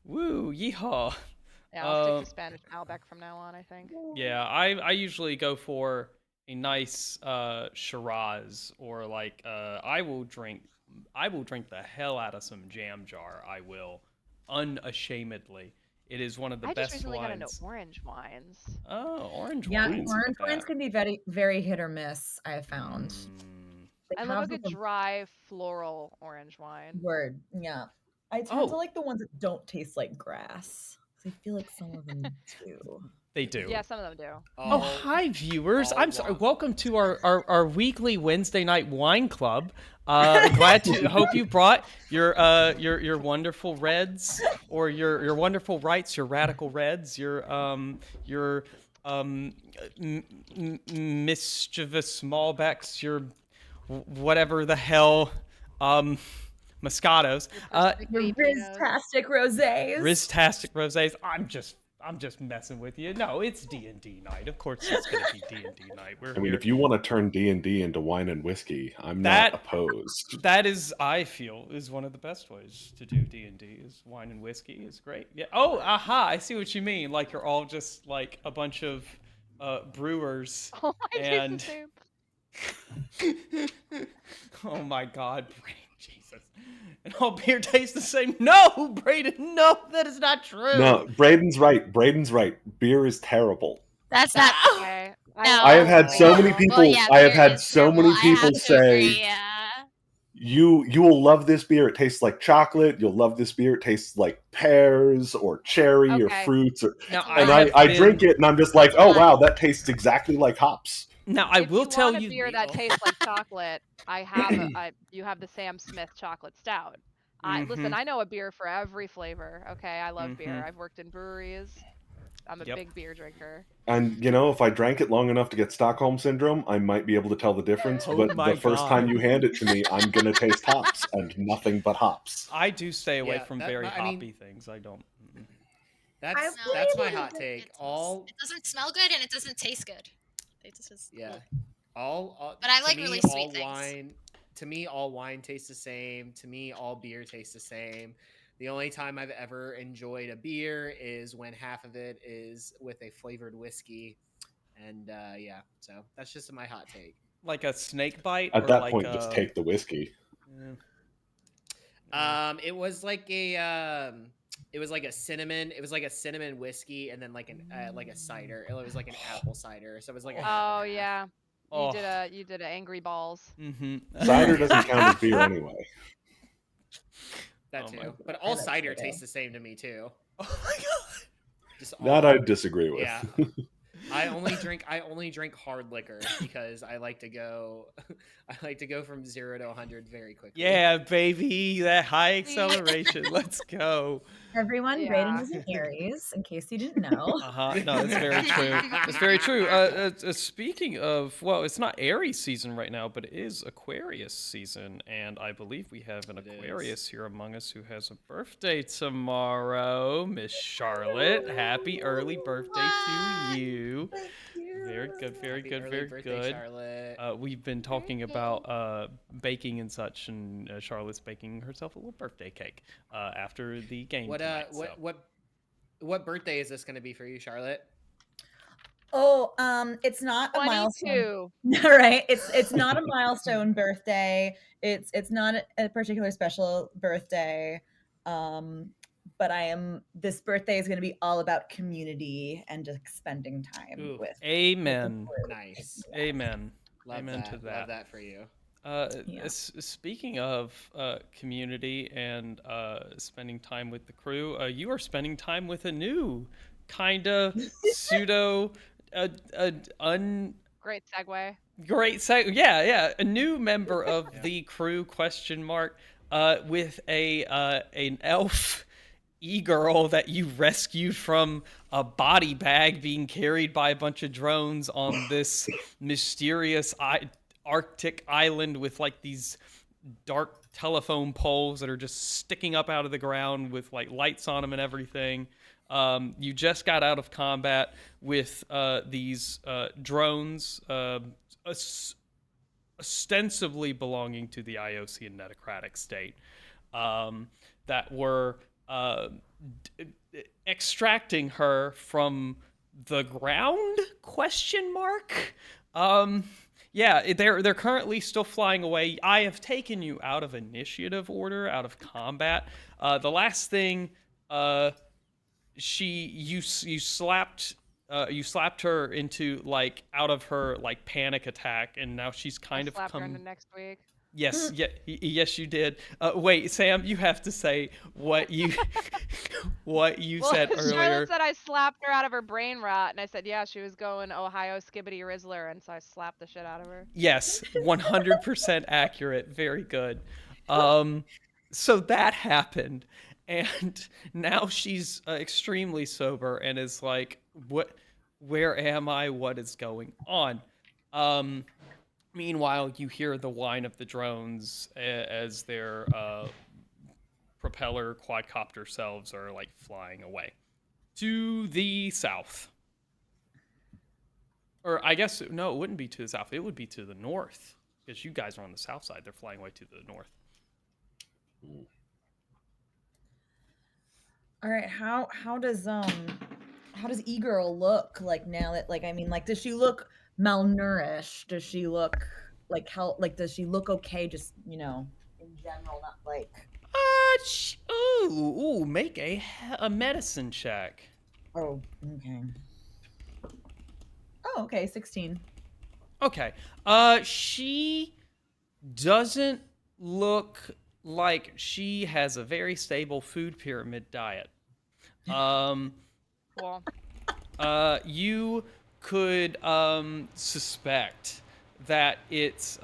Woo, yeehaw. Yeah, I'll stick Uh, to Spanish Malbec from now on, I think. yeah, I usually go for a nice Shiraz or like I will drink the hell out of some jam jar. I will, unashamedly. It is one of the I just best recently got into wines. orange wines. Oh, orange Yeah, wines, not orange wines bad. can be very, very hit or miss, I have found. Mm. They I love a have good like a dry floral orange wine. word. Yeah. I tend to Oh, like the ones that don't taste like grass. 'Cause I feel like some of them do. they do. Yeah, some of them do. Oh, All hi, viewers. all I'm sorry. want. Welcome to our weekly Wednesday night wine club. Glad to hope you brought your wonderful reds or your wonderful rights, your radical reds, your um mischievous Malbecs, your whatever the hell Moscatos. Your Your persnickety Pinots. Riztastic rosés. Riztastic rosés. I'm just messing with you. No, it's D&D night. Of course it's going to be D&D night. We're I mean, here. if you want to turn D&D into wine and whiskey, I'm not That opposed. that is, I feel, is one of the best ways to do D&D. Is wine and whiskey is great. Yeah. Oh, aha! I see what you mean. Like you're all just like a bunch of brewers, Oh, I taste the and same. oh my God, Braden, Jesus! And all beer tastes the same. No, Braden, no, that is not true. No, Braden's right. Braden's right. Beer is terrible. That's not. Okay. No. I have love had so many beer. people. Well, yeah, I have beer had is so terrible. many I people have to agree. say, Yeah. you will love this beer. It tastes like chocolate. You'll love this beer. It tastes like pears or cherry or Okay. fruits. Now It's a I And lot. have I been. drink it and I'm just like, It's a oh lot. wow, that tastes exactly like hops. Now I If will you tell want a you. beer that tastes like chocolate, you have the Sam Smith chocolate stout. Listen, Mm-hmm. I know a beer for every flavor. Okay, I love Mm-hmm. beer. I've worked in breweries. I'm a Yep. big beer drinker. And you know, if I drank it long enough to get Stockholm syndrome, I might be able to tell the difference. Oh But my the first time God. you hand it to me, I'm gonna taste hops and nothing but hops. I do stay away Yeah, from that. very I mean, hoppy things. I don't. that's No, that's my it hot take. All doesn't smell good and it doesn't taste good. It just. yeah, Ugh. all But I to like me, really all sweet things. wine. To me, all wine tastes the same. To me, all beer tastes the same. The only time I've ever enjoyed a beer is when half of it is with a flavored whiskey, and yeah, so that's just my hot take. Like a snake bite At or that like point, just a. take the whiskey. It was like it was like a cinnamon. It was like a cinnamon whiskey, and then like a cider. It was like an apple cider. So it was like a half Oh and half. yeah, Oh. you did a Angry Balls. Mm-hmm. Cider doesn't count as beer anyway. That Oh my too. God. But all That's cider true. tastes the same to me too. Oh my God. Just That all. I disagree with. Yeah. I only drink hard liquor because I like to go from 0 to 100 very quickly. Yeah, baby, that high acceleration. Let's go. Everyone, Braden Yeah. is an Aries, in case you didn't know. Uh-huh. No, that's very true. That's very true. Speaking of, well, it's not Aries season right now, but it is Aquarius season, and I believe we have an It is. Aquarius here among us who has a birthday tomorrow. Miss Charlotte, happy early birthday to you. Very good, very Happy good, early very birthday, good. Charlotte. We've been talking about baking and such, and Charlotte's baking herself a little birthday cake after the game What tonight. So. what birthday is this going to be for you, Charlotte? Oh, it's not a milestone. 22. All right, it's not a milestone birthday. It's not a particular special birthday. But this birthday is going to be all about community and just spending time Ooh. with. Amen. Nice. Amen. Love Amen that. to that. Love that for you. Yeah. Speaking of community and spending time with the crew, you are spending time with a new kind of pseudo Great segue. great yeah, a new member of the crew question mark with an elf e-girl that you rescued from a body bag being carried by a bunch of drones on this mysterious Arctic island with like these dark telephone poles that are just sticking up out of the ground with like lights on them and everything. You just got out of combat with these drones, ostensibly belonging to the Iocian Netocratic state, that were extracting her from the ground? Question mark. Um, yeah, they're currently still flying away. I have taken you out of initiative order, out of combat. The last thing, you slapped her into like out of her like panic attack, and now she's I kind of slapped her into come. next week. Yes, yes, you did. Wait, Sam, you have to say what you what you Well, said Charlotte earlier. said I slapped her out of her brain rot, and I said, yeah, she was going Ohio Skibbity Rizzler, and so I slapped the shit out of her. Yes, 100% accurate. Very good. So that happened, and now she's extremely sober and is like, "What? Where am I? What is going on?" Um, Meanwhile, you hear the whine of the drones as their propeller quadcopter selves are like flying away to the south. Or I guess no, it wouldn't be to the south. It would be to the north because you guys are on the south side. They're flying away to the north. All right, how does E-girl look like now that like I mean like does she look malnourished? Does she look like how like does she look okay just, you know, in general, not like Ooh, make a medicine check. oh, okay. Oh, okay, 16. Okay. She doesn't look like she has a very stable food pyramid diet. Cool. You could suspect that it's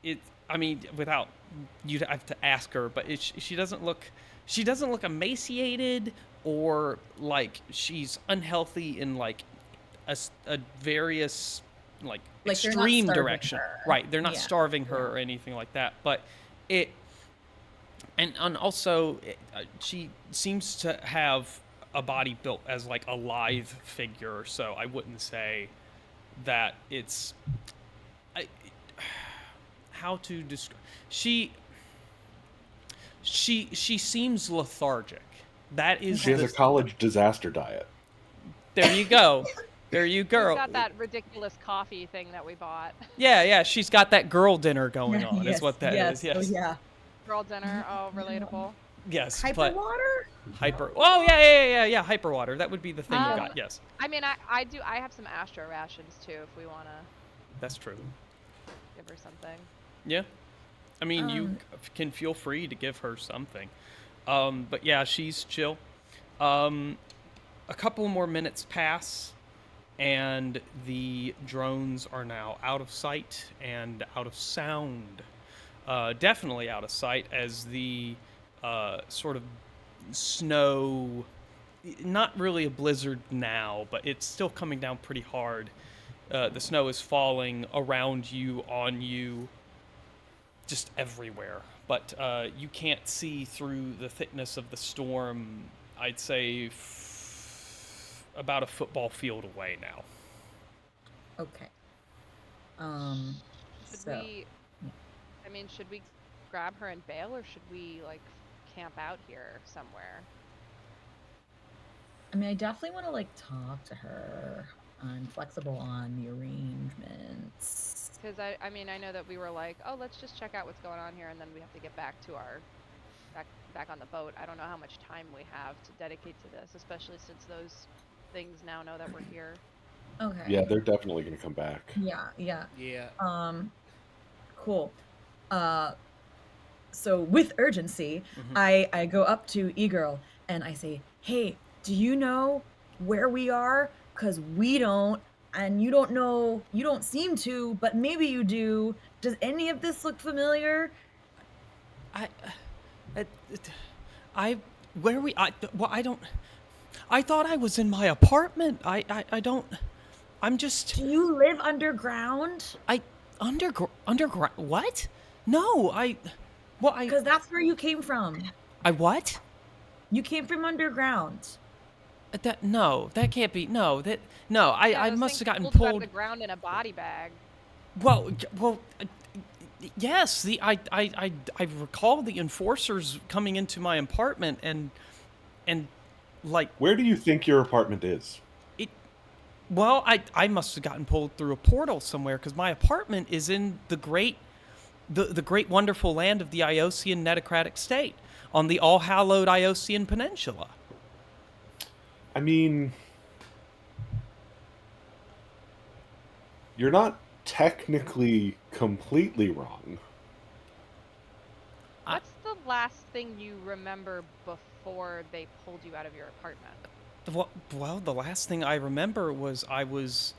it. I mean, without you'd have to ask her, but she doesn't look. She doesn't look emaciated or like she's unhealthy in like a various like Like they're not extreme starving direction. her. Right, they're not Yeah, starving her yeah. or anything like that. But it and also she seems to have a body built as like a lithe figure, so I wouldn't say that it's I, how to describe she seems lethargic. That is She has a college disaster diet. there you go. There you She's go. got that ridiculous coffee thing that we bought. Yeah, she's got that girl dinner going on. Yes, Is what that yes. is. Yes. Oh yeah. Girl dinner. Oh, relatable. Yes, Hyper but water? hyper. Oh yeah. Hyper water. That would be the thing you Um, got. Yes, I mean, I have some Astro rations too, if we want to that's true. give her something. Yeah, I mean you Um, can feel free to give her something. But yeah, she's chill. A couple more minutes pass, and the drones are now out of sight and out of sound. Definitely out of sight as the sort of snow, not really a blizzard now, but it's still coming down pretty hard. The snow is falling around you, on you, just everywhere. But you can't see through the thickness of the storm, I'd say about a football field away now. Okay. Should So we? I mean, should we grab her and bail, or should we like camp out here somewhere? I mean I definitely want to like talk to her. I'm flexible on the arrangements. Because I mean, I know that we were like, oh, let's just check out what's going on here, and then we have to get back to our back on the boat. I don't know how much time we have to dedicate to this, especially since those things now know that we're here. Okay. Yeah, they're definitely going to come back. Yeah. Yeah. Cool. So with urgency, I go up to E-girl and I say, "Hey, do you know where we are? Cuz we don't, and you don't know, you don't seem to, but maybe you do. Does any of this look familiar?" Where are we? Well, I don't. I thought I was in my apartment. I don't. I'm just. Do you live underground? Underground. What? No, Well, Cuz that's where you came from. I what? You came from underground. That can't be. No, Yeah, I those must things have gotten pulled you out of pulled. the ground in a body bag. Well, yes. I recall the enforcers coming into my apartment, and and like Where do you think your apartment is? it. Well, I must have gotten pulled through a portal somewhere because my apartment is in the great wonderful land of the Iosian Netocratic state on the all hallowed Iosian Peninsula. I mean, you're not technically completely wrong. I- What's the last thing you remember before they pulled you out of your apartment? Well, the last thing I remember was I was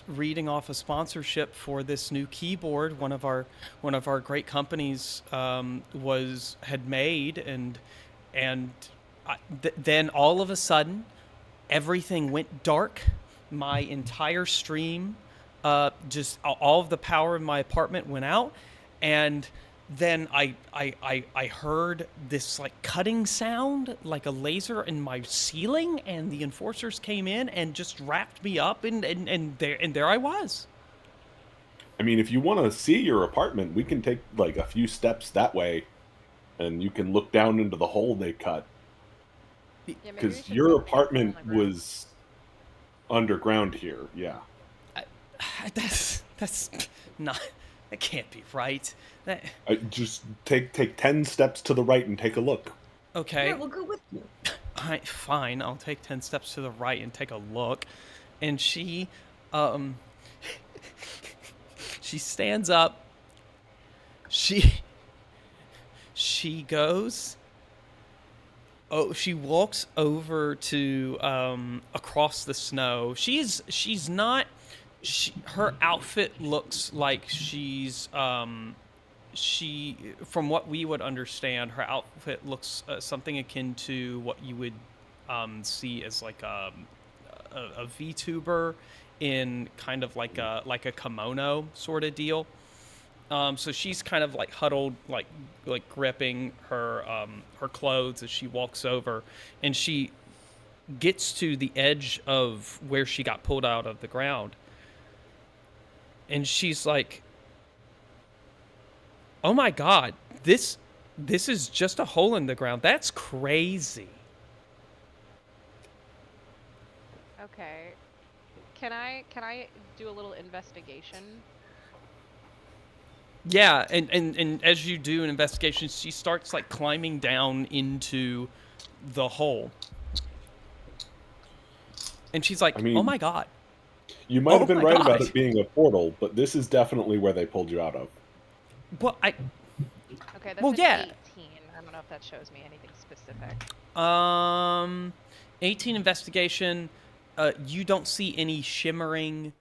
reading off a sponsorship for this new keyboard one of our great companies had made, and then all of a sudden everything went dark. My entire stream, just all of the power in my apartment went out, and then I heard this like cutting sound, like a laser in my ceiling, and the enforcers came in and just wrapped me up, and there I was. I mean, if you want to see your apartment, we can take like a few steps that way, and you can look down into the hole they cut. Yeah, maybe we Because should your go look at the hole in apartment the ground. was underground here, yeah. That's not. That can't be right. That, Just take 10 steps to the right and take a look. okay. Yeah, we'll go with you. Fine, I'll take 10 steps to the right and take a look. And um, she stands up. She goes. Oh, she walks over to across the snow. She's not. Her outfit looks like she, from what we would understand, her outfit looks something akin to what you would see as like a VTuber in kind of like a kimono sort of deal. So she's kind of like huddled, like gripping her clothes as she walks over, and she gets to the edge of where she got pulled out of the ground, and she's like, "Oh my god, this is just a hole in the ground. That's crazy." Okay. Can I do a little investigation? Yeah, and as you do an investigation, she starts like climbing down into the hole. And she's like, I "Oh mean, my god." you might Oh have been my right about god. it being a portal, but this is definitely where they pulled you out of. Well, Okay, that's Well, an yeah. 18. I don't know if that shows me anything specific. 18 investigation. You don't see any shimmering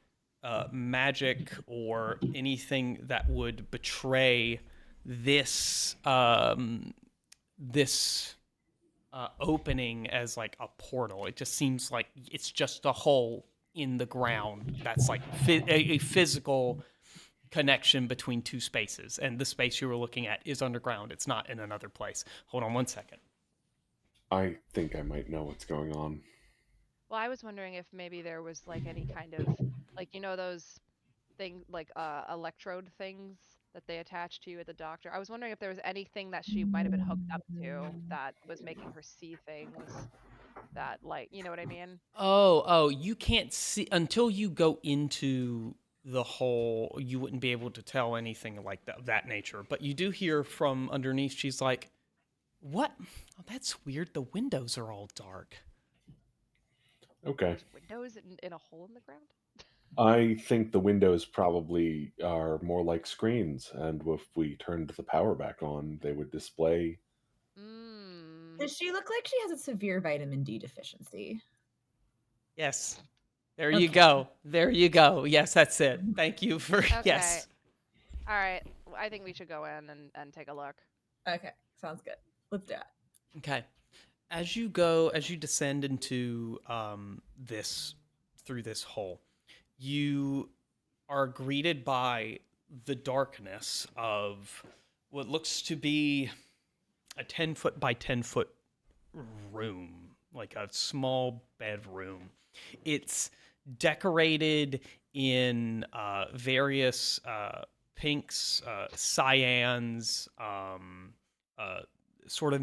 magic or anything that would betray this opening as like a portal. It just seems like it's just a hole in the ground that's like a physical connection between two spaces, and the space you were looking at is underground. It's not in another place. Hold on one second. I think I might know what's going on. Well, I was wondering if maybe there was like any kind of like those thing like electrode things that they attach to you at the doctor. I was wondering if there was anything that she might have been hooked up to that was making her see things that like, you know what I mean? Oh, you can't see until you go into the hole. You wouldn't be able to tell anything like that nature. But you do hear from underneath. She's like, "What? Oh, that's weird. The windows are all dark." Okay. There's windows in a hole in the ground? I think the windows probably are more like screens, and if we turned the power back on, they would display. Mm. Does she look like she has a severe vitamin D deficiency? Yes. There you Okay. go. There you go. Yes, that's it. Thank you for Okay. yes. All right. I think we should go in and take a look. Okay, sounds good. Let's do it. Okay. As you descend into this through this hole, you are greeted by the darkness of what looks to be a 10-foot by 10-foot room, like a small bedroom. It's decorated in various pinks, cyans, sort of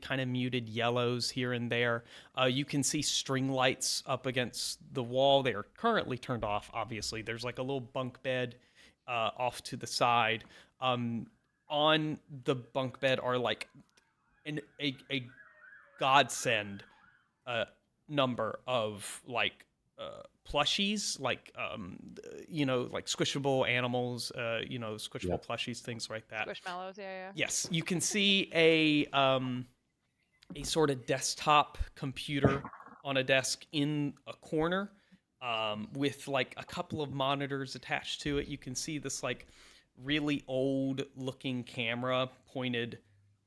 kind of muted yellows here and there. You can see string lights up against the wall. They are currently turned off, obviously. There's like a little bunk bed off to the side. On the bunk bed are like a godsend number of like plushies, like like squishable animals, squishable Yep. plushies, things like that. Squishmallows, yeah. Yes, you can see a sort of desktop computer on a desk in a corner with like a couple of monitors attached to it. You can see this like really old looking camera pointed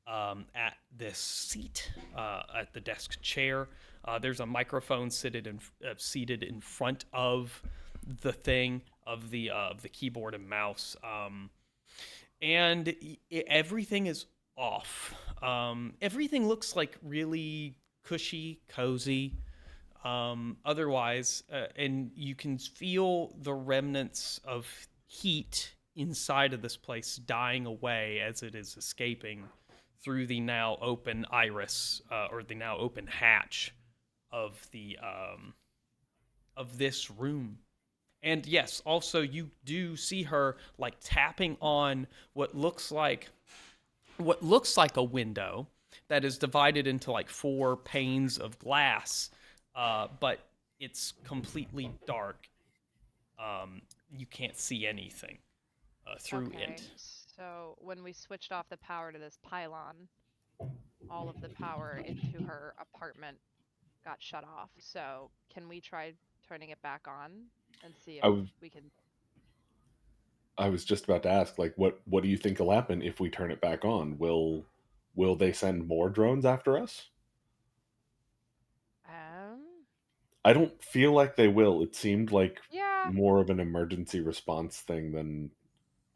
at this seat, at the desk chair. There's a microphone seated in front of the thing of the keyboard and mouse. And everything is off. Everything looks like really cushy, cozy. Otherwise, and you can feel the remnants of heat inside of this place dying away as it is escaping through the now open iris, or the now open hatch of the of this room. And yes, also you do see her like tapping on what looks like a window that is divided into like 4 panes of glass, but it's completely dark. You can't see anything through Okay, it. so when we switched off the power to this pylon, all of the power into her apartment got shut off. So can we try turning it back on and see if I was we can? I was just about to ask, like, what do you think will happen if we turn it back on? Will they send more drones after us? Um, I don't feel like they will. It seemed like yeah. more of an emergency response thing than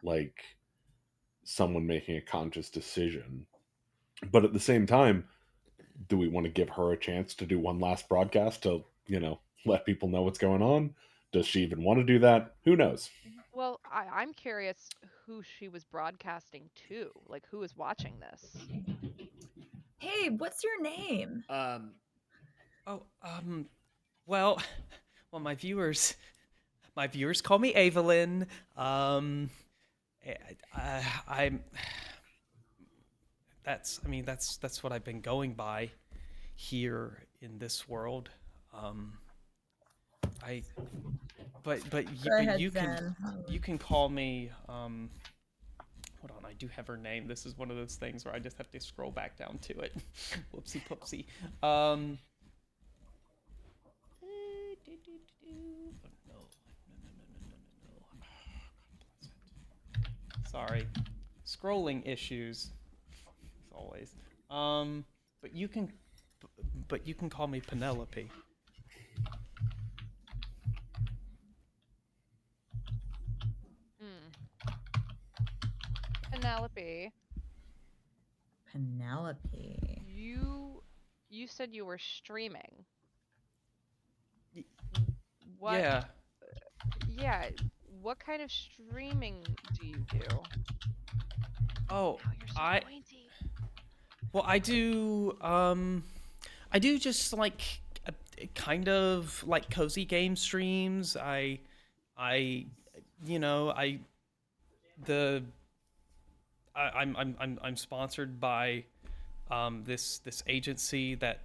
like someone making a conscious decision. But at the same time, do we want to give her a chance to do one last broadcast to, let people know what's going on? Does she even want to do that? Who knows? Well, I'm curious who she was broadcasting to. Like, who is watching this? Hey, what's your name? Oh, well, well, my viewers call me Evelyn. I'm that's what I've been going by here in this world. Um, I Go but ahead, Zen. you can call me. Hold on, I do have her name. This is one of those things where I just have to scroll back down to it. Whoopsie poopsie. No, Sorry, scrolling issues as always. But you can call me Penelope. Hmm. Penelope, Penelope. you said you were streaming. Y- What? Yeah. Yeah. What kind of streaming do you do? Oh, Oh, you're so I pointy. well, I do just like kind of like cozy game streams. I you know, I the I'm sponsored by this agency that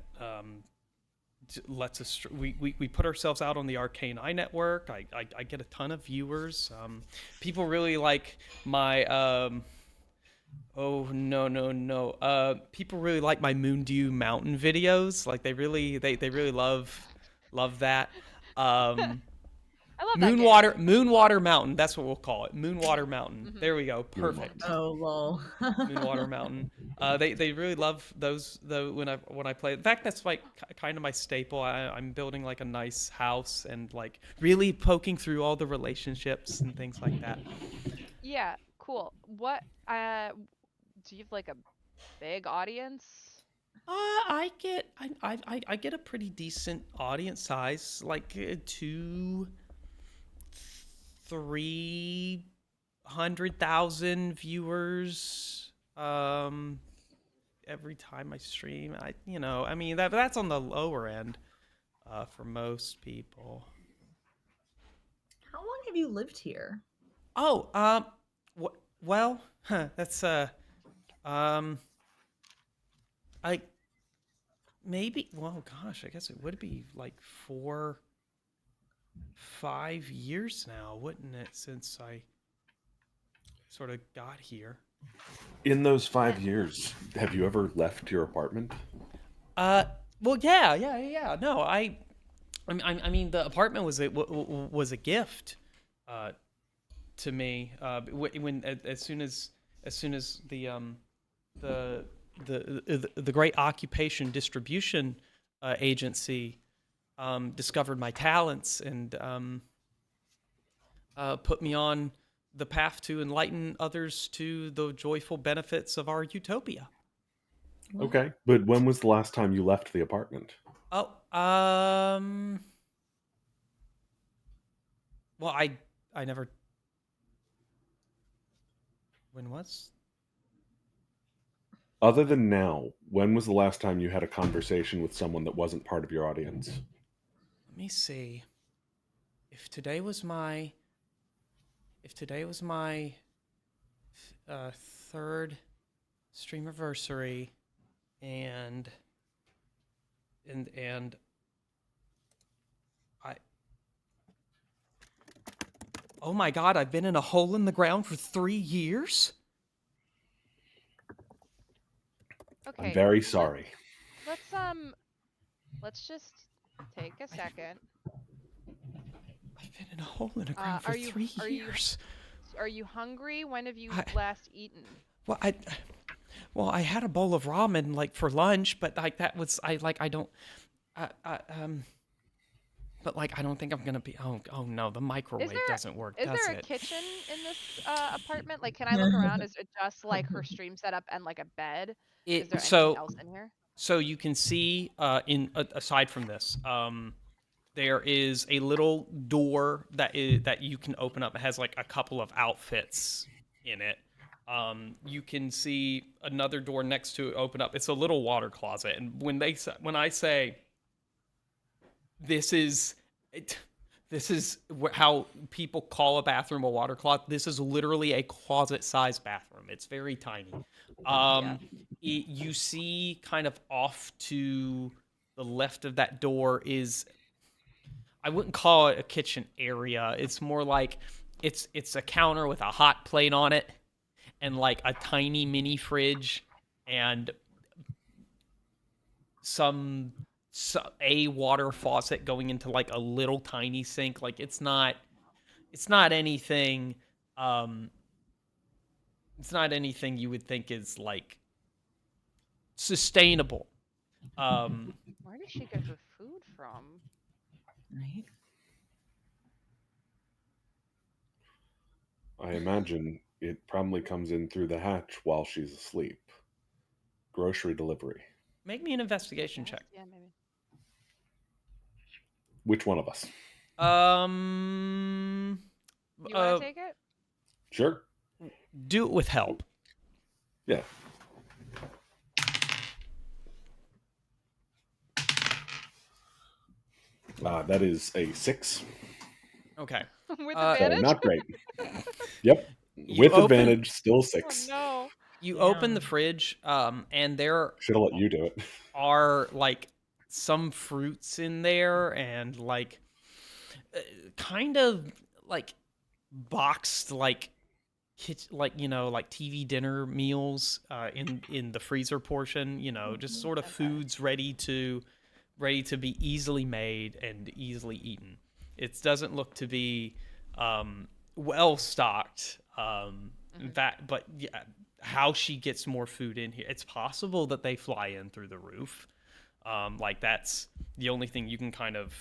lets us we put ourselves out on the Arcane Eye network. I get a ton of viewers. People really like my oh no. People really like my Moondew Mountain videos. Like they really love that. Um, I love that game. Moonwater Mountain. That's what we'll call it. Moonwater Mountain. Mhm. There we go. Moonwater Perfect. Mountain. Oh, lol. Moonwater Mountain. They really love those though when I play. In fact, that's like kind of my staple. I'm building like a nice house and like really poking through all the relationships and things like that. Yeah, cool. What do you have like a big audience? I get a pretty decent audience size, like 300,000 viewers. every time I stream. I mean that's on the lower end for most people. How long have you lived here? Oh, well, that's um, I maybe. Well, gosh, I guess it would be like 5 years now, wouldn't it? Since I sort of got here. In those 5 years, have you ever left your apartment? Uh, well, yeah. No, I mean, the apartment was a gift, uh, to me. When as soon as the the Great Occupation Distribution Agency discovered my talents and put me on the path to enlighten others to the joyful benefits of our utopia. Okay, but when was the last time you left the apartment? Oh, well, I never. When was? Other than now, when was the last time you had a conversation with someone that wasn't part of your audience? Let me see. If today was my if today was my uh, third stream anniversary, and and I oh my god, I've been in a hole in the ground for 3 years. Okay. I'm very sorry. Let's just take a second. I've been in a hole in the ground for Are you 3 years. are you hungry? When have you I- last eaten? Well, I had a bowl of ramen like for lunch, but like that was I don't but like I don't think I'm gonna be. Oh no, the microwave doesn't work. Is Does there a it? kitchen in this apartment? Like, can I look around? Is it just like her stream setup and like a bed? Is there anything else in here? So you can see aside from this, there is a little door that you can open up. It has like a couple of outfits in it. You can see another door next to it open up. It's a little water closet, and when I say this is it, this is how people call a bathroom a water closet. This is literally a closet-sized bathroom. It's very tiny. You see, kind of off to the left of that door is, I wouldn't call it a kitchen area. It's more like it's a counter with a hot plate on it and like a tiny mini fridge and a water faucet going into like a little tiny sink. Like it's not anything um it's not anything you would think is like sustainable. Where does she get her food from? Right. I imagine it probably comes in through the hatch while she's asleep. Grocery delivery. Make me an investigation check. Yeah, maybe. Which one of us? You want to take it? Sure. Do it with help. Yeah. That is a 6. Okay. With So advantage? So not great. Yep. You With open- advantage, still Oh 6. no. You Yeah. open the fridge, and there Should have let you do it. are like some fruits in there and like kind of like boxed like like like TV dinner meals in the freezer portion, just sort of Okay. foods ready to be easily made and easily eaten. It doesn't look to be well stocked. In fact, but yeah, how she gets more food in here? It's possible that they fly in through the roof. Like that's the only thing you can kind of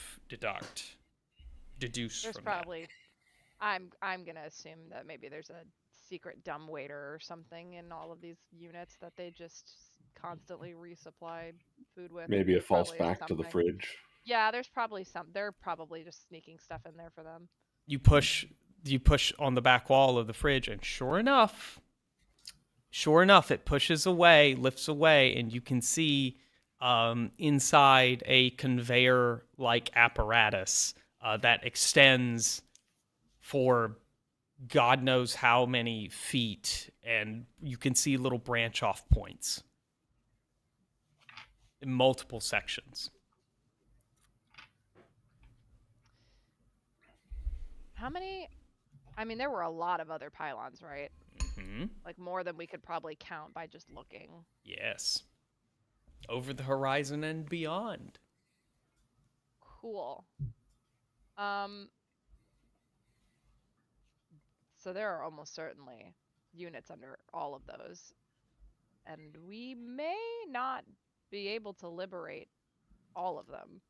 deduce There's from probably I'm gonna assume that maybe there's a secret dumb waiter or something in all of these units that they just constantly resupply food with. Maybe a There's false probably fact to the something. fridge. Yeah, there's probably they're probably just sneaking stuff in there for them. that. You push on the back wall of the fridge, and sure enough, sure enough, it pushes away, lifts away, and you can see inside a conveyor-like apparatus that extends for God knows how many feet, and you can see little branch-off points in multiple sections. How many? I mean, there were a lot of other pylons, right? Hmm. Like more than we could probably count by just looking. Yes. Over the horizon and beyond. Cool. Um, so there are almost certainly units under all of those, and we may not be able to liberate all of them.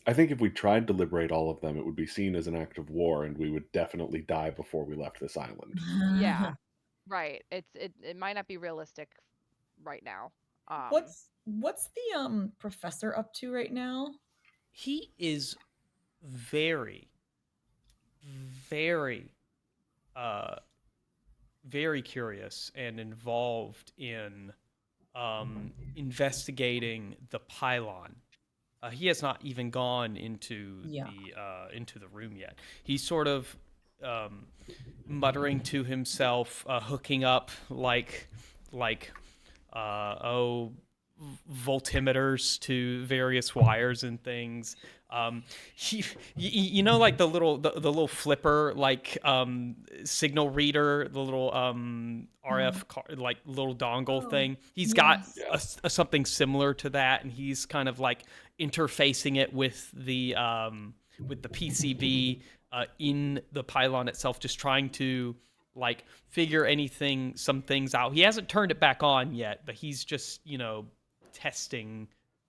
I think if we tried to liberate all of them, it would be seen as an act of war, and we would definitely die before we left this island. Yeah, right. It might not be realistic right now. What's the professor up to right now? He is very, very, uh, very curious and involved in investigating the pylon. He has not even gone into Yeah. the room yet. He's sort of muttering to himself, hooking up like voltimeters to various wires and things. You know, like the little flipper, like signal reader, the little RF like little dongle thing. He's got yes. something similar to that, and he's kind of like interfacing it with the PCB in the pylon itself, just trying to like figure some things out. He hasn't turned it back on yet, but he's just, testing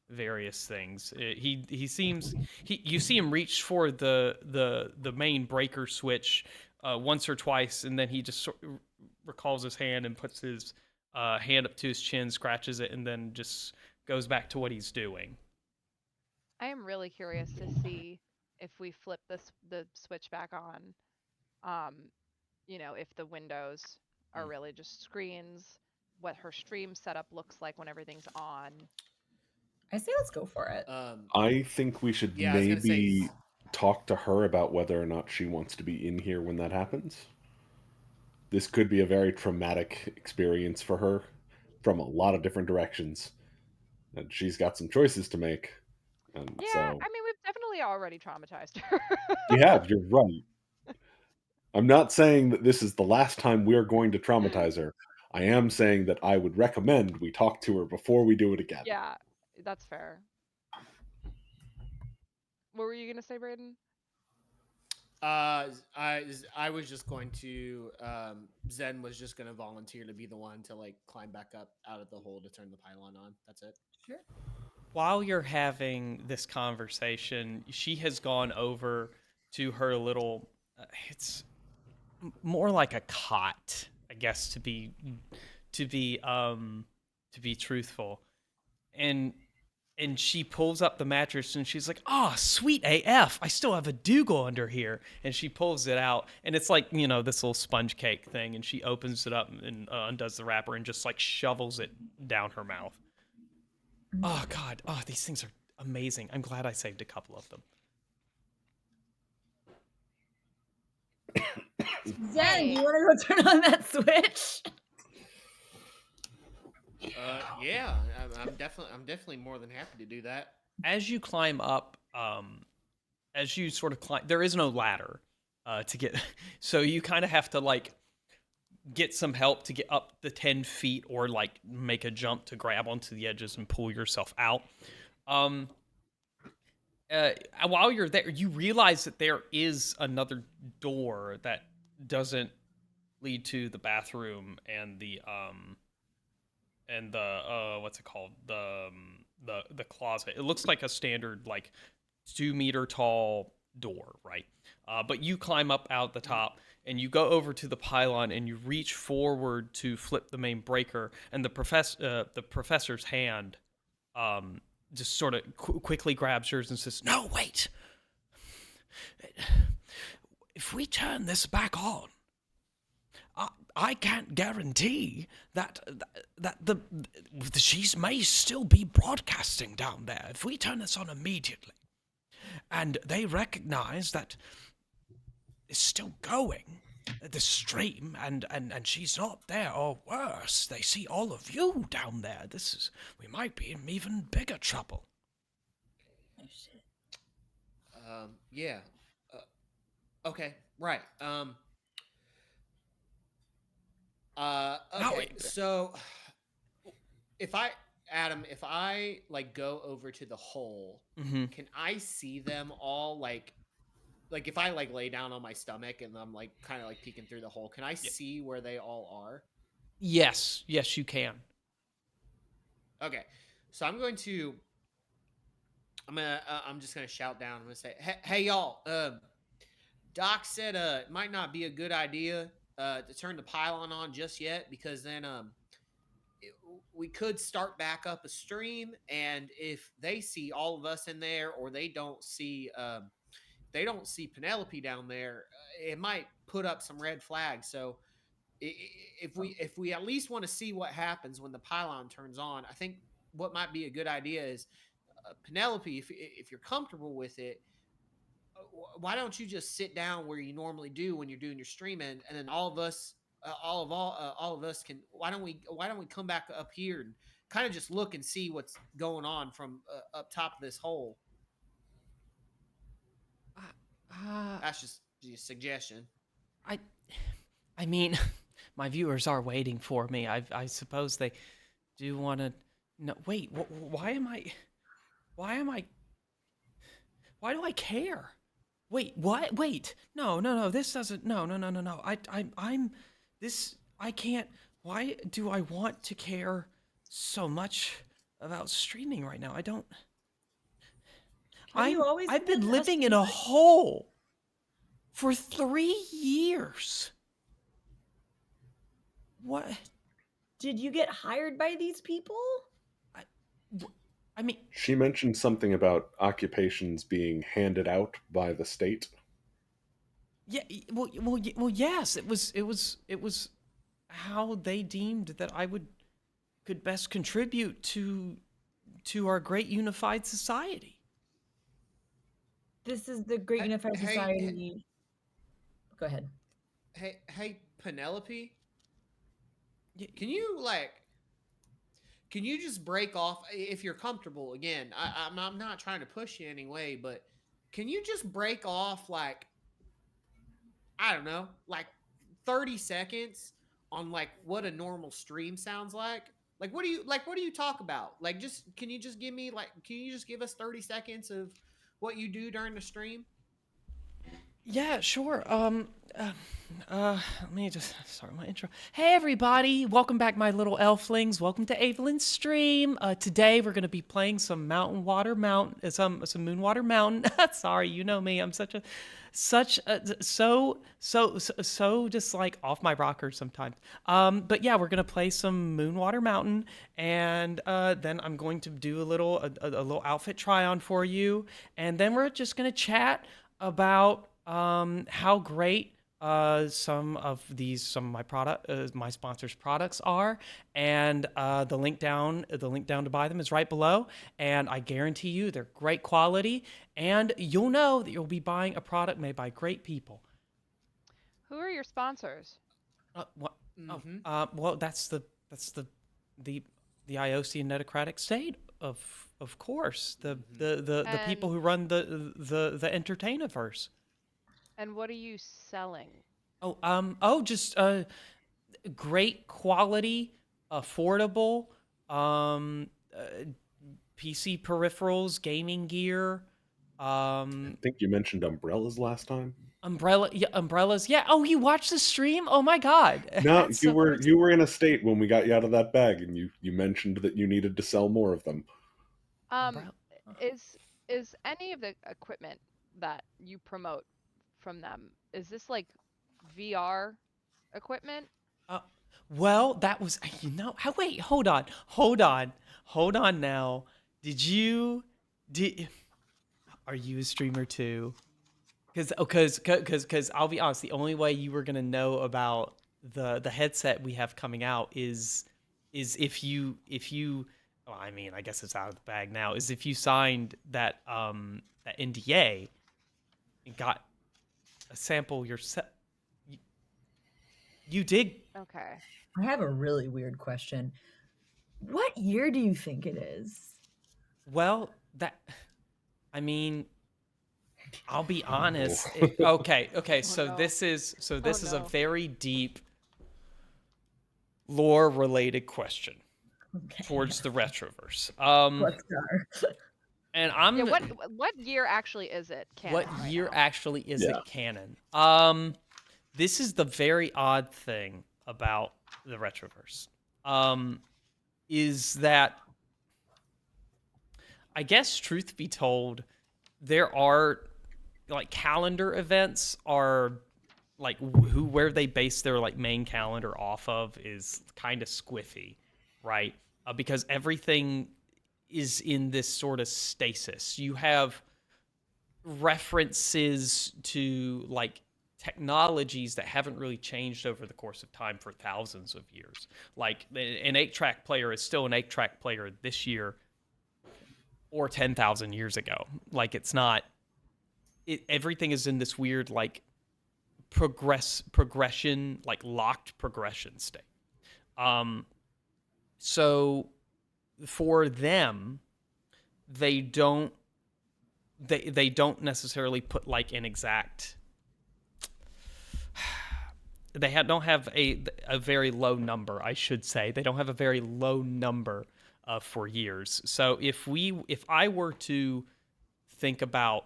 various things. You see him reach for the main breaker switch once or twice, and then he just recalls his hand and puts his hand up to his chin, scratches it, and then just goes back to what he's doing. I am really curious to see if we flip the switch back on. If the windows are really just screens, what her stream setup looks like when everything's on. I say let's go for it. I think we should Yeah, I was gonna say, maybe talk to her about whether or not she wants to be in here when that happens. This could be a very traumatic experience for her from a lot of different directions, and she's got some choices to make. And Yeah, so I mean, we've definitely already traumatized her. you have, you're right. I'm not saying that this is the last time we're going to traumatize her. I am saying that I would recommend we talk to her before we do it again. Yeah, that's fair. What were you gonna say, Braden? I was just going to Zen was just going to volunteer to be the one to like climb back up out of the hole to turn the pylon on. That's it. Sure. While you're having this conversation, she has gone over to her little it's more like a cot, I guess, to be truthful. And she pulls up the mattress and she's like, "Oh, sweet AF. I still have a Dougal under here." And she pulls it out, and it's like, this little sponge cake thing, and she opens it up and undoes the wrapper and just like shovels it down her mouth. Oh God. Oh, these things are amazing. I'm glad I saved a couple of them. Zen, do you want to go turn on that switch? Yeah, I'm definitely more than happy to do that. As you climb up, as you sort of climb, there is no ladder to get, so you kind of have to like get some help to get up the 10 feet, or like make a jump to grab onto the edges and pull yourself out. While you're there, you realize that there is another door that doesn't lead to the bathroom and the what's it called, the closet. It looks like a standard like 2-meter tall door, right? But you climb up out the top and you go over to the pylon and you reach forward to flip the main breaker, and the professor's hand just sort of quickly grabs yours and says, "No, wait. If we turn this back on, I can't guarantee that she may still be broadcasting down there if we turn this on immediately, and they recognize that it's still going, the stream, and she's not there, or worse, they see all of you down there. We might be in even bigger trouble. Oh shit. Yeah. Okay. Right. Okay. So if I like go over to the hole, can I see them all like if I like lay down on my stomach and I'm like kind of like peeking through the hole, can I see where they all are? Yes, you can. Okay. So I'm just gonna shout down. I'm gonna say, hey y'all, Doc said it might not be a good idea to turn the pylon on just yet, because then we could start back up a stream, and if they see all of us in there, or they don't see Penelope down there, it might put up some red flags. So if we at least want to see what happens when the pylon turns on, I think what might be a good idea is, Penelope, if you're comfortable with it, why don't you just sit down where you normally do when you're doing your streaming, and then all of us, all of us can. Why don't we come back up here and kind of just look and see what's going on from up top of this hole? That's just a suggestion. I mean, my viewers are waiting for me. I suppose they do want to. No, wait. Why am I? Why do I care? Wait, what? Wait. No. This doesn't. No. I'm. This. I can't. Why do I want to care so much about streaming right now? I don't. Have you always I've been been a living in a streamer? hole for 3 years. What? Did you get hired by these people? I mean, She mentioned something about occupations being handed out by the state. yeah. Well. Yes. It was how they deemed that I could best contribute to our great unified society. This is the Great Unified Society. Go ahead. Hey, Penelope, Yeah. can you just break off, if you're comfortable? Again, I'm not trying to push you anyway, but can you just break off, like, I don't know, like 30 seconds on like what a normal stream sounds like? Like what do you talk about? Like, just can you just give us 30 seconds of what you do during the stream? Yeah, sure. Let me just start my intro. Hey, everybody! Welcome back, my little elflings. Welcome to Evelyn's stream. Today we're gonna be playing some Mountain Water Mountain, some Moonwater Mountain. Sorry, you know me. I'm so just like off my rocker sometimes. But yeah, we're gonna play some Moonwater Mountain, and then I'm going to do a little outfit try on for you, and then we're just gonna chat about how great some of my sponsors' products are, and the link down to buy them is right below. And I guarantee you, they're great quality, and you'll know that you'll be buying a product made by great people. Who are your sponsors? What? Mm-hmm. Well, that's the Iosian Netocratic state of course, the people who run the Entertainiverse. And what are you selling? Just great quality, affordable, PC peripherals, gaming gear, I think you mentioned umbrellas last time. umbrellas. Yeah. Oh, you watched the stream? Oh my God. No, That's you so were awesome. you were in a state when we got you out of that bag, and you mentioned that you needed to sell more of them. Um, is any of the equipment that you promote from them, is this like VR equipment? Well, that was, wait, hold on now. Did are you a streamer too? Because I'll be honest, the only way you were gonna know about the headset we have coming out is if you well, I mean, I guess it's out of the bag now, is if you signed that that NDA and got a sample yourself. You did. Okay. I have a really weird question. What year do you think it is? Well, that, I mean, I'll be honest. Okay. So no. this is a no. very deep lore related question Okay. towards the Retroverse. Let's go. And I'm Yeah, what year actually is it canon what right year now? actually is Yeah. it canon? This is the very odd thing about the Retroverse. Is that, I guess, truth be told, there are like calendar events are like where they base their like main calendar off of is kind of squiffy, right? Because everything is in this sort of stasis. You have references to like technologies that haven't really changed over the course of time for thousands of years. Like an 8-track player is still an 8-track player this year or 10,000 years ago. Like it's not everything is in this weird like progression, like locked progression state. So for them, they don't necessarily put like an exact. Don't have a very low number, I should say. They don't have a very low number for years. So if I were to think about,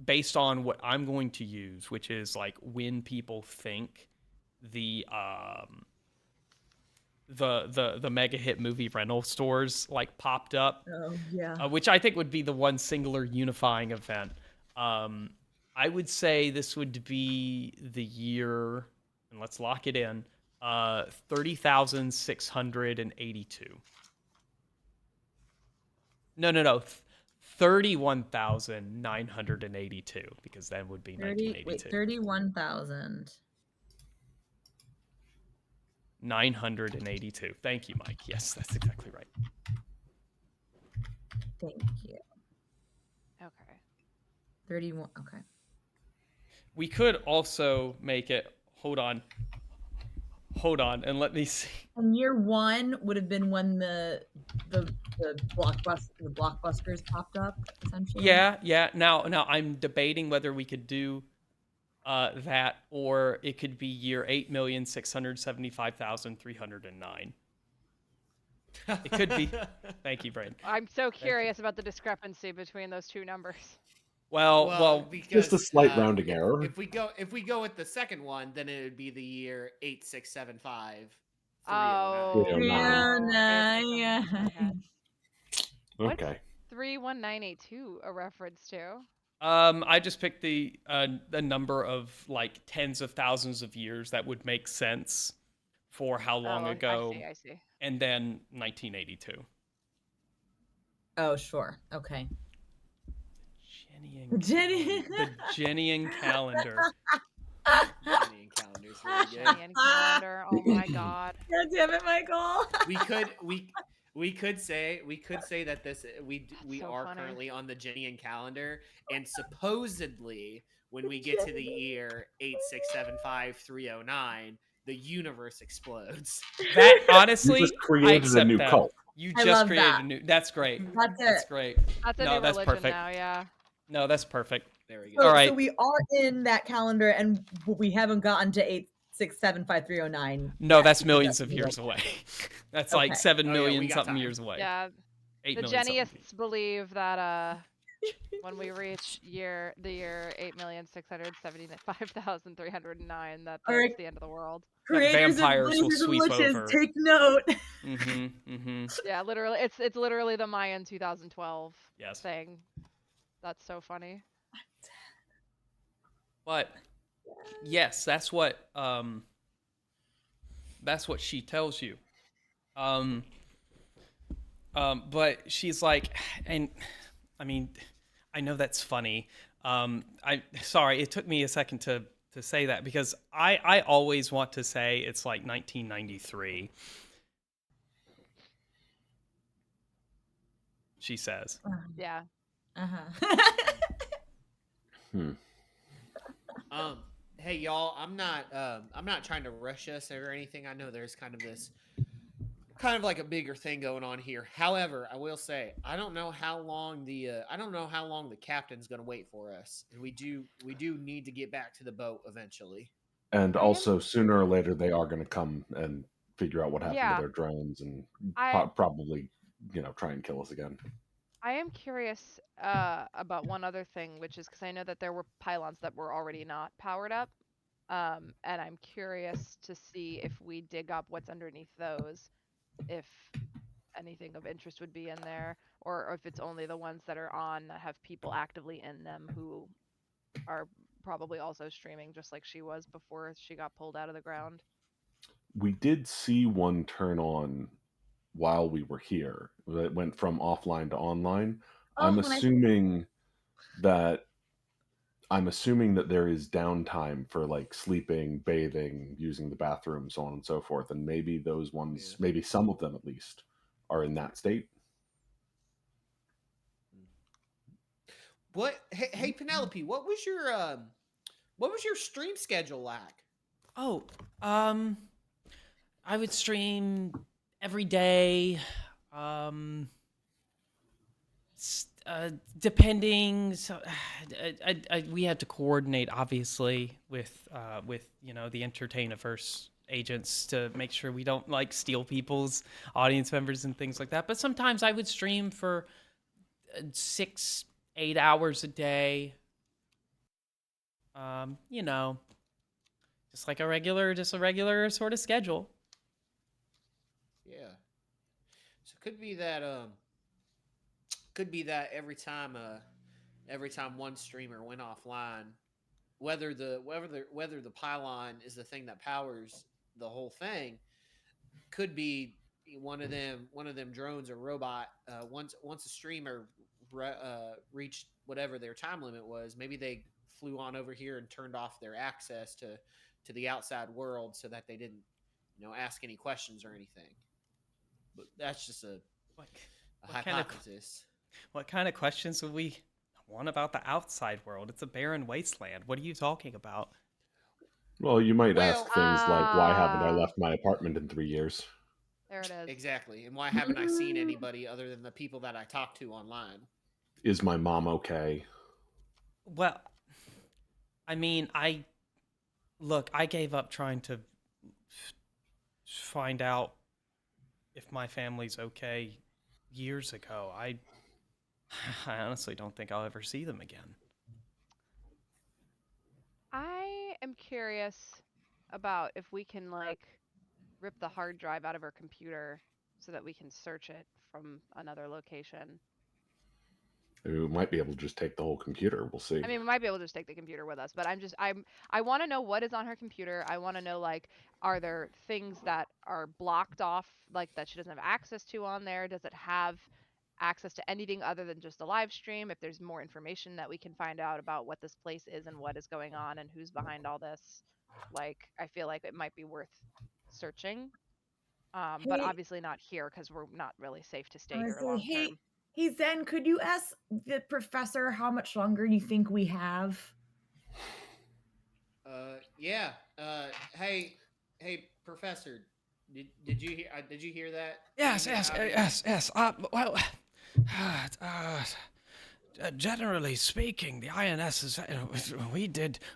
based on what I'm going to use, which is like when people think the the mega hit movie rental stores like popped up, Oh yeah. which I think would be the one singular unifying event. I would say this would be the year, and let's lock it in, 30,682. No. 31,982, because that would be 1982. 31,000. 982. Thank you, Mike. Yes, that's exactly right. Thank you. Okay. 31. Okay. We could also make it. Hold on, and let me see. And year one would have been when the blockbusters popped up, essentially. Yeah. Now I'm debating whether we could do that, or it could be year 8,675,309. It could be. Thank you, Brain. I'm so curious about the discrepancy between those two numbers. Well, just a slight rounding error. If we go with the second one, then it would be the year 8675. Oh, 309. Yeah. What's Okay. 31982 a reference to? I just picked the number of like tens of thousands of years that would make sense for how long ago. I see. And then 1982. Oh, sure. Okay. The Jennian calendar. Jennian calendar's really good. Jennian calendar. Oh my god. God damn it, Michael. We could say that this we so are funny. currently on the Jennian calendar, and supposedly when we get to the year 8675309, the universe explodes. That honestly, You just I created accept a new that. cult. You I just love created that. a new. That's great. That's great. That's a No, new that's religion perfect. now, yeah. No, that's perfect. There we So, go. All right. so we are in that calendar, and we haven't gotten to 8675309. No, that's millions of years away. That's like Okay. 7 Oh, yeah, million we got something time. years away. Yeah. 8 The million something. Jennyists believe that when we reach the year 8,675,309, that All right. that's the end of the world. Creators vampires of will Blazers and sweep Liches, over. take note. Yeah, literally, it's literally the Mayan 2012 Yes. thing. That's so funny. But yes, that's what she tells you. But she's like, and I mean, I know that's funny. Sorry, it took me a second to to say that because I always want to say it's like 1993. She says. Yeah. Uh-huh. Hmm. Hey y'all, I'm not trying to rush us or anything. I know there's kind of like a bigger thing going on here. However, I will say I don't know how long the captain's going to wait for us, and we do need to get back to the boat eventually. And I am also, sooner or later, they are going to come and figure out what happened to yeah. their drones and I probably, try and kill us again. I am curious about one other thing, which is because I know that there were pylons that were already not powered up. And I'm curious to see if we dig up what's underneath those, if anything of interest would be in there, or if it's only the ones that are on that have people actively in them who are probably also streaming just like she was before she got pulled out of the ground. We did see one turn on while we were here. That went from offline to online. Oh, I'm when I assuming that I'm assuming that there is downtime for like sleeping, bathing, using the bathroom, so on and so forth. And maybe those ones, Yeah. maybe some of them at least, are in that state. What? Hey Penelope, what was your stream schedule like? Oh, I would stream every day. Um, depending, so we had to coordinate obviously with the Entertainiverse agents to make sure we don't like steal people's audience members and things like that. But sometimes I would stream for 6-8 hours a day. You know, just a regular sort of schedule. Yeah. So it could be that every time one streamer went offline, whether the pylon is the thing that powers the whole thing, could be one of them drones or robot. Once a streamer reached whatever their time limit was, maybe they flew on over here and turned off their access to the outside world so that they didn't ask any questions or anything. But that's just What, a what kind of hypothesis. what kind of questions would we want about the outside world? It's a barren wasteland. What are you talking about? Well, you might Well, ask things like, why haven't I Ah, left my apartment in 3 years? there it is. exactly. And why haven't I seen anybody other than the people that I talk to online? Is my mom okay? Well, I mean, I gave up trying to find out if my family's okay years ago. I honestly don't think I'll ever see them again. I am curious about if we can rip the hard drive out of her computer so that we can search it from another location. We might be able to just take the whole computer. We'll see. I mean, we might be able to just take the computer with us, but I want to know what is on her computer. I want to know are there things that are blocked off that she doesn't have access to on there? Does it have access to anything other than just a live stream? If there's more information that we can find out about what this place is and what is going on and who's behind all this, I feel like it might be worth searching. But Hey, obviously not here because we're not really safe to I stay was here say, long hey, term. hey Zen, could you ask the professor how much longer you think we have? Yeah. Hey, professor. Did you hear that? Yes, Did you hear yes, how he- yes, yes. Well, uh, generally speaking, the INS is.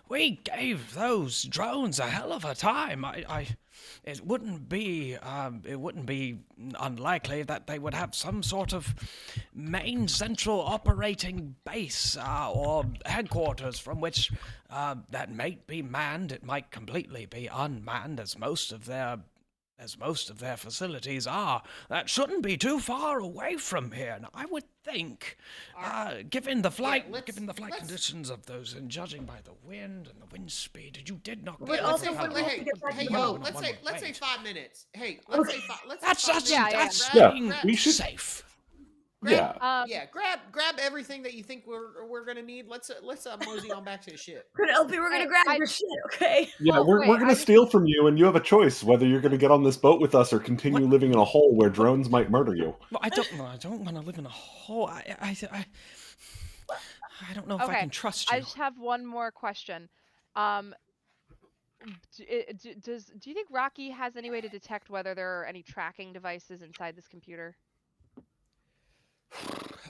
We gave those drones a hell of a time. It wouldn't be unlikely that they would have some sort of main central operating base or headquarters from which that might be manned. It might completely be unmanned, as most of their facilities are. That shouldn't be too far away from here. Now, I would think, given the flight let's- conditions of those, and judging by the wind and the wind speed, you did not But get also that for kind me of- to get back to hey, the yo, boat. let's say 5 minutes. Hey, Okay. let's That's say 5 minutes. Yeah, that's Yeah, being we should- safe. grab everything that you think we're gonna need. Let's mosey on back to the ship. Penelope, we're gonna grab your shit, okay? Yeah, Well, we're wait, gonna steal from you, and you have a choice whether you're gonna get on this boat with us or continue living in a hole where drones might murder you. Well, I don't want to live in a hole. I don't know if I can trust you. I just have one more question. Do you think Rocky has any way to detect whether there are any tracking devices inside this computer?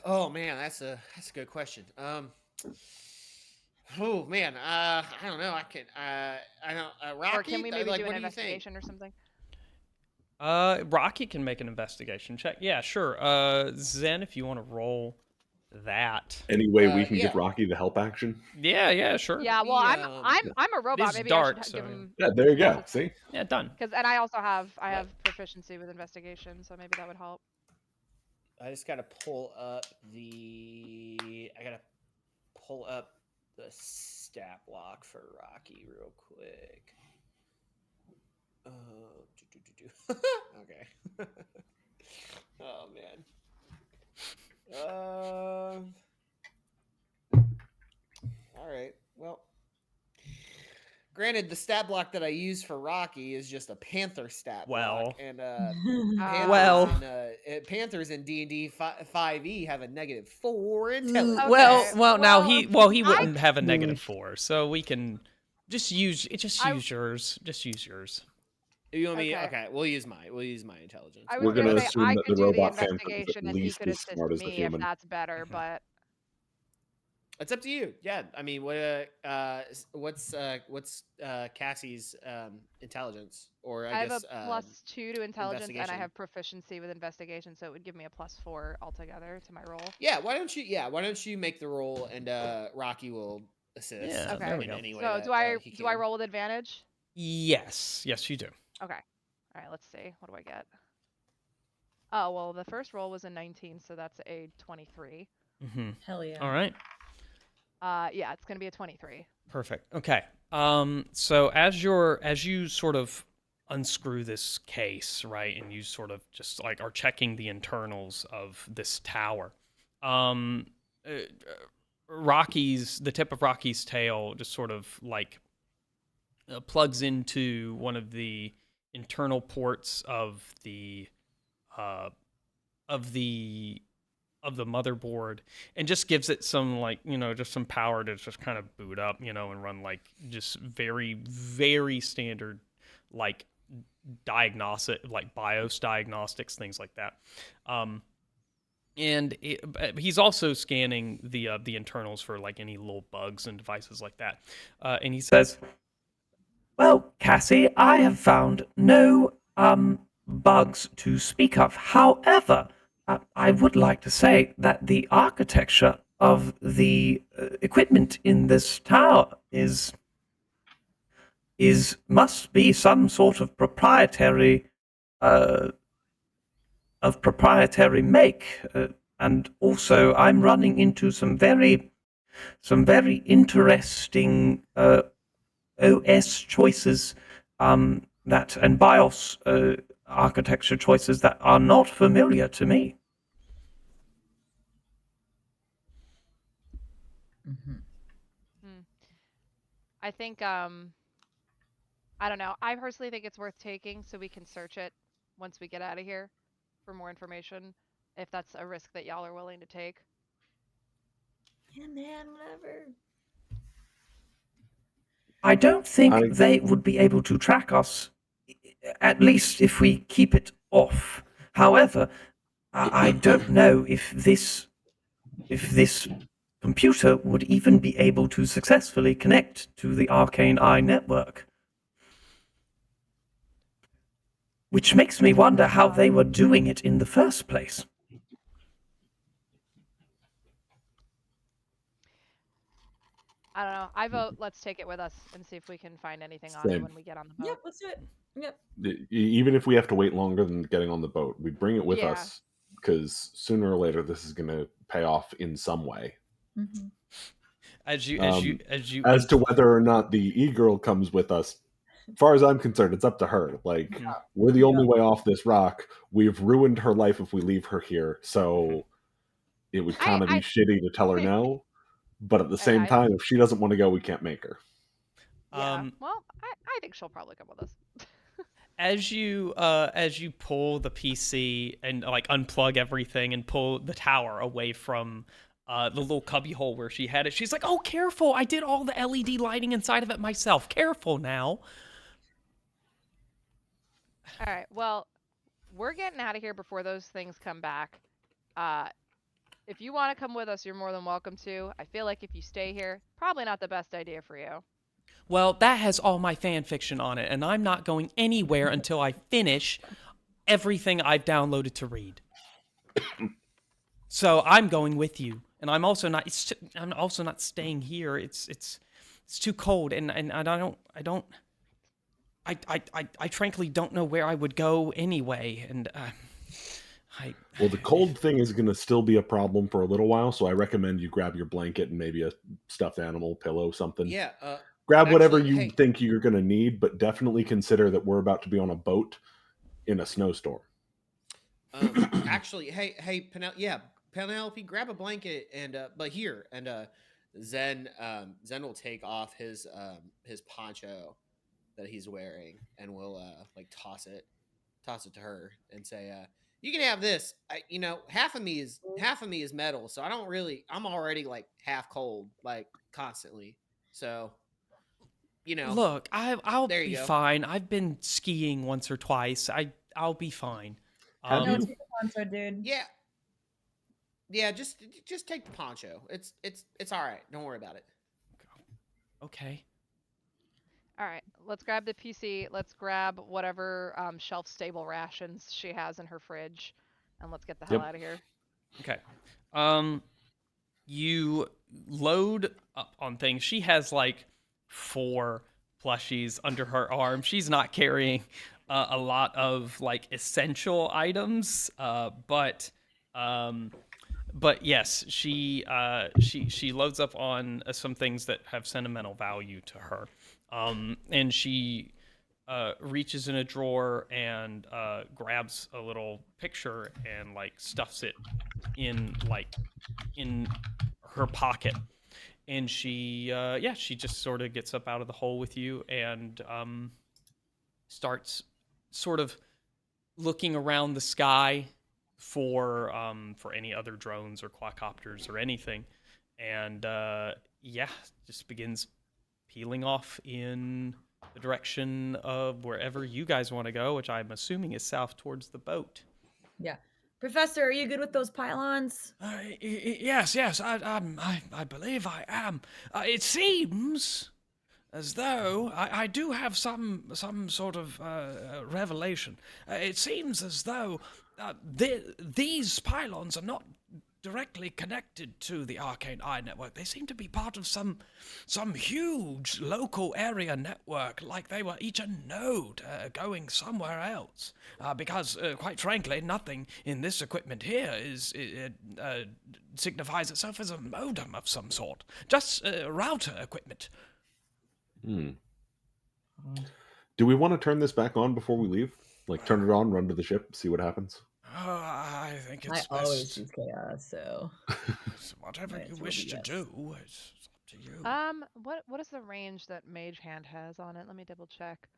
Oh man, that's a good question. Oh man, I don't know. I don't. Rocky, Or can we maybe like, do an what do you think? investigation or something? Rocky can make an investigation check. Yeah, sure. Zen, if you want to roll that. Any way we can yeah. give Rocky the help action? Yeah, sure. Yeah, well, I'm a robot. is Maybe dark, I should so give him. Yeah, there you go. See? Yeah, done. And I also have proficiency with investigation, so maybe that would help. I just gotta pull up the stat block for Rocky real quick. Okay. Oh man. All right. Well, granted, the stat block that I use for Rocky is just a Panther stat block, and Panthers in D&D 5e have a -4 intelligence. Okay. Well, now he wouldn't have a Hmm. -4, so we can just use yours. Just use yours. You want me? Okay. Okay, we'll use my intelligence. I We're was gonna gonna say assume I that could the do the robot Panther is at investigation and he least could as assist smart as the me if human. that's better, but It's up to you. Yeah, I mean, what's Cassie's intelligence? Or I have guess a +2 to intelligence and I investigation. have proficiency with investigation, so it would give me a +4 altogether to my roll. Yeah, why don't you make the roll and Rocky will assist. Yeah, Okay. there we go. Any way So that, do I he do I can. roll with advantage? Yes, you do. Okay. All right, let's see. What do I get? Oh, well, the first roll was a 19, so that's a 23. Mm-hmm. Hell yeah. All right. Yeah, it's going to be a 23. Perfect. Okay. So as you sort of unscrew this case, right, and you sort of just like are checking the internals of this tower, the tip of Rocky's tail just sort of like plugs into one of the internal ports of the motherboard and just gives it some just some power to just kind of boot up, and run like just very, very standard like diagnostic, like BIOS diagnostics, things like that. And he's also scanning the internals for like any little bugs and devices like that. And he says, "Well, Cassie, I have found no bugs to speak of. However, I would like to say that the architecture of the equipment in this tower must be some sort of proprietary make, and also I'm running into some very interesting OS choices that and BIOS architecture choices that are not familiar to me." I think I don't know. I personally think it's worth taking so we can search it once we get out of here for more information, if that's a risk that y'all are willing to take. Yeah, man, whatever. I don't think they would be able to track us, at least if we keep it off. However, I don't know if this computer would even be able to successfully connect to the Arcane Eye network. Which makes me wonder how they were doing it in the first place. I don't know. I vote let's take it with us and see if we can find anything on it Same. when we get on the boat. Yep, let's do it. Yep. Even if we have to wait longer than getting on the boat, we bring it with Yeah. us because sooner or later this is going to pay off in some way. Mm-hmm. As to whether or not the e-girl comes with us, as far as I'm concerned, it's up to her. Like, we're the only way off this rock. We've ruined her life if we leave her here. So it would kind of be I shitty to tell her no. But at the same I- time, if she doesn't want to go, we can't make her. yeah. Well, I think she'll probably come with us. As you pull the PC and like unplug everything and pull the tower away from the little cubby hole where she had it, she's like, "Oh, careful! I did all the LED lighting inside of it myself. Careful now." All right. Well, we're getting out of here before those things come back. If you want to come with us, you're more than welcome to. I feel like if you stay here, probably not the best idea for you. Well, that has all my fan fiction on it, and I'm not going anywhere until I finish everything I've downloaded to read. So I'm going with you, and I'm also not staying here. It's too cold, and I frankly don't know where I would go anyway, and Well, the cold thing is going to still be a problem for a little while, so I recommend you grab your blanket and maybe a stuffed animal, pillow, something. Yeah. Grab whatever actually, you hey. think you're going to need, but definitely consider that we're about to be on a boat in a snowstorm. Actually, hey, Penelope, grab a blanket and but here and Zen will take off his poncho that he's wearing and will like toss it to her and say, you can have this. Half of me is metal, so I'm already like half cold, like constantly. So, look, I'll there you be go. fine. I've been skiing once or twice. I'll be fine. Have No, you? take the poncho, dude. Yeah, just take the poncho. It's all right. Don't worry about it. Okay. All right. Let's grab the PC. Let's grab whatever shelf-stable rations she has in her fridge, and let's get the hell Yep. out of here. Okay. You load up on things. She has like 4 plushies under her arm. She's not carrying a lot of like essential items, but yes, she loads up on some things that have sentimental value to her, and she reaches in a drawer and grabs a little picture and like stuffs it in her pocket, and she just sort of gets up out of the hole with you and starts sort of looking around the sky for any other drones or quadcopters or anything, and just begins peeling off in the direction of wherever you guys want to go, which I'm assuming is south towards the boat. Yeah. Professor, are you good with those pylons? Yes, I believe I am. It seems as though I do have some sort of revelation. It seems as though these pylons are not directly connected to the Arcane Eye network. They seem to be part of some huge local area network, like they were each a node going somewhere else. Because, quite frankly, nothing in this equipment here signifies itself as a modem of some sort. Just router equipment. Do we want to turn this back on before we leave? Like, turn it on, run to the ship, see what happens? I think I it's always best. choose chaos, so Whatever Right, you so wish to yes. do, it's up to you. What is the range that Mage Hand has on it? Let me double check,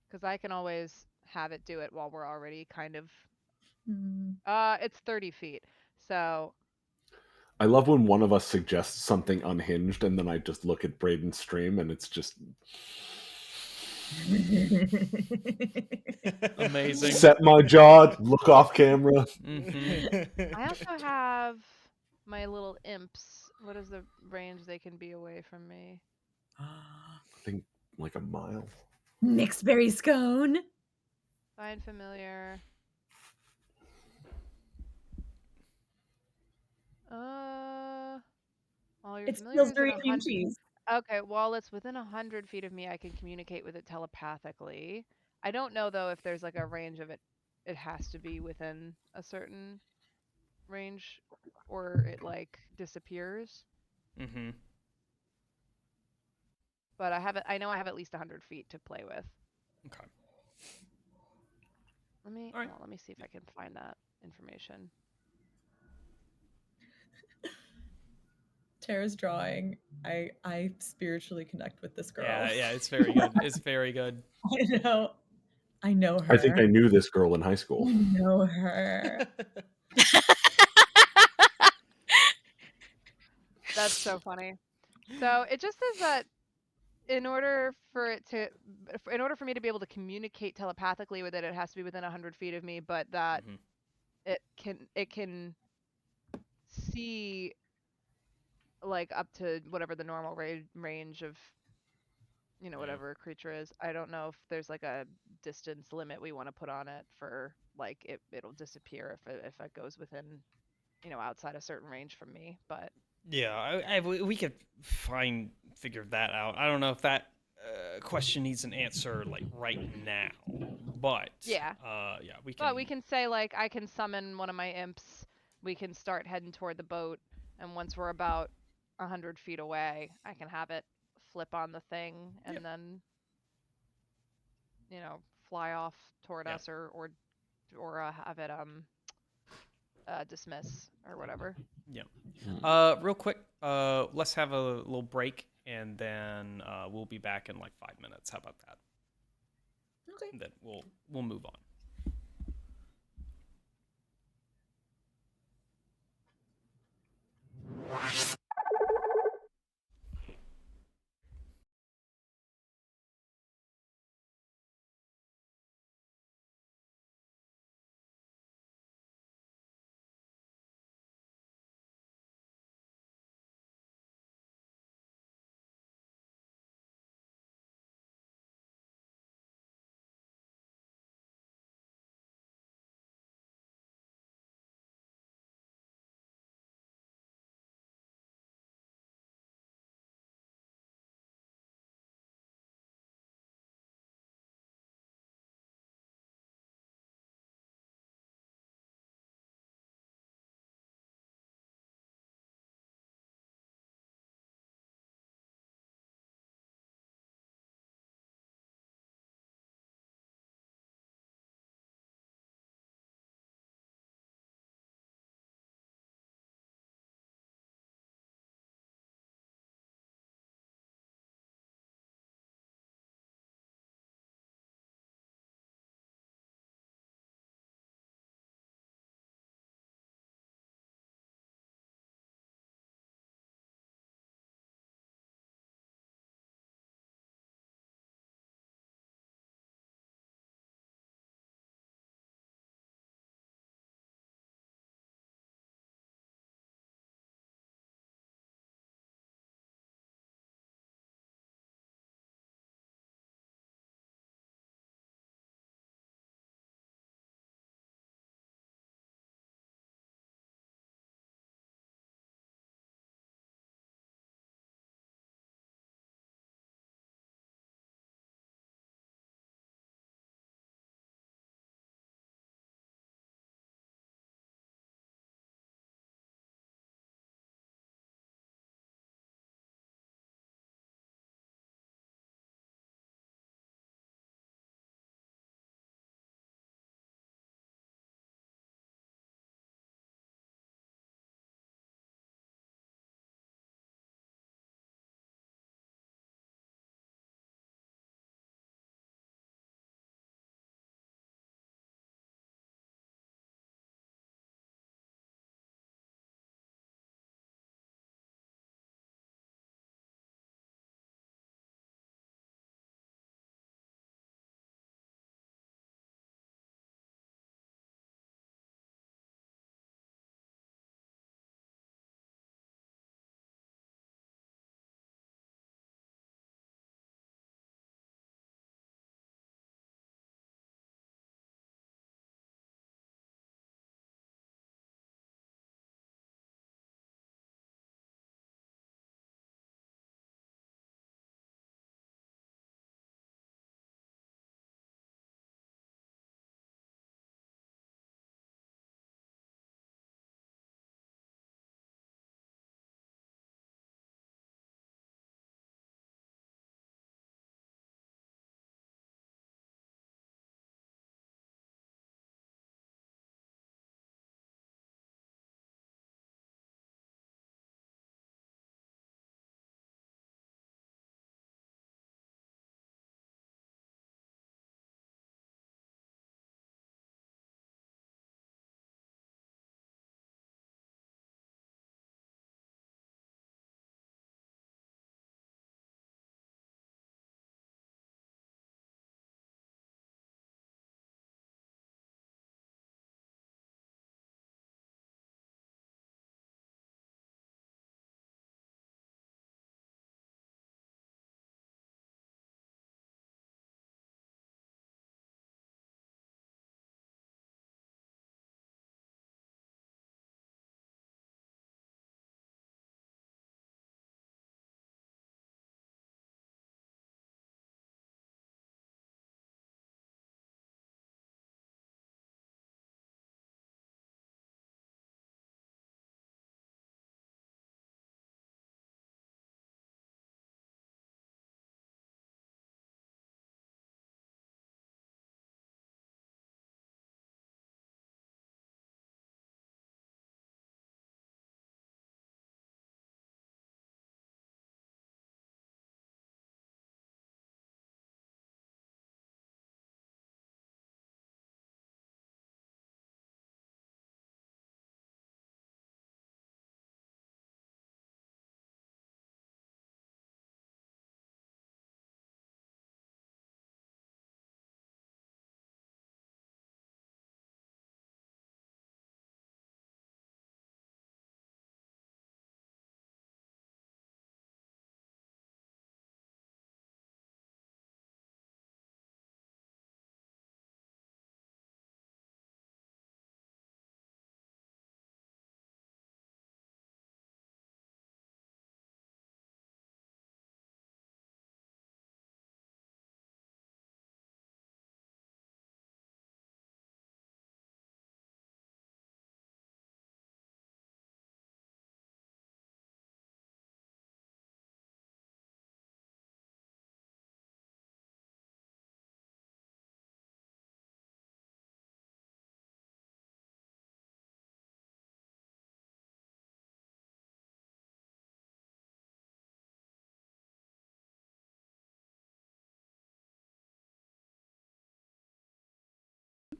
because I can always have it do it while we're already kind of. It's 30 feet. So. I love when one of us suggests something unhinged, and then I just look at Braden's stream, and it's just Amazing. set my jaw, look off camera. I also have my little imps. What is the range they can be away from me? I think like a mile. Mixed berry scone. Find familiar. Well, you're It's familiar is Pillsbury at cream 100. cheese. Okay, while it's within 100 feet of me, I can communicate with it telepathically. I don't know though if there's like a range of it. It has to be within a certain range, or it like disappears. Mm-hmm. But I know I have at least 100 feet to play with. Okay. Let me All right. let me see if I can find that information. Tara's drawing. I spiritually connect with this girl. Yeah, it's very good. It's very good. I know her. I think I knew this girl in high school. I know her. That's so funny. So it just says that in order for me to be able to communicate telepathically with it, it has to be within 100 feet of me, but that Mhm. it can see like up to whatever the normal range of Yeah. whatever a creature is. I don't know if there's like a distance limit we want to put on it for like it'll disappear if it goes within outside a certain range from me, but Yeah, we could figure that out. I don't know if that question needs an answer like right now, but yeah. yeah, we can. But we can say like I can summon one of my imps. We can start heading toward the boat, and once we're about 100 feet away, I can have it flip on the thing and Yep. then fly off toward Yeah. us or have it dismiss or whatever. Yeah. Real quick, let's have a little break, and then we'll be back in like 5 minutes. How about that? Okay. And then we'll move on.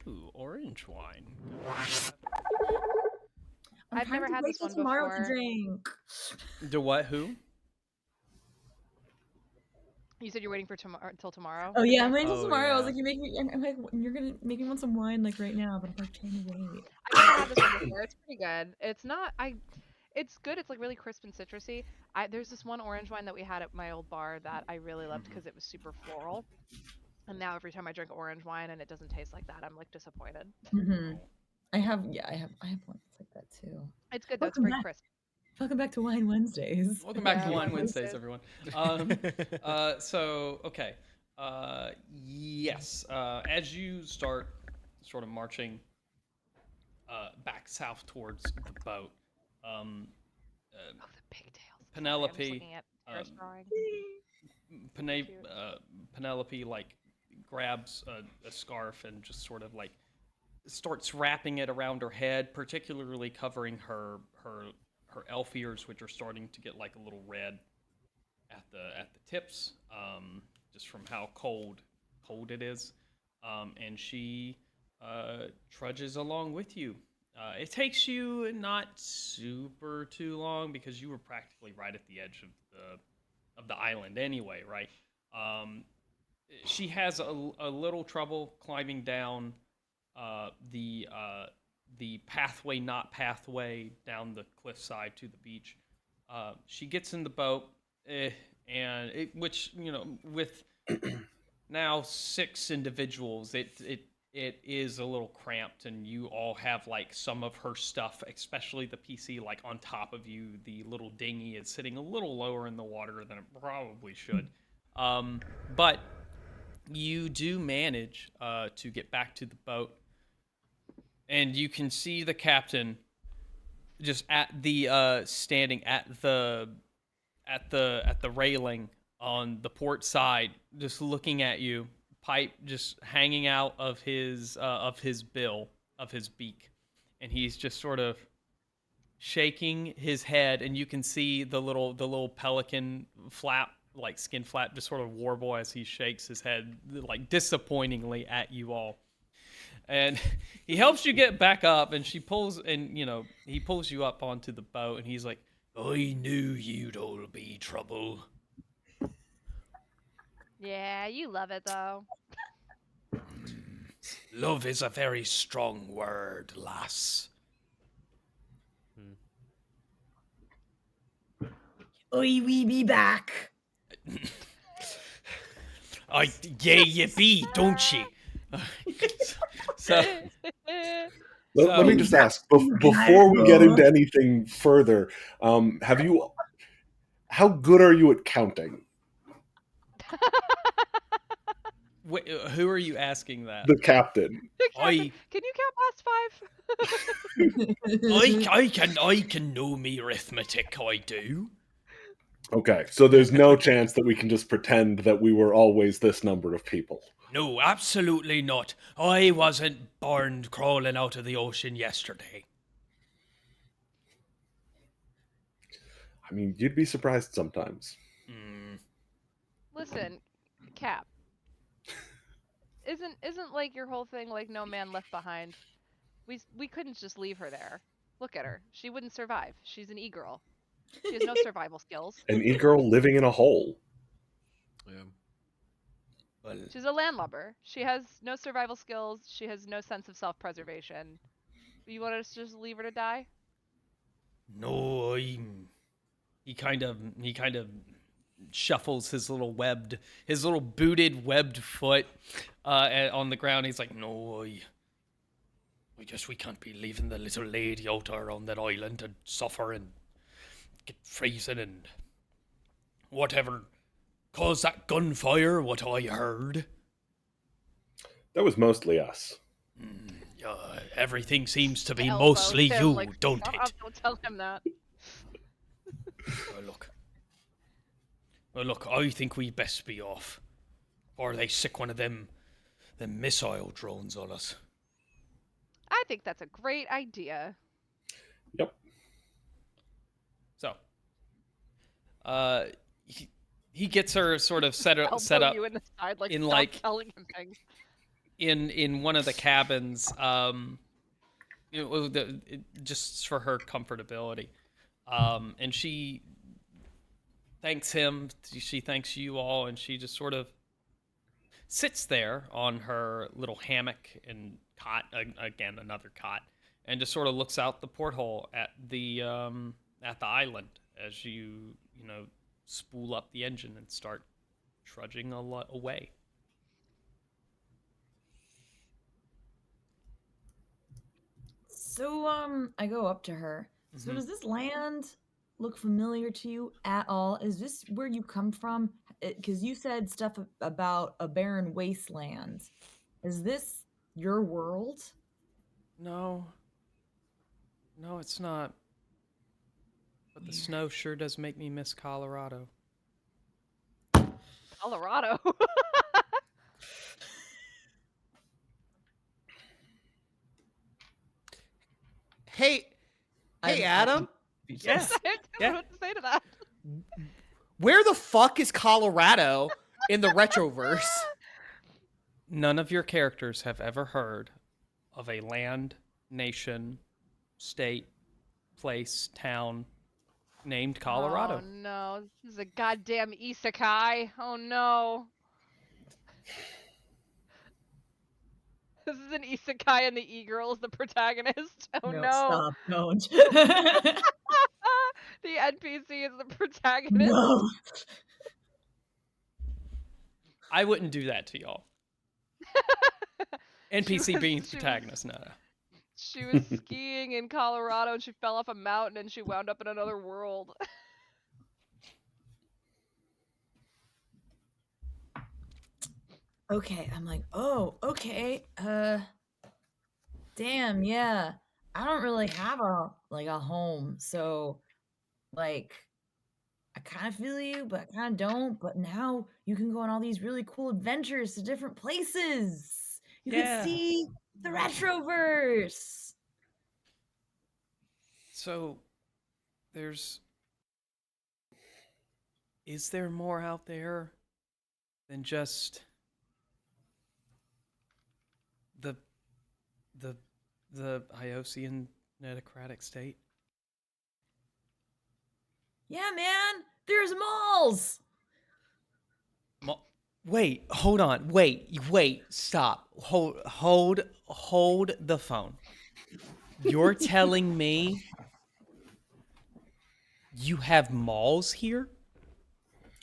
Ooh, orange wine. I'm I've trying never to had wait this till one tomorrow before. to drink. The what? Who? You said you're waiting for tomorrow until tomorrow. Oh to yeah, I'm drink? waiting till Oh, tomorrow. I was yeah. like, you make me. I'm like, you're gonna make me want some wine like right now, but I'm like trying to wait. I've never had this one before. It's pretty good. It's not. It's good. It's like really crisp and citrusy. There's this one orange wine that we had at my old bar that I really loved because it was super floral. And now every time I drink orange wine and it doesn't taste like that, I'm like disappointed. Mm-hmm. I have one that's like that too. It's good though. It's Welcome very back. crisp. Welcome back to Wine Wednesdays. Welcome back to Yeah, Wine Wine Wednesdays, Wednesdays. everyone. So okay. Yes. As you start sort of marching back south towards the boat, um, Oh, the pigtails. Sorry, I'm just Penelope, looking at Tara's um, drawing. Pene- Cute. Penelope like grabs a scarf and just sort of like starts wrapping it around her head, particularly covering her elf ears, which are starting to get like a little red at the tips, just from how cold it is. And she trudges along with you. It takes you not super too long because you were practically right at the edge of the island anyway, right? Um, she has a little trouble climbing down the pathway, not pathway, down the cliffside to the beach. She gets in the boat, and which with now 6 individuals, it is a little cramped, and you all have like some of her stuff, especially the PC, like on top of you. The little dinghy is sitting a little lower in the water than it probably should, but you do manage to get back to the boat, and you can see the captain just at the standing at the railing on the port side, just looking at you, pipe just hanging out of his bill, of his beak, and he's just sort of shaking his head, and you can see the little pelican flap, like skin flap, just sort of warble as he shakes his head like disappointingly at you all. And he helps you get back up, and he pulls you up onto the boat, and he's like, I knew you'd all be trouble. Yeah, you love it though. Love is a very strong word, lass. Oi, we be back. Yeah, you be, don't you? so, Let me so just ask You before we get gotta into anything further. Have you? How good are you at counting? who are you asking that? The captain. I Can you count past 5? I can know me arithmetic. I do. Okay, so there's no chance that we can just pretend that we were always this number of people. No, absolutely not. I wasn't born crawling out of the ocean yesterday. I mean, you'd be surprised sometimes. Listen, Cap. Isn't like your whole thing like no man left behind? We couldn't just leave her there. Look at her. She wouldn't survive. She's an e-girl. She has no survival skills. An e-girl living in a hole. Yeah. Well, She's a landlubber. She has no survival skills. She has no sense of self-preservation. You want us to just leave her to die? no, he kind of shuffles his little booted webbed foot on the ground. He's like, no, I guess we can't be leaving the little lady out there on that island to suffer and get freezing and whatever caused that gunfire, what I heard. That was mostly us. Everything seems to be Elbows mostly him, you, like, don't "Shut it? up, don't tell him that. Well, look, I think we best be off. Or they sick one of them missile drones on us. I think that's a great idea. Yep. So, he gets her sort of set Elbow up you in the side, like in, stop like- telling him things. in one of the cabins, just for her comfortability, and she thanks him. She thanks you all, and she just sort of sits there on her little hammock and cot, again another cot, and just sort of looks out the porthole at the island as you know spool up the engine and start trudging away. So I go up to her. So Mhm. does this land look familiar to you at all? Is this where you come from? Because you said stuff about a barren wasteland. Is this your world? No, no, it's not. But the Weird. snow sure does make me miss Colorado. Colorado. Hey, hey, Adam. Yeah, I don't yeah. know what to say to that. Where the fuck is Colorado in the retroverse? None of your characters have ever heard of a land, nation, state, place, town named Oh Colorado. no, this is a goddamn isekai. Oh no. This is an isekai and the e-girl is the protagonist. Oh No, no. stop. Don't. The NPC is the protagonist. No. I wouldn't do that to y'all. NPC being the protagonist, no. She was skiing in Colorado and she fell off a mountain and she wound up in another world. Okay, I'm like, oh, okay. Damn, yeah. I don't really have a home, so like I kind of feel you, but I kind of don't. But now you can go on all these really cool adventures to different places. You could Yeah. see the retroverse. So, there's. Is there more out there than just the the the Iosian netocratic state? Yeah, man. There's malls. Wait, hold on. Wait, stop. Hold the phone. You're telling me you have malls here?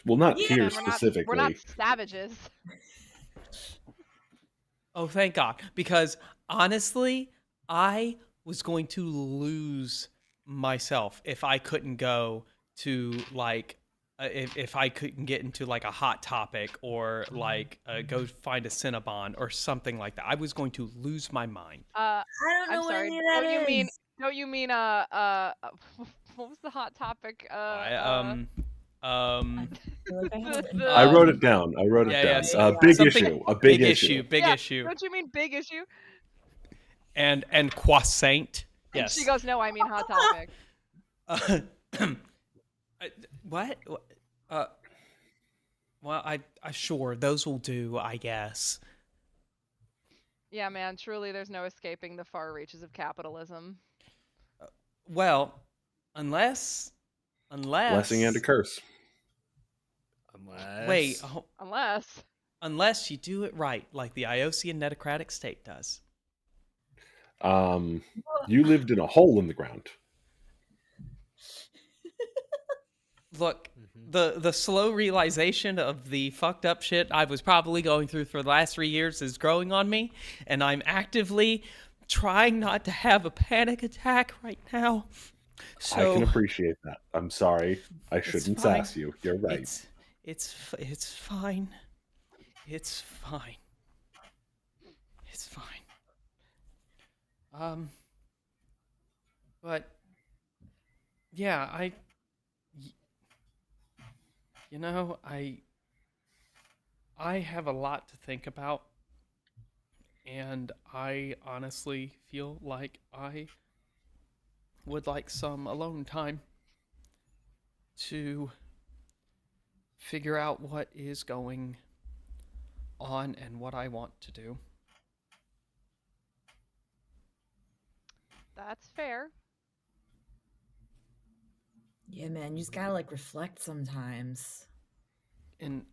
Well, not Yeah, here Man, we're not specifically. savages. Oh, thank God. Because honestly, I was going to lose myself if I couldn't go to like if I couldn't get into like a hot topic or like go find a Cinnabon or something like that. I was going to lose my mind. I don't know I'm what sorry. any of that is. Don't you mean what was the hot topic? I I feel like I have it written I down. wrote it down. yeah, down. yes. Big Something issue. A big issue. big yeah, issue. don't you mean big issue? And croissant. And she Yes. goes, no, I mean hot topic. What? Uh, well, I sure those will do, I guess. Yeah, man, truly there's no escaping the far reaches of capitalism. Well, unless Blessing and a curse. wait, Unless you do it right, like the Iosian netocratic state does. You lived in a hole in the ground. Look, the slow realization of the fucked up shit I was probably going through for the last 3 years is growing on me, and I'm actively trying not to have a panic attack right now. So I can appreciate that. I'm sorry. I shouldn't fine. sass you. You're right. It's fine. It's fine. It's fine. But yeah, you know, I have a lot to think about, and I honestly feel like I would like some alone time to figure out what is going on and what I want to do. That's fair. Yeah, man, you just gotta like reflect sometimes. And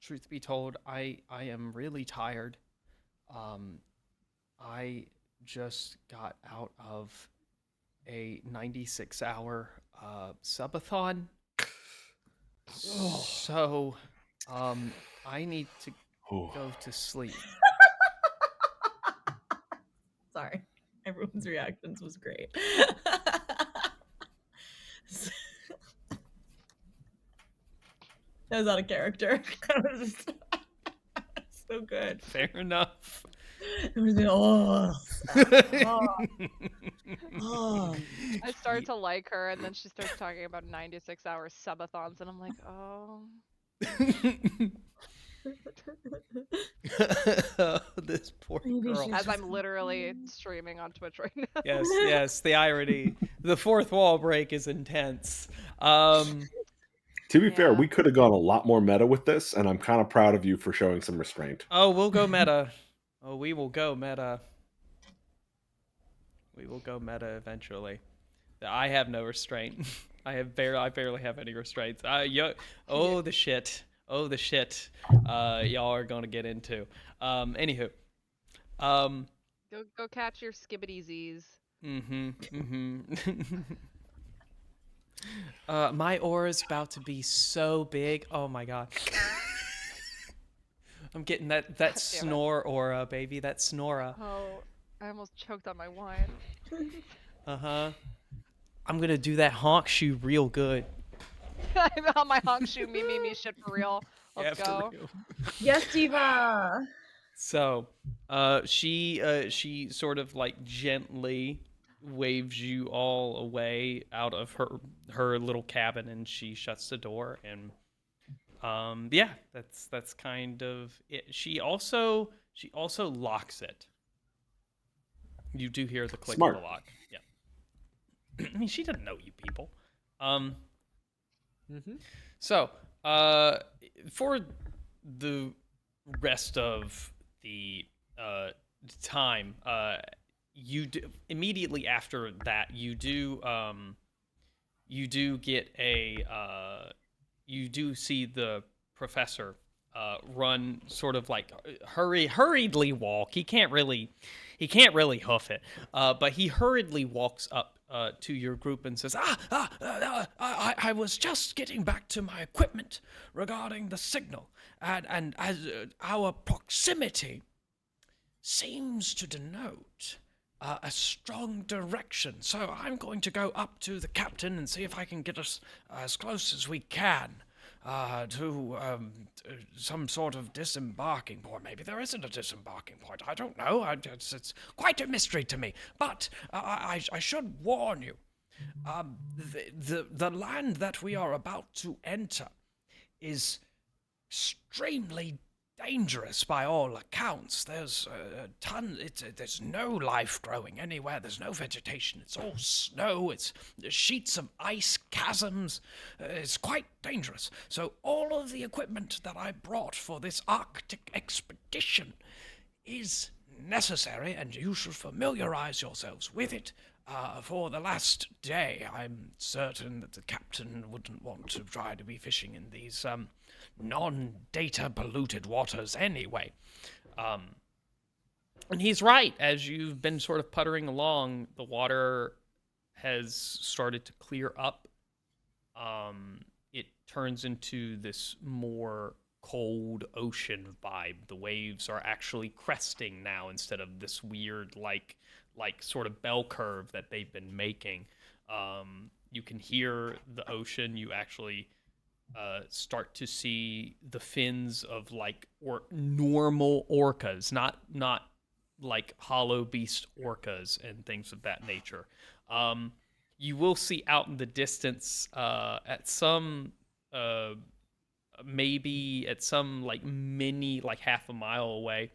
truth be told, I am really tired. Um, I just got out of a 96-hour subathon. So, I need to Oh. go to sleep. Sorry, everyone's reactions was great. That was out of character. That was just so good. Fair enough. It was oh. I start to like her, and then she starts talking about 96-hour subathons, and I'm like, oh. This poor Maybe girl. she's As just I'm literally streaming on Twitch right now. Yes, the irony. The fourth wall break is intense. To be fair, Yeah. we could have gone a lot more meta with this, and I'm kind of proud of you for showing some restraint. Oh, we'll go meta. Oh, we will go meta. We will go meta eventually. I have no restraint. I barely have any restraints. Oh the shit. Oh the shit. Y'all are gonna get into. Anywho. Go catch your skibbityzes. My aura's about to be so big. Oh my god. I'm getting that God damn it. snore aura, baby. That snora. Oh, I almost choked on my wine. Uh-huh. I'm gonna do that honk shoe real good. I'm on my honk shoe me shit for real. Let's Yeah, go. for real. Yes, Diva. So, she sort of like gently waves you all away out of her little cabin, and she shuts the door. And yeah, that's kind of it. She also locks it. You do hear the click Smart. of the lock. Yeah. I mean, she doesn't know you people. So, for the rest of the time, you do, immediately after that, you do get you do see the professor run sort of like hurriedly walk. He can't really hoof it, but he hurriedly walks up to your group and says, I was just getting back to my equipment regarding the signal, and as our proximity seems to denote a strong direction. So I'm going to go up to the captain and see if I can get us as close as we can to some sort of disembarking point. Maybe there isn't a disembarking point. I don't know. It's quite a mystery to me. But I should warn you. The land that we are about to enter is extremely dangerous by all accounts. There's a ton. There's no life growing anywhere. There's no vegetation. It's all snow. It's sheets of ice, chasms. It's quite dangerous. So all of the equipment that I brought for this Arctic expedition is necessary, and you should familiarize yourselves with it. For the last day, I'm certain that the captain wouldn't want to try to be fishing in these non-data polluted waters anyway. And he's right. As you've been sort of puttering along, the water has started to clear up. It turns into this more cold ocean vibe. The waves are actually cresting now instead of this weird like sort of bell curve that they've been making. You can hear the ocean. You actually start to see the fins of like normal orcas, not like hollow beast orcas and things of that nature. You will see out in the distance at some maybe at some like mini like half a mile away,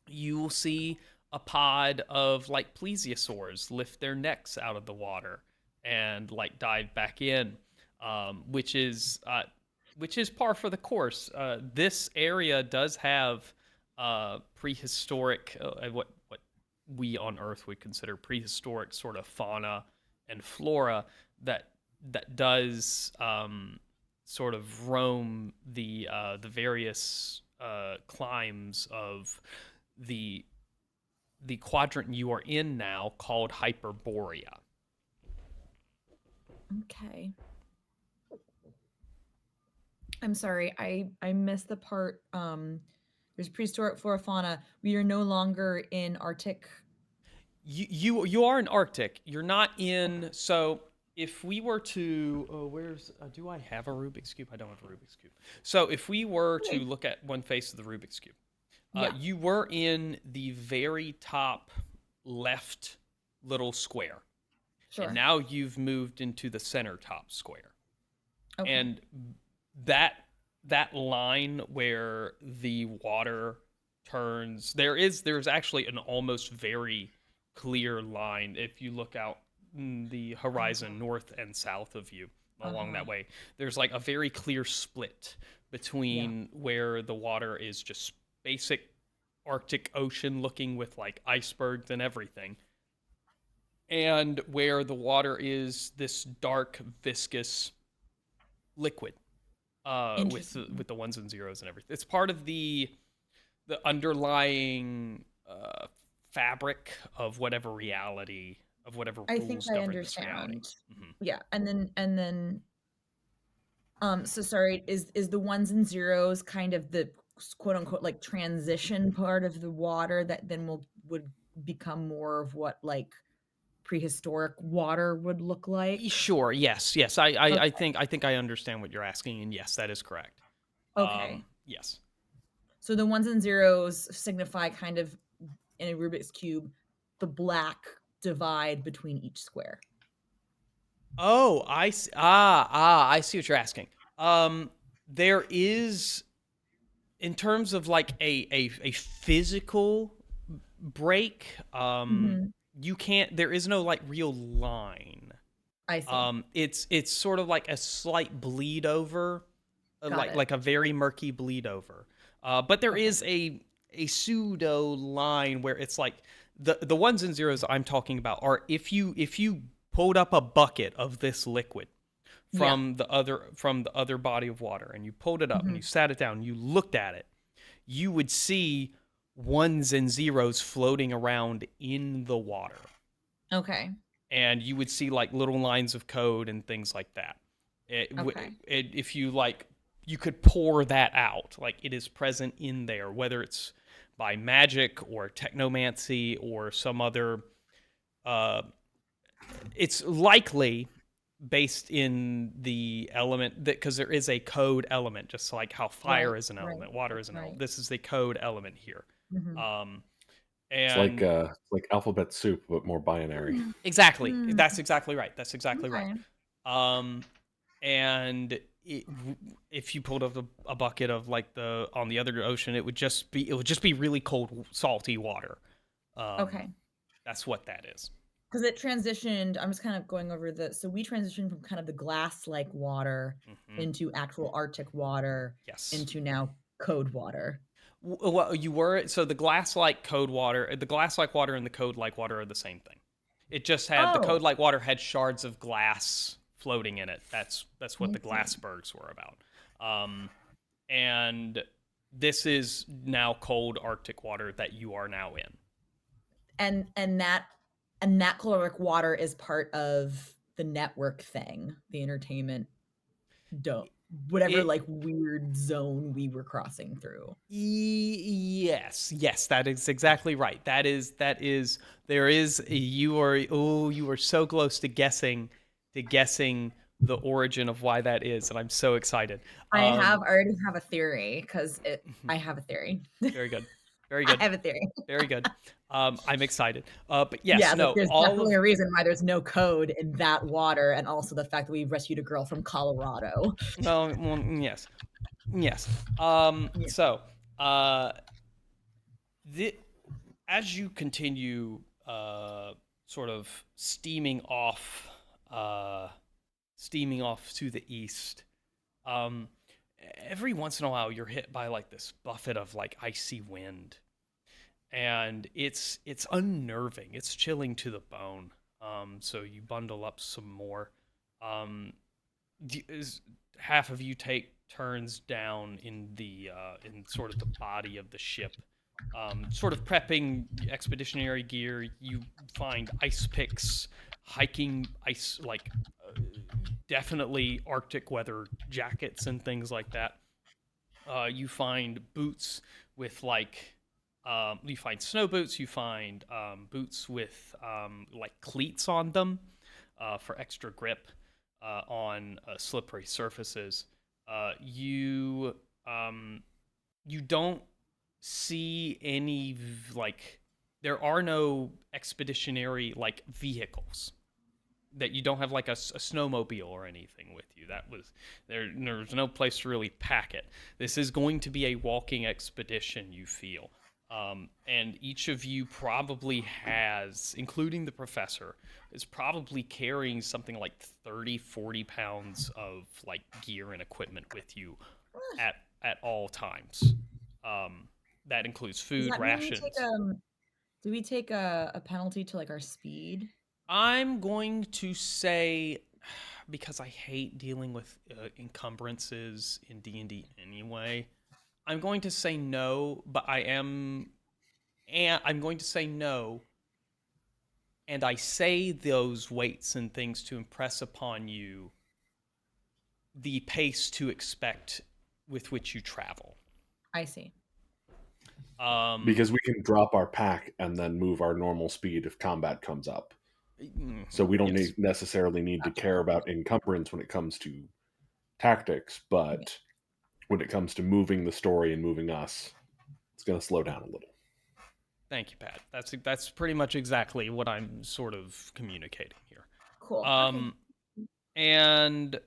you will see a pod of like plesiosaurs lift their necks out of the water and like dive back in, which is par for the course. This area does have prehistoric what we on Earth would consider prehistoric sort of fauna and flora that does sort of roam the various climes of the quadrant you are in now, called Hyperborea. Okay. I'm sorry, I missed the part. There's prehistoric flora fauna. We are no longer in Arctic. You are in Arctic. You're not in. So if we were to, where's do I have a Rubik's cube? I don't have a Rubik's cube. So if we were to Okay. look at one face of the Rubik's cube, Yeah. you were in the very top left little square, Sure. and now you've moved into the center top square. Okay. And that line where the water turns, there's actually an almost very clear line if you look out the horizon north and south of you along that way. There's like a very clear split between where the water is just basic Arctic Ocean looking with like icebergs and everything, and where the water is this dark viscous liquid with the ones and zeros and everything. It's part of the underlying fabric of whatever reality, of whatever I think rules I govern this reality. understand. Yeah, and then so sorry, is the ones and zeros kind of the quote unquote like transition part of the water that then would become more of what like prehistoric water would look like? Sure. Yes. I think I understand what you're asking, and yes, that is correct. Okay. Yes. So the ones and zeros signify kind of in a Rubik's cube the black divide between each square. Oh, I see. I see what you're asking. There is, in terms of like a physical break, you can't. There is no like real line. I see. It's sort of like a slight bleed over, Got it. like a very murky bleed over. But there is a pseudo line where it's like the ones and zeros I'm talking about are if you pulled up a bucket of this liquid from the other body of water, and you pulled it up and you sat it down and you looked at it, you would see ones and zeros floating around in the water. Okay. And you would see like little lines of code and things like that. If you like, you could pour that out. Like, it is present in there, whether it's by magic or technomancy or some other. It's likely based in the element that, because there is a code element, just like how fire is an element, water is an element. This is the code element here. It's like alphabet soup, but more binary. Exactly. That's exactly right. That's exactly right. And if you pulled up a bucket of like on the other ocean, it would just be really cold, salty water. That's what that is. Because it transitioned, I'm just kind of going over so we transitioned from kind of the glass-like water into actual Arctic water, into now code water. Well, so the glass-like code water, the glass-like water and the code-like water are the same thing. It just had the code-like water had shards of glass floating in it. That's what the glassbergs were about. And this is now cold Arctic water that you are now in. And that cold Arctic water is part of the network thing, the entertainment whatever like weird zone we were crossing through. Yes, that is exactly right. You are so close to guessing the origin of why that is, and I'm so excited. I already have a theory, because I have a theory. Very good. I have a theory. Very good. I'm excited. But yes, no, there's definitely a reason why there's no code in that water, and also the fact that we rescued a girl from Colorado. Well, yes. So, as you continue, sort of steaming off to the east, every once in a while you're hit by like this buffet of like icy wind, and it's unnerving. It's chilling to the bone. So you bundle up some more. Um, Half of you take turns down in the in sort of the body of the ship, sort of prepping expeditionary gear. You find ice picks, hiking ice like definitely Arctic weather jackets and things like that. You find boots with like you find snow boots. You find boots with like cleats on them for extra grip on slippery surfaces. You you don't see any like there are no expeditionary like vehicles that you don't have like a snowmobile or anything with you. That was there's no place to really pack it. This is going to be a walking expedition, you feel. And each of you probably has, including the professor, is probably carrying something like 30-40 pounds of like gear and equipment with you at all times. um, that includes Does food that mean we take rations. do we take a penalty to like our speed? I'm going to say, because I hate dealing with encumbrances in D&D anyway, I'm going to say no, but I'm going to say no, and I say those weights and things to impress upon you the pace to expect with which you travel. I see. Because we can drop our pack and then move our normal speed if combat comes up. So we don't yes. necessarily need to care about encumbrance when it comes to tactics, but when it comes to moving the story and moving us, it's going to slow down a little. Thank you, Pat. That's pretty much exactly what I'm sort of communicating here. Cool. Um, and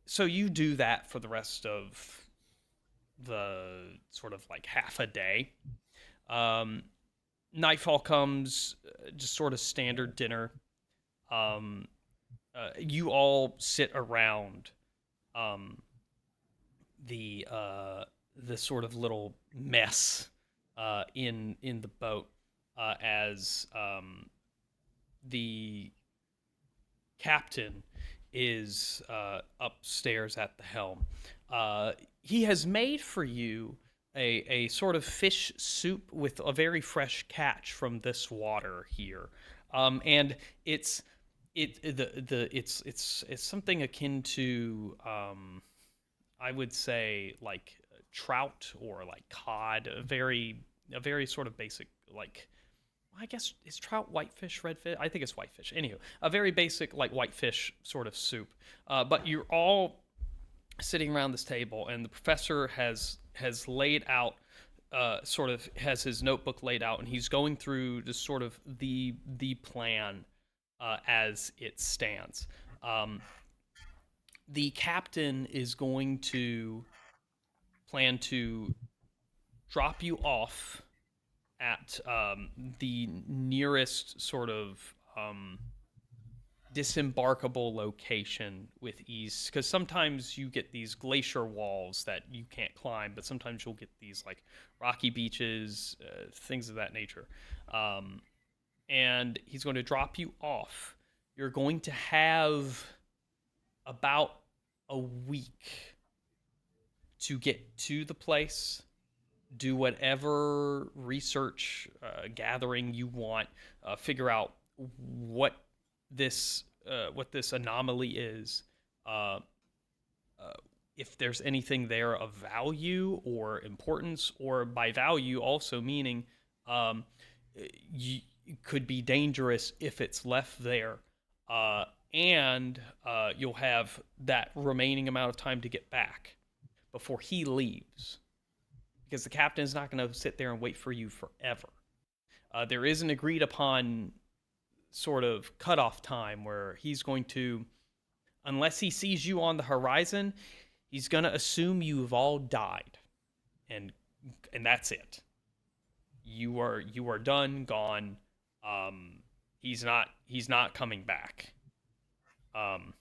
so you do that for the rest of the sort of like half a day. Um, Nightfall comes, just sort of standard dinner. Um, you all sit around um, the sort of little mess in the boat as the captain is upstairs at the helm. He has made for you a sort of fish soup with a very fresh catch from this water here, and it's something akin to I would say like trout or like cod, a very sort of basic like I guess is trout whitefish redfish. I think it's whitefish. Anywho, a very basic like whitefish sort of soup. But you're all sitting around this table, and the professor has laid out. Sort of has his notebook laid out, and he's going through just sort of the plan as it stands. Um, the captain is going to plan to drop you off at the nearest sort of disembarkable location with ease, because sometimes you get these glacier walls that you can't climb, but sometimes you'll get these like rocky beaches, things of that nature. um, and he's going to drop you off. You're going to have about a week to get to the place, do whatever research gathering you want, figure out what this anomaly is, uh, uh, if there's anything there of value or importance, or by value also meaning um, it could be dangerous if it's left there. And you'll have that remaining amount of time to get back before he leaves, because the captain is not going to sit there and wait for you forever. There is an agreed upon sort of cutoff time where he's going to, unless he sees you on the horizon, he's going to assume you've all died, and that's it. You are done, gone. He's not coming back. Um,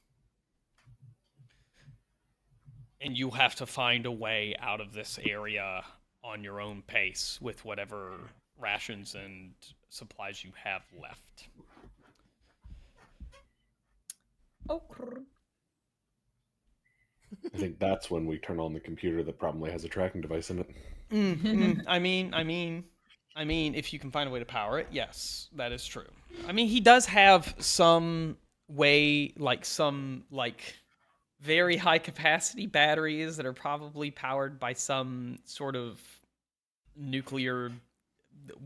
and you have to find a way out of this area on your own pace with whatever rations and supplies you have left. Okay. I think that's when we turn on the computer that probably has a tracking device in it. I mean, if you can find a way to power it, yes, that is true. I mean, he does have some way, some very high capacity batteries that are probably powered by some sort of nuclear,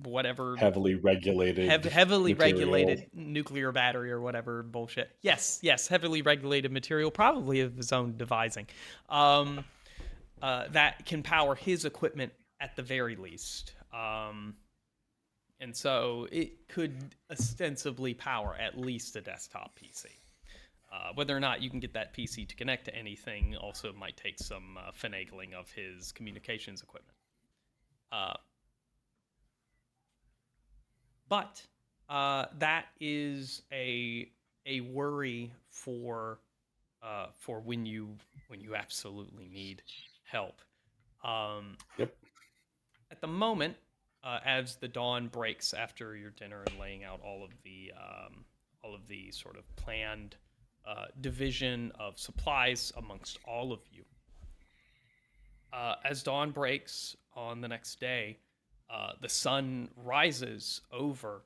whatever, Heavily regulated. heavily material. regulated nuclear battery or whatever bullshit. Yes, heavily regulated material, probably of his own devising. That can power his equipment at the very least. And so it could ostensibly power at least a desktop PC. Whether or not you can get that PC to connect to anything also might take some finagling of his communications equipment. But that is a worry for when you absolutely need help. Yep. At the moment, as the dawn breaks after your dinner and laying out all of the sort of planned division of supplies amongst all of you, as dawn breaks on the next day, the sun rises over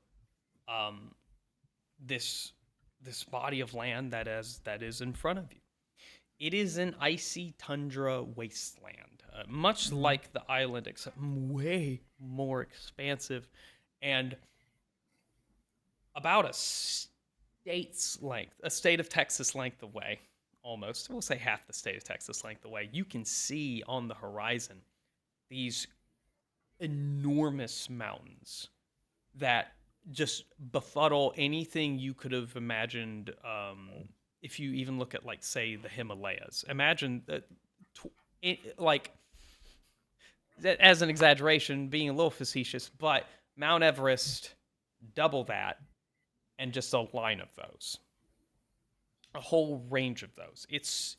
this body of land that is in front of you. It is an icy tundra wasteland, much like the island, except way more expansive and about a state of Texas length away, almost. We'll say half the state of Texas length away. You can see on the horizon these enormous mountains that just befuddle anything you could have imagined. If you even look at, say, the Himalayas, imagine that, that as an exaggeration, being a little facetious, but Mount Everest, double that, and just a line of those, a whole range of those. It's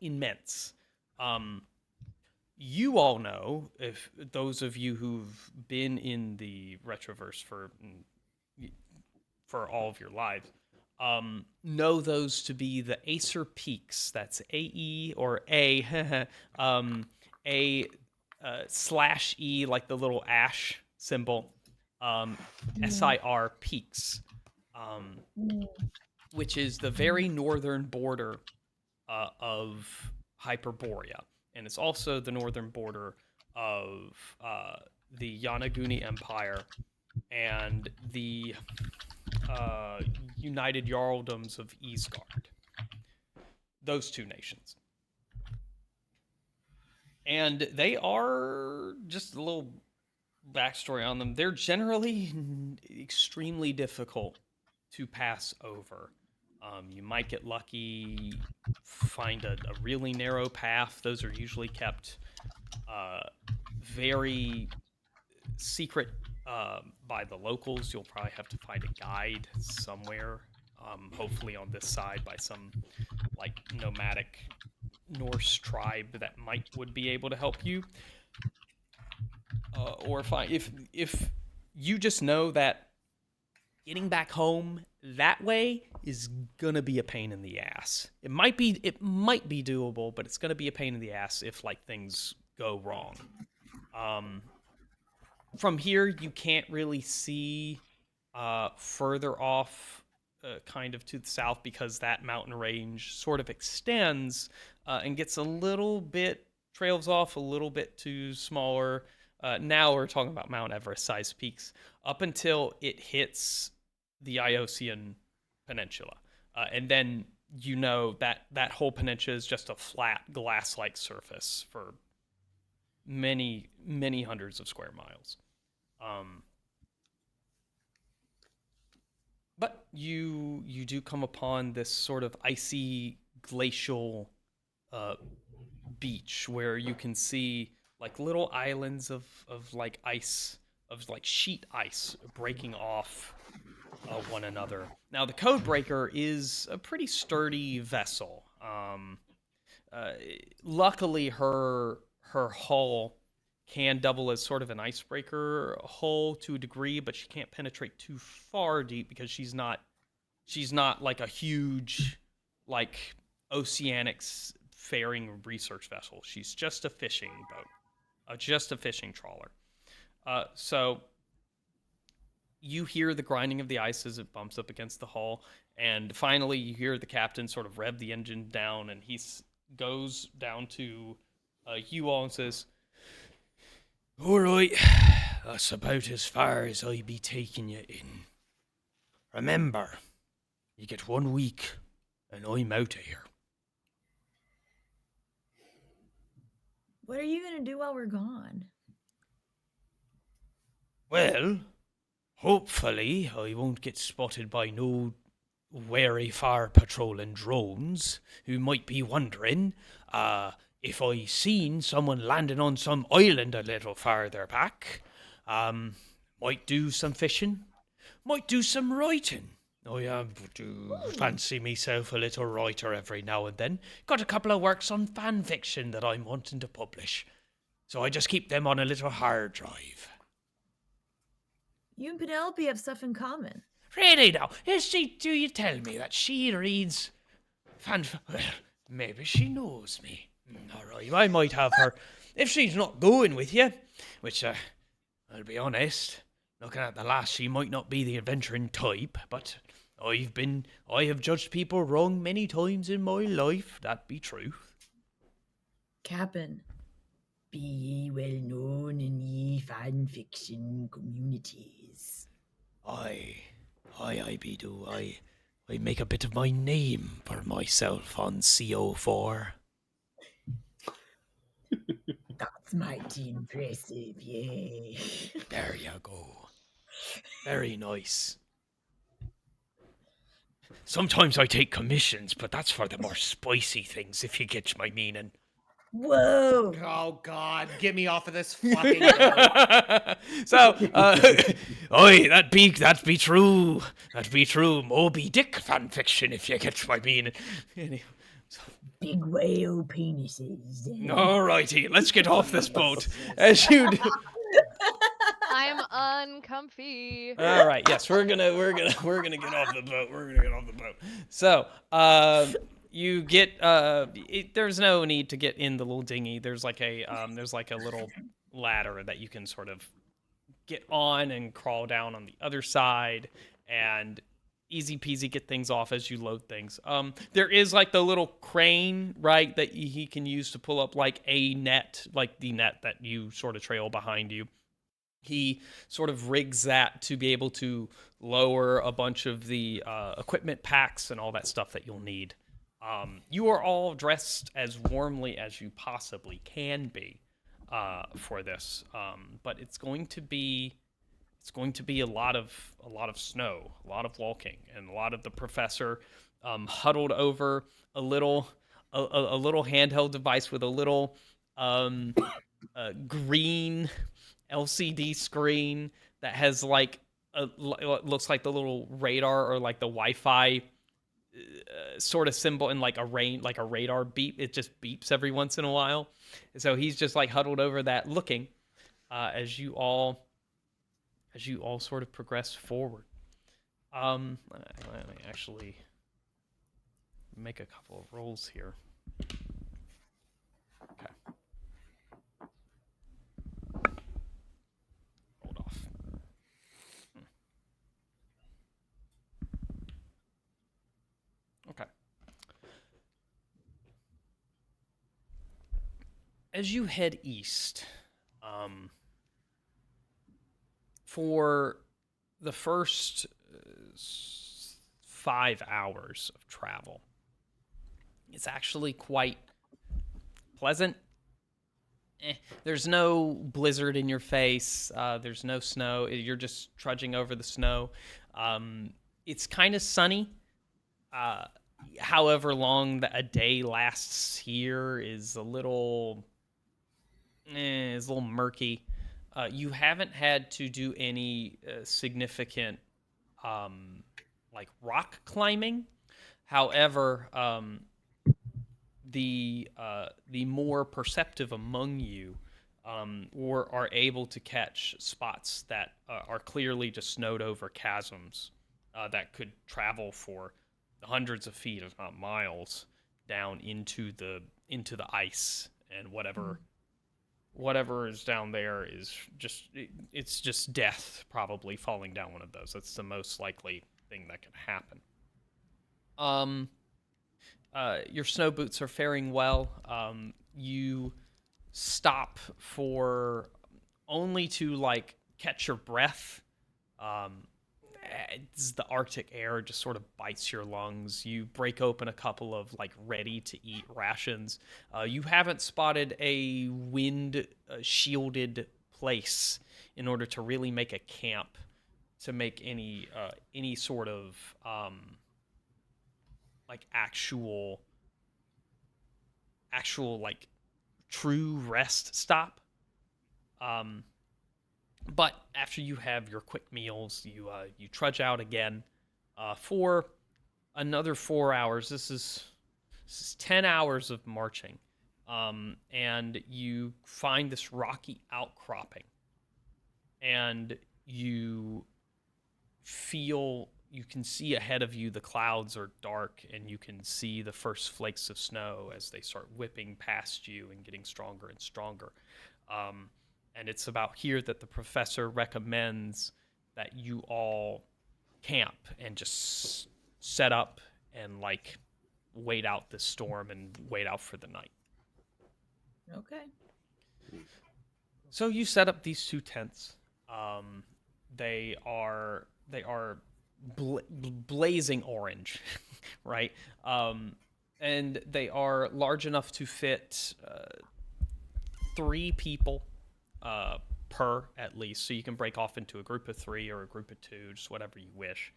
immense. You all know, if those of you who've been in the Retroverse for all of your lives, know those to be the Acer Peaks. That's AE or A, A slash E, like the little ash symbol, SIR Peaks, which is the very northern border of Hyperborea. And it's also the northern border of the Yanaguni Empire and the United Jarldoms of Easgard. Those two nations. And they are, just a little backstory on them, they're generally extremely difficult to pass over. You might get lucky, find a really narrow path. Those are usually kept very secret by the locals. You'll probably have to find a guide somewhere, hopefully on this side by some nomadic Norse tribe that would be able to help you. Or if you just know that getting back home that way is gonna be a pain in the ass. It might be doable, but it's gonna be a pain in the ass if things go wrong. From here, you can't really see further off, kind of to the south, because that mountain range sort of extends and gets a little bit, trails off a little bit to smaller. Now we're talking about Mount Everest-sized peaks up until it hits the Iocian Peninsula. And then that whole peninsula is just a flat, glass-like surface for many, many hundreds of square miles. But you do come upon this sort of icy, glacial beach where you can see little islands of ice, of sheet ice breaking off one another. Now, the Codebreaker is a pretty sturdy vessel. Luckily, her hull can double as sort of an icebreaker hole to a degree, but she can't penetrate too far deep because she's not like a huge like oceanics faring research vessel. She's just a fishing boat, just a fishing trawler. So you hear the grinding of the ice as it bumps up against the hull, and finally you hear the captain sort of rev the engine down, and he goes down to you all and says, "All right, that's about as far as I be taking you in. Remember, you get 1 week, and I'm out of here." What are you gonna do while we're gone? Well, hopefully I won't get spotted by no wary fire patrolling drones who might be wondering if I seen someone landing on some island a little farther back. Might do some fishing, might do some writing. I do fancy myself a little writer every now and then. Got a couple of works on fan fiction that I'm wanting to publish, so I just keep them on a little hard drive. You and Penelope have stuff in common. Really now, do you tell me that she reads well, maybe she knows me. Alright, I might have her. If she's not going with you, which, I'll be honest, looking at the lass, she might not be the adventuring type, but I have judged people wrong many times in my life, that be truth. Captain, be ye well known in ye fan fiction communities. I be do. I make a bit of my name for myself on CO4. That's mighty impressive, yeah. There you go. Very nice. Sometimes I take commissions, but that's for the more spicy things, if you get my meaning. Whoa! Oh God, get me off of this fucking boat. So, oi, that be true. That be true. Moby Dick fanfiction, if you get my meaning. Anyway, Big whale penises. alrighty, let's get off this boat. As you do. I'm uncomfy. All right. Yes, we're gonna get off the boat. We're gonna get off the boat. So, you get there's no need to get in the little dinghy. There's like a little ladder that you can sort of get on and crawl down on the other side, and easy peasy get things off as you load things. There is like the little crane, right, that he can use to pull up like a net, like the net that you sort of trail behind you. He sort of rigs that to be able to lower a bunch of the equipment packs and all that stuff that you'll need. You are all dressed as warmly as you possibly can be for this, but it's going to be a lot of snow, a lot of walking, and a lot of the professor huddled over a little handheld device with a little green LCD screen that has like looks like the little radar or like the Wi-Fi sort of symbol in like a radar beep. It just beeps every once in a while. So he's just like huddled over that, looking as you all sort of progress forward. Let me actually make a couple of rolls here. Okay. Hold off. Okay. As you head east, for the first 5 hours of travel, it's actually quite pleasant. There's no blizzard in your face. There's no snow. You're just trudging over the snow. It's kind of sunny. However long a day lasts here is a little murky. You haven't had to do any significant like rock climbing. However, the more perceptive among you or are able to catch spots that are clearly just snowed over chasms that could travel for hundreds of feet, if not miles, down into the ice, and whatever is down there is it's just death, probably falling down one of those. That's the most likely thing that can happen. Your snow boots are faring well. You stop for only to like catch your breath. Um, it's the Arctic air just sort of bites your lungs. You break open a couple of like ready to eat rations. You haven't spotted a wind shielded place in order to really make a camp, to make any sort of like actual like true rest stop. But after you have your quick meals, you trudge out again for another 4 hours. This is 10 hours of marching, and you find this rocky outcropping, and you can see ahead of you the clouds are dark, and you can see the first flakes of snow as they start whipping past you and getting stronger and stronger. And it's about here that the professor recommends that you all camp and just set up and like wait out this storm and wait out for the night. Okay. So you set up these two tents. They are blazing orange, right? And they are large enough to fit 3 people per at least. So you can break off into a group of 3 or a group of 2, just whatever you wish.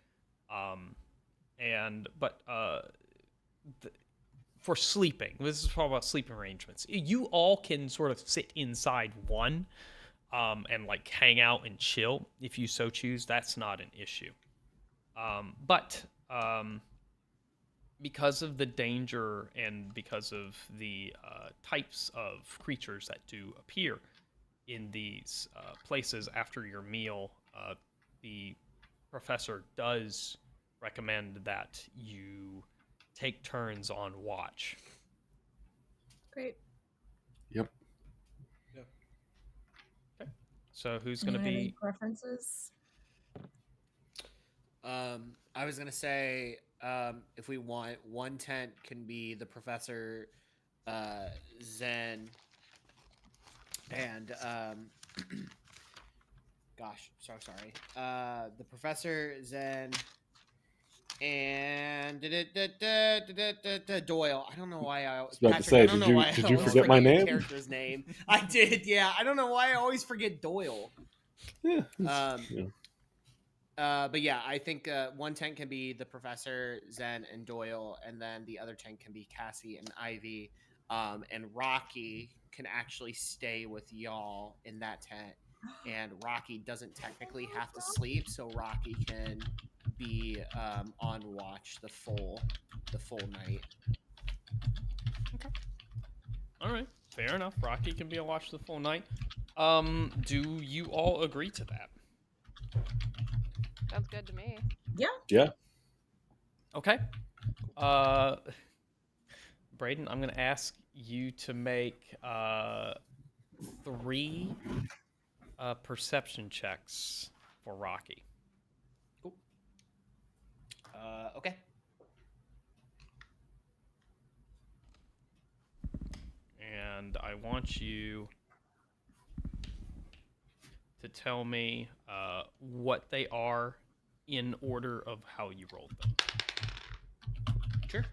For sleeping, this is all about sleeping arrangements. You all can sort of sit inside one and like hang out and chill if you so choose. That's not an issue. But because of the danger and because of the types of creatures that do appear in these places after your meal, the professor does recommend that you take turns on watch. Great. Yep. Okay. So who's going to Anyone have any be preferences? I was gonna say, if we want, one tent can be the professor, Zen, and gosh, so sorry. The professor, Zen, and Doyle. I don't know why I was about to Patrick. say, I don't did know you- why did I you always forget my name? Character's name. I did. Yeah, I don't know why I always forget Doyle. Yeah. But yeah, I think one tent can be the professor, Zen, and Doyle, and then the other tent can be Cassie and Ivy. And Rocky can actually stay with y'all in that tent. And Rocky doesn't technically have to sleep, so Rocky can be on watch the full night. all right? Fair enough. Rocky can be on watch the full night. Do you all agree to that? Sounds good to me. Yeah. Okay. Braden, I'm going to ask you to make 3 perception checks for Rocky. Cool. Okay. And I want you to tell me what they are in order of how you rolled them. Sure.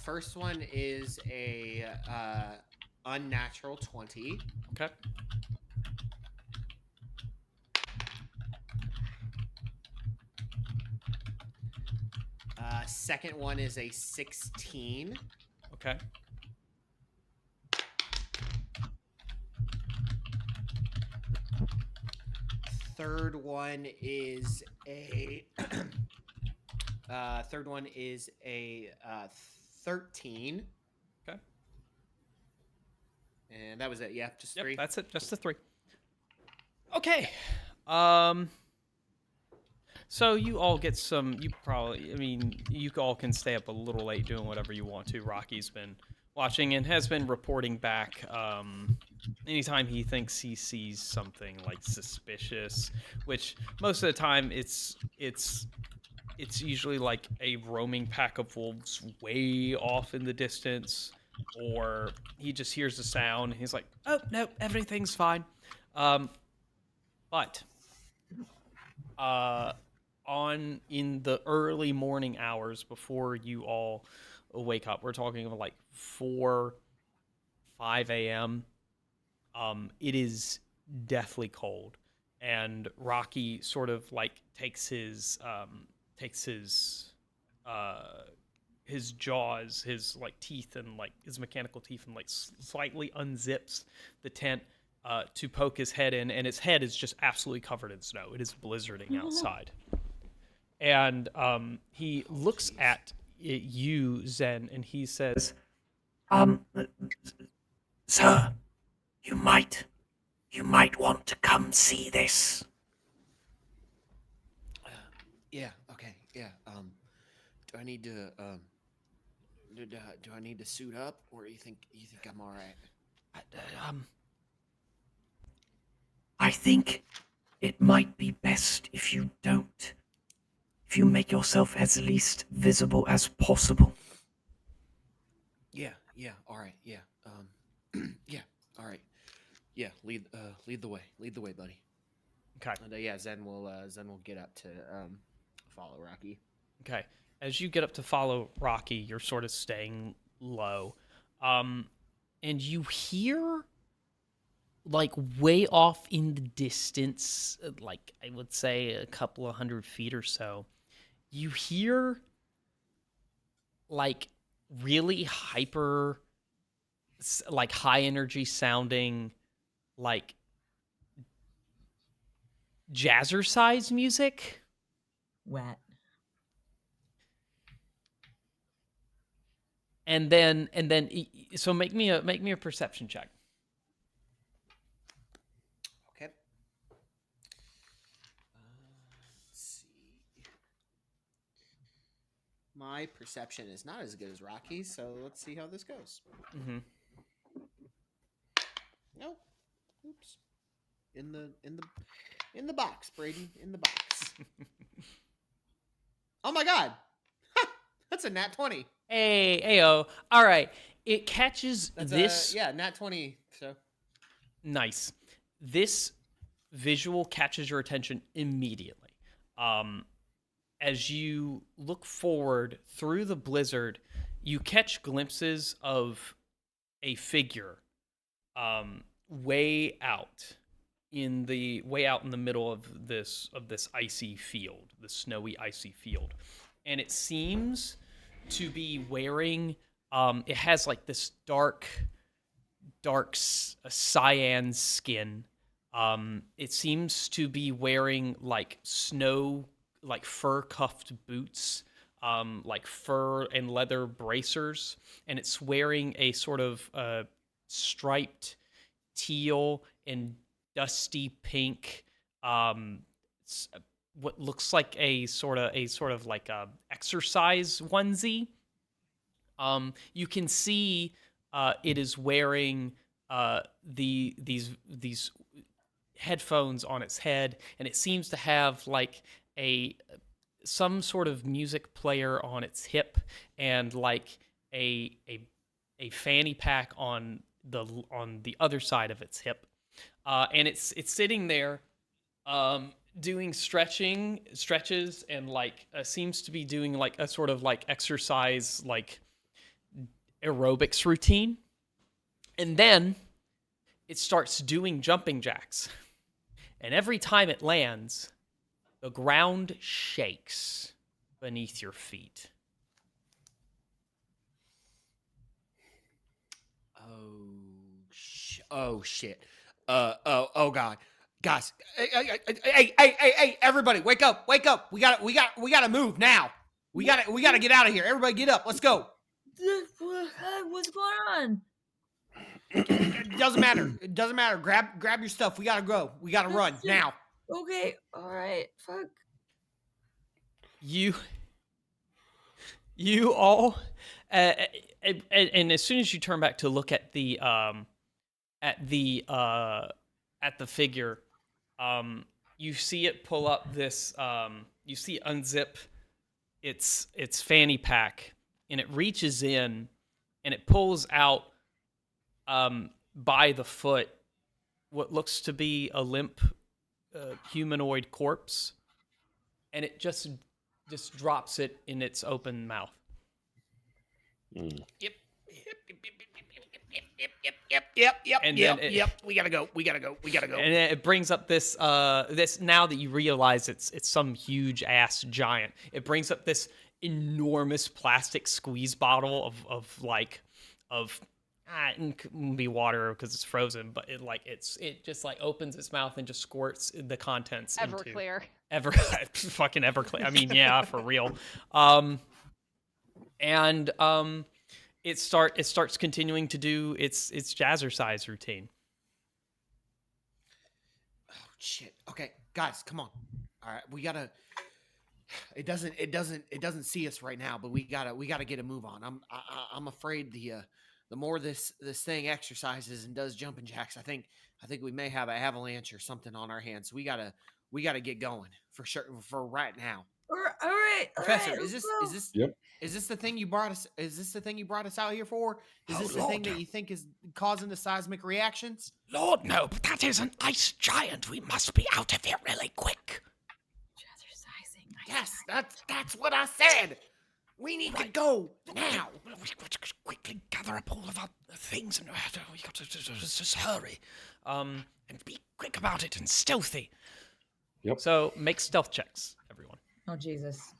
First one is a unnatural 20. Okay. Second one is a 16. Okay. Third one is a third one is a 13. Okay. And that was it. Yeah, just Yep, 3. that's it. Just the 3. Okay. Um. So you all get some. You probably. I mean, you all can stay up a little late doing whatever you want to. Rocky's been watching and has been reporting back. Anytime he thinks he sees something like suspicious, which most of the time it's usually like a roaming pack of wolves way off in the distance, or he just hears the sound and he's like, oh no, everything's fine. But on in the early morning hours before you all wake up, we're talking of like 4-5 a.m. It is deathly cold, and Rocky sort of like takes his jaws, his like teeth and like his mechanical teeth, and like slightly unzips the tent to poke his head in, and his head is just absolutely covered in snow. It is blizzarding outside, and he looks at you, Zen, and he says, "Sir, you might want to come see this." Yeah. Okay. Yeah. Do I need to do I need to suit up, or you think I'm all right? I think it might be best if you don't. If you make yourself as least visible as possible. Yeah. Yeah. All right. Yeah. Yeah. All right. Yeah. Lead the way. Lead the way, buddy. Okay. And yeah, Zen will get up to follow Rocky. Okay. As you get up to follow Rocky, you're sort of staying low. And you hear, like, way off in the distance, like, I would say a couple of 100 feet or so, you hear, like, really hyper, like, high energy sounding, like, jazzercise music. Wet. And then, so make me a perception check. Okay. Let's see. My perception is not as good as Rocky's, so let's see how this goes. Mm-hmm. Nope. Oops. In the box, Braden. In the box. Oh my God. That's a nat 20. Hey, ayo. All right. It catches That's this. yeah, nat 20. So Nice. This visual catches your attention immediately. As you look forward through the blizzard, you catch glimpses of a figure way out in the middle of this icy field, the snowy icy field. And it seems to be wearing it has like this dark cyan skin. It seems to be wearing like fur cuffed boots, like fur and leather bracers, and it's wearing a sort of striped teal and dusty pink, what looks like a sort of like a exercise onesie. You can see it is wearing these headphones on its head, and it seems to have like some sort of music player on its hip, and like a fanny pack on the other side of its hip, and it's sitting there doing stretches, and like seems to be doing like a sort of like exercise, like aerobics routine. And then it starts doing jumping jacks. And every time it lands, the ground shakes beneath your feet. oh shit. Oh God. Guys, hey, everybody, wake up. We gotta move now. We gotta get out of here. Everybody get up. Let's go. What's going on? It doesn't matter. Grab your stuff. We gotta go. We gotta run now. Okay, all right, fuck. You all, and as soon as you turn back to look at the figure, you see it pull up this. You see it unzip its fanny pack, and it reaches in, and it pulls out by the foot what looks to be a limp humanoid corpse, and it just drops it in its open mouth. Yep. And We gotta go. And it brings up this this now that you realize it's some huge ass giant. It brings up this enormous plastic squeeze bottle of it can be water because it's frozen, but it just opens its mouth and just squirts the contents Everclear. Fucking Everclear. I mean, yeah, for real. It starts continuing to do its jazzercise routine. Oh shit. Okay, guys, come on. All right, we gotta. It doesn't see us right now, but we gotta get a move on. I'm afraid the more this thing exercises and does jumping jacks, I think we may have an avalanche or something on our hands. So we gotta get going for sure for right now. All right, Professor, let's is go. this Yep. is this the thing you brought us? Is this the thing you brought us out here for? Is this the thing that you think is causing the seismic reactions? Lord, no, but that is an ice giant. We must be out of here really quick. Jazzercising. Yes, that's what I said. We need to go now. We got to quickly gather up all of our things and we got to just hurry. And be quick about it and stealthy. Yep. So make stealth checks, everyone. Oh Jesus.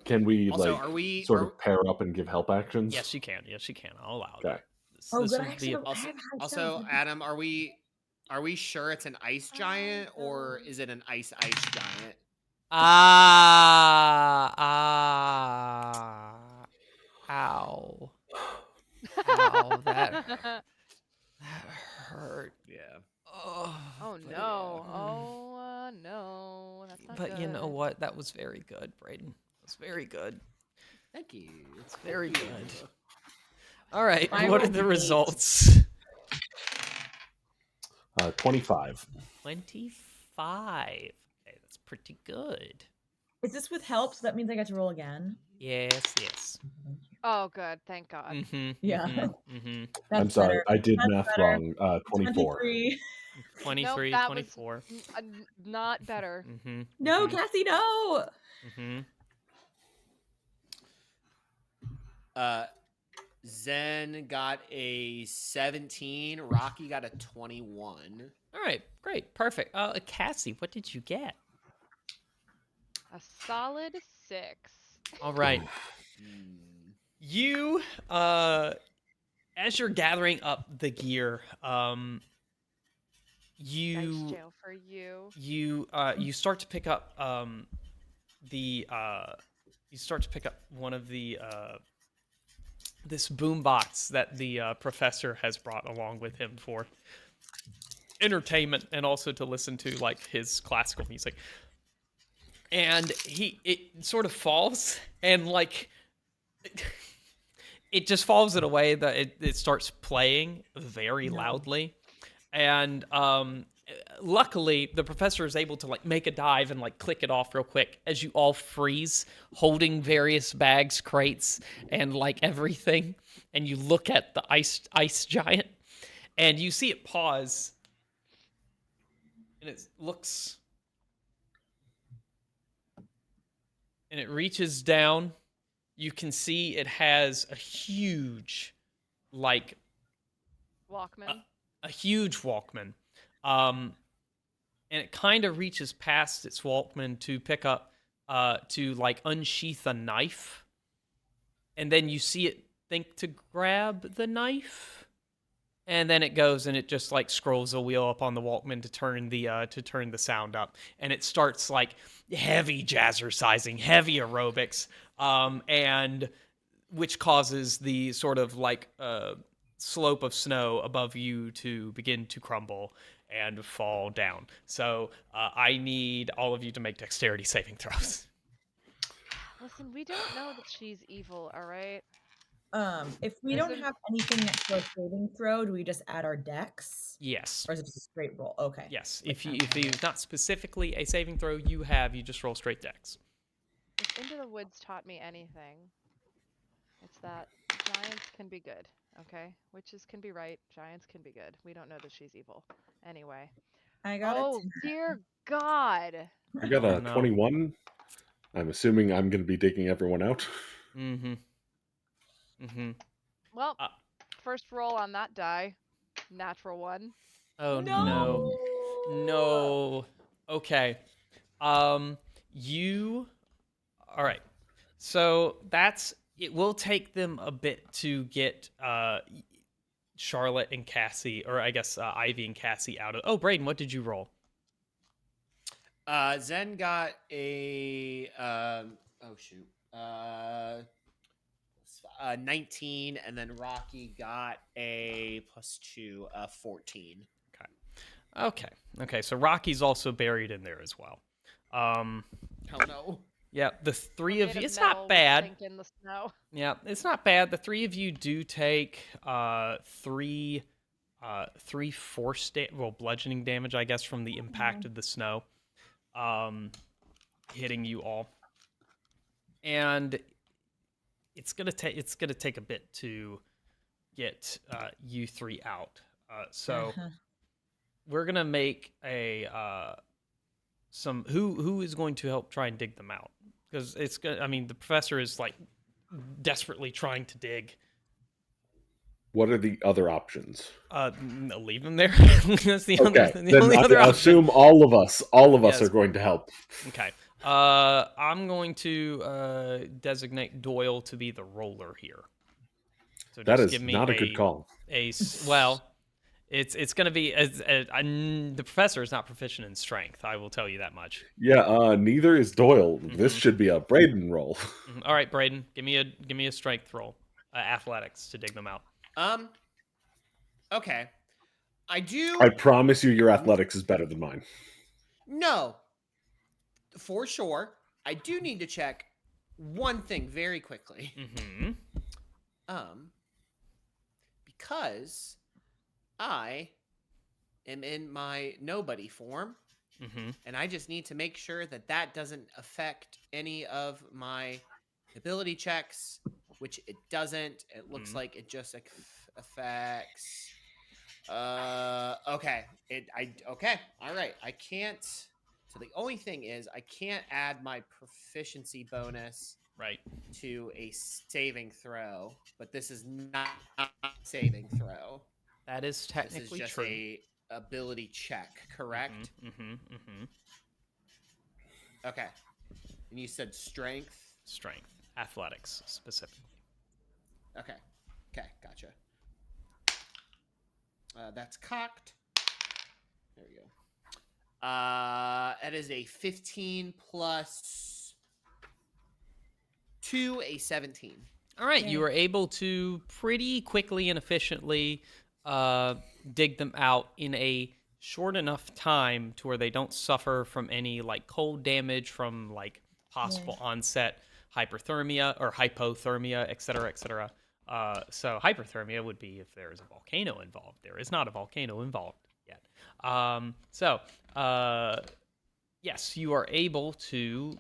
Can we Also, are we sort of pair up and give help actions? Yes, you can. Yes, you can. I'll allow it. Okay. This Oh, good. would I actually don't Also, have high also, stealth. Adam, are we sure it's an ice giant or is it an ice giant? Ow. Ow, that hurt. Yeah. Oh But- no. Oh no. That's not But you know good. what? That was very good, Brayden. That was very good. Thank you. It's very good. All right, I what are rolled the an 8. results? 25. 25. Okay, that's pretty good. Is this with help? So that means I get to roll again. Yes. Oh good. Thank God. Mm-hmm. Yeah. Mm-hmm. That's I'm sorry, better. I did That's math better. wrong. 24. 23. 23, that was 24. Not better. Mm-hmm. No, Cassie, no. Mm-hmm. Zen got a 17. Rocky got a 21. All right, great, perfect. Cassie, what did you get? A solid 6. All right. You, as you're gathering up the gear, Nice you jail for you. you start to pick up one of the this boombox that the professor has brought along with him for entertainment and also to listen to his classical music. And it sort of falls and it just falls in a way that it starts playing very loudly. And luckily the professor is able to make a dive and click it off real quick as you all freeze, holding various bags, crates, and everything. And you look at the ice giant and you see it pause and it looks and it reaches down. You can see it has a huge Walkman. a huge Walkman. And it kind of reaches past its Walkman to pick up, to unsheath a knife. And then you see it think to grab the knife. and then it goes and it just like scrolls a wheel up on the Walkman to turn the sound up, and it starts like heavy jazzercising, heavy aerobics, and which causes the sort of like slope of snow above you to begin to crumble and fall down. So I need all of you to make dexterity saving throws. Listen, we don't know that she's evil, all right? If we There's don't a- have anything next to our saving throw, do we just add our dex? Yes. Or is it just a straight roll? Okay. Yes. Like If you not specifically a saving throw you just roll straight dex. If Into the Woods taught me anything, it's that giants can be good, okay? Witches can be right, giants can be good. We don't know that she's evil. Anyway. I got Oh, it. dear God. I got Oh, a no. 21. I'm assuming I'm going to be digging everyone out. Mm-hmm. Mm-hmm. Well, Uh, first roll on that die. Natural one. oh no. Mm. No. Okay. Um you all right. So that's it will take them a bit to get Charlotte and Cassie, or I guess Ivy and Cassie out of. Oh, Braden, what did you roll? Zen got a oh shoot. 19, and then Rocky got a +2, 14. Okay. So Rocky's also buried in there as well. Oh no. Yeah, the We're three of made you. of It's metal, not we bad. sink in the snow. Yeah, it's not bad. The three of you do take three bludgeoning damage, I guess, from the impact of the snow hitting you all. And it's gonna take a bit to get you three out. So we're gonna make a some who is going to help try and dig them out, because it's gonna. I mean, the professor is like desperately trying to dig. What are the other options? Leave them there. That's the Okay, the then only I other option. assume all of us Yes. are going to help. Okay. I'm going to designate Doyle to be the roller here. So That just is give me not a good call. well, it's going to be the professor is not proficient in strength. I will tell you that much. Yeah, neither is Doyle. This should be a Braden roll. All right, Braden, give me a strength roll, athletics to dig them out. Okay. I I promise you, your athletics is better than mine. No. For sure. I do need to check one thing very quickly. Mm-hmm. Because I am in my nobody form, and I just need to make sure that that doesn't affect any of my ability checks, which it doesn't. It looks like it just affects. Okay. Okay. All right. I can't. So the only thing is, I can't add my proficiency bonus Right. to a saving throw, but this is not a saving throw. That is This is technically just true. a ability check, correct? Okay. And you said strength? Strength, athletics specifically. Okay. Okay, gotcha. That's cocked. There we go. That is a 15 plus 2, a 17. All right, Yay. you were able to pretty quickly and efficiently dig them out in a short enough time to where they don't suffer from any like cold damage from like possible onset hyperthermia or hypothermia, etc., etc. So hyperthermia would be if there is a volcano involved. There is not a volcano involved yet. Yes, you are able to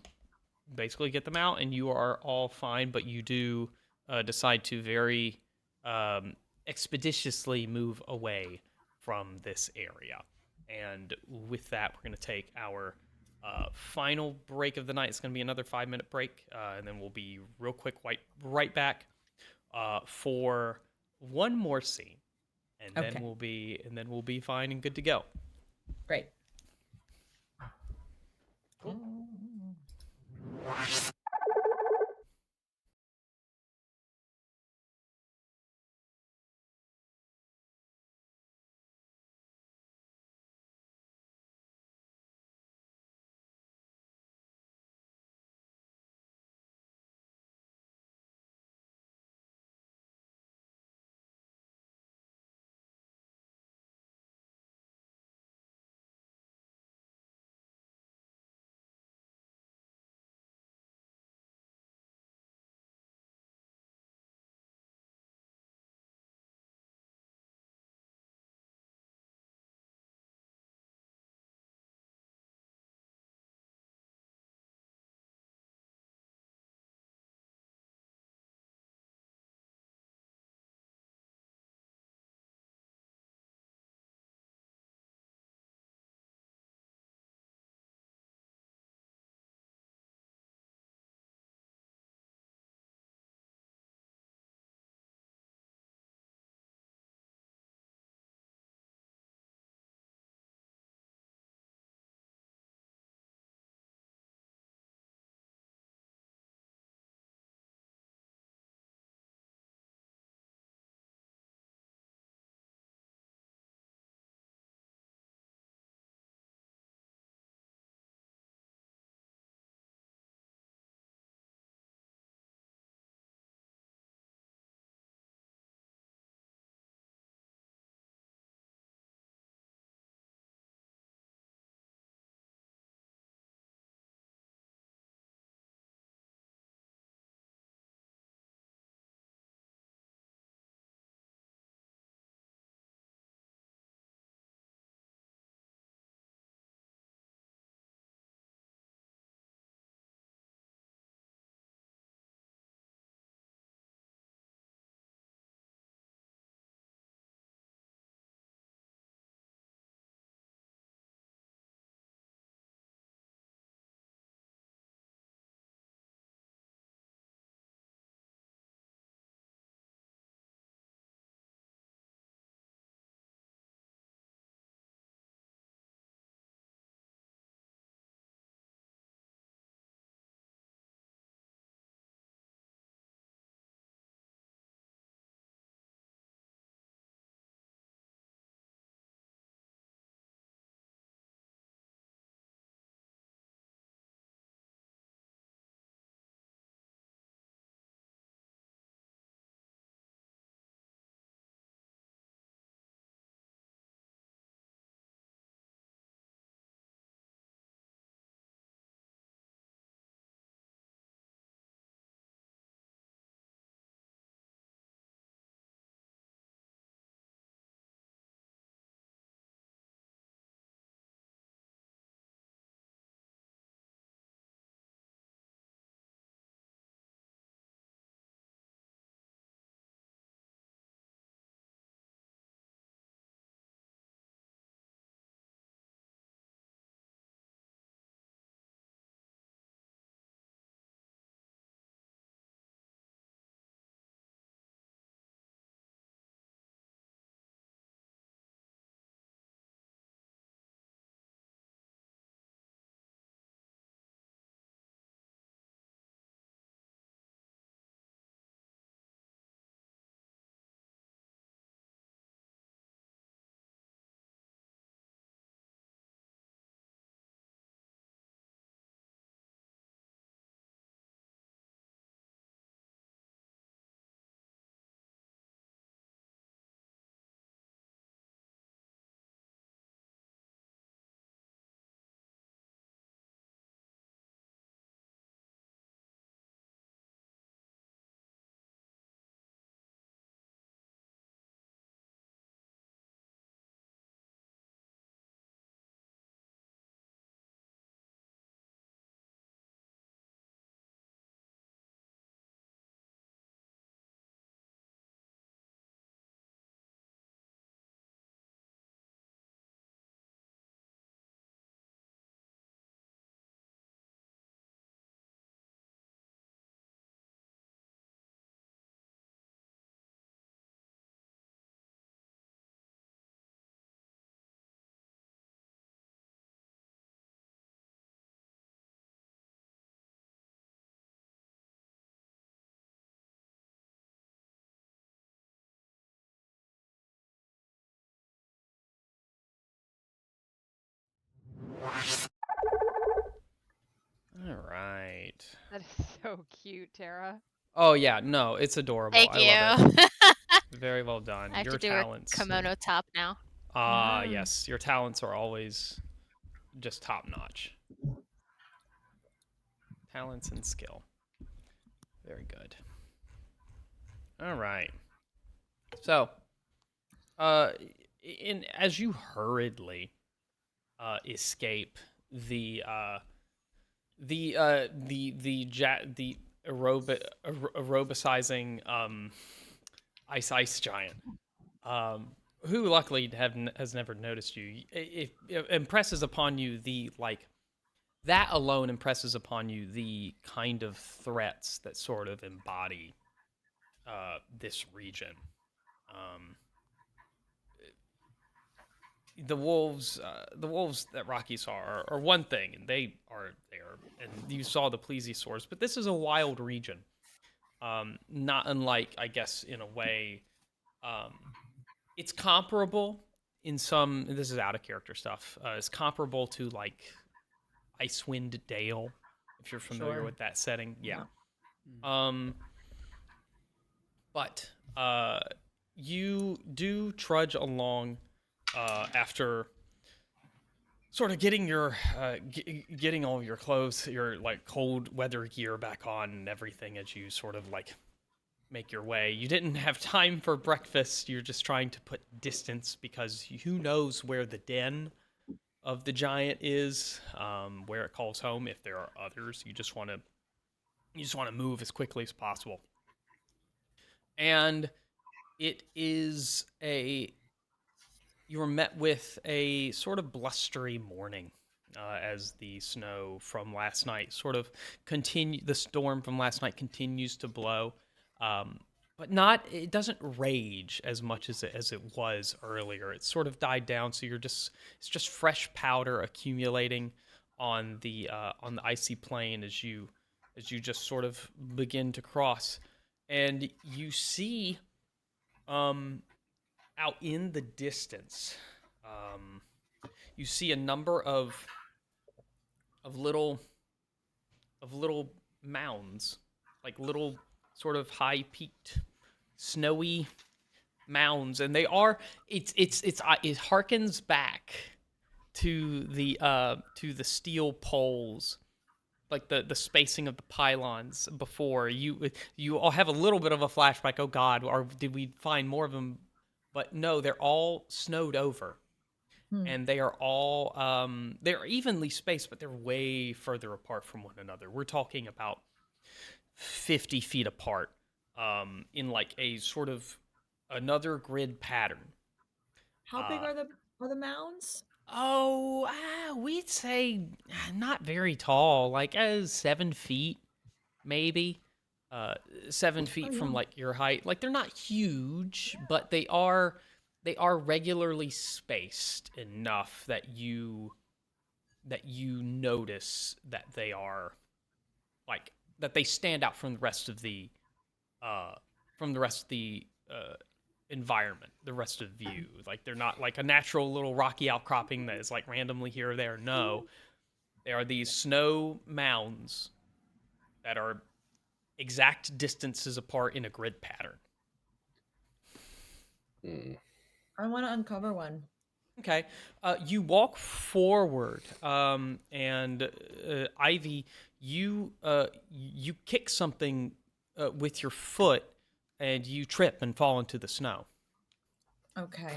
basically get them out, and you are all fine. But you do decide to very expeditiously move away from this area. And with that, we're going to take our final break of the night. It's going to be another 5-minute break, and then we'll be real quick, right back for one more scene, and Okay. then we'll be fine and good to go. Great. Cool. right. That is so cute, Tara. Oh yeah, no, it's adorable. Thank I you. love it. Very well done. I have Your to do talents. a kimono top now. Ah, Yeah. yes. Your talents are always just top notch. Talents and skill. Very good. All right. So, in as you hurriedly escape the the aerobicizing ice giant, who luckily has never noticed you. It impresses upon you the like that alone impresses upon you the kind of threats that sort of embody this region. Um, the wolves that Rocky saw are one thing, and they are there. And you saw the plesiosaurs, but this is a wild region. Not unlike, I guess, in a way, um, it's comparable in some. This is out of character stuff. It's comparable to like Icewind Dale, if you're familiar Sure. with that setting. Yeah. Yeah. But you do trudge along after sort of getting your getting all of your clothes, your like cold weather gear back on and everything as you sort of like make your way. You didn't have time for breakfast. You're just trying to put distance because who knows where the den of the giant is, where it calls home. If there are others, you just want to move as quickly as possible. And it is a you are met with a sort of blustery morning as the snow from last night sort of the storm from last night continues to blow, um, but not it doesn't rage as much as it was earlier. It's sort of died down, so it's just fresh powder accumulating on the icy plain as you just sort of begin to cross, and you see um out in the distance, um, you see a number of little of little mounds, like little sort of high peaked, snowy mounds, and they are it harkens back to the steel poles, like the spacing of the pylons before. You all have a little bit of a flashback. Oh God, or did we find more of them? But no, they're all snowed over, and they are all they're evenly spaced, but they're way further apart from one another. We're talking about 50 feet apart, in like a sort of another grid pattern. How big are the mounds? Oh, we'd say not very tall, like 7 feet, maybe. 7 feet Oh from yeah. like your height. Like they're not huge, but they are regularly spaced enough that you notice that they are like that they stand out uh from the rest of the environment, the rest of view. Like they're not like a natural little rocky outcropping that is like randomly here or there. No, they are these snow mounds that are exact distances apart in a grid pattern. Mm. I want to uncover one. Okay, you walk forward, and Ivy, you kick something with your foot, and you trip and fall into the snow. Okay.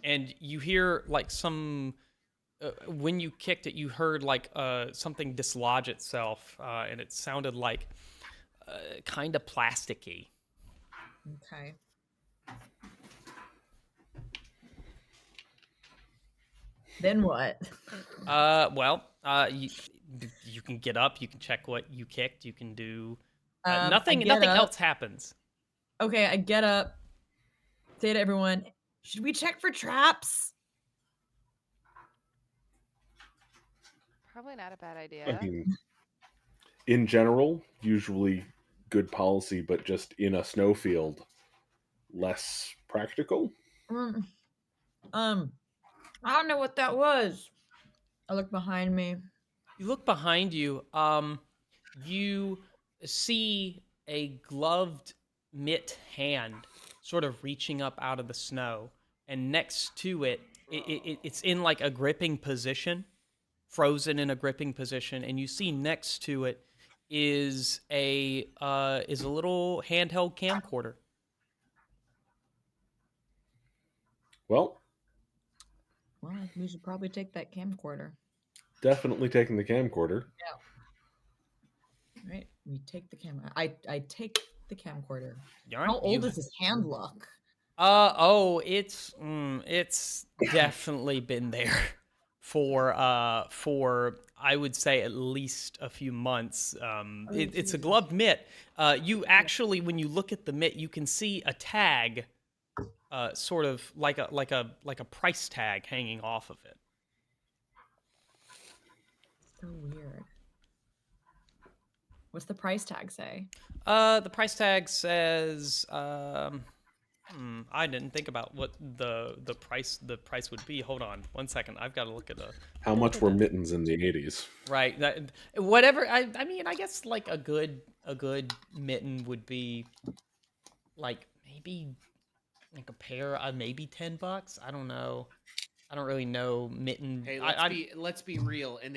And you hear like some when you kicked it, you heard like something dislodge itself, and it sounded like kind of plasticky. Okay. Then what? Well, you can get up, you can check what you kicked, you can do I nothing. get Nothing up. else happens. Okay, I get up. Say to everyone, should we check for traps? Probably not a bad I idea. mean, in general, usually good policy, but just in a snowfield, less practical. Um, I don't know what that was. I look behind me. You look behind you. You see a gloved mitt hand sort of reaching up out of the snow, and next to it, it's in like a gripping position, frozen in a gripping position, and you see next to it is a little handheld camcorder. Well, Well, we should probably take that camcorder. definitely taking the camcorder. Right? We take the camera. I take the camcorder. All right, How old does his hand look? It's definitely been there for I would say at least a few months. It's a gloved mitt. You actually, when you look at the mitt, you can see a tag, sort of like a price tag hanging off of it. So weird. What's the price tag say? The price tag says, I didn't think about what the price would be. Hold on, 1 second. I've got to look at a. How much were mittens in the 80s? Right. Whatever. I mean, I guess like a good mitten would be like maybe like a pair, maybe $10. I don't know. I don't really know mitten. Hey, let's be real. In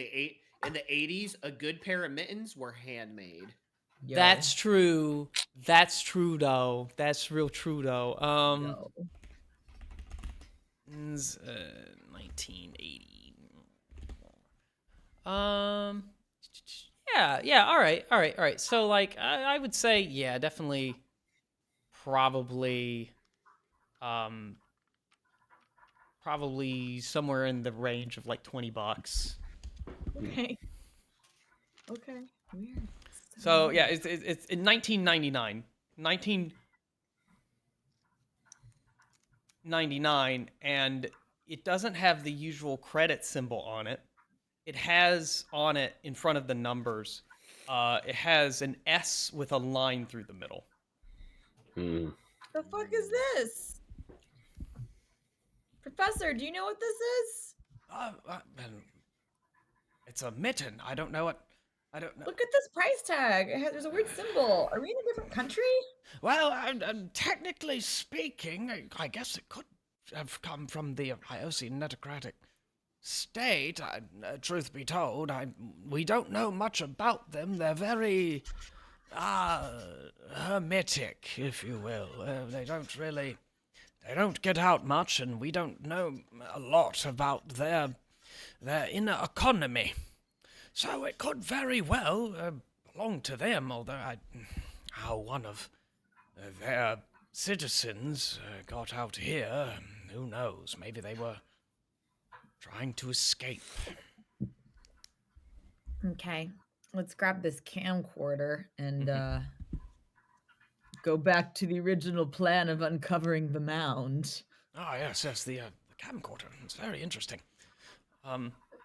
the 80s, a good pair of mittens were handmade. Yo. That's true. That's true though. That's real true though. Yo. 1980. Yeah. All right. So like, I would say, yeah, definitely, probably somewhere in the range of like $20. Okay. Okay. Weird. So yeah, it's in 1999. 1999, and it doesn't have the usual credit symbol on it. It has on it, in front of the numbers, it has an S with a line through the middle. Hmm. The fuck is this? Professor, do you know what this is? It's a mitten. I don't know what. I don't know. Look at this price tag. There's a weird symbol. Are we in a different country? Well, technically speaking, I guess it could have come from the Iosian Netocratic state. Truth be told, we don't know much about them. They're very hermetic, if you will. They don't get out much, and we don't know a lot about their inner economy. So it could very well belong to them, although how one of their citizens got out here, who knows? Maybe they were trying to escape. Okay. Let's grab this camcorder and go back to the original plan of uncovering the mound. Ah, yes, the camcorder. It's very interesting.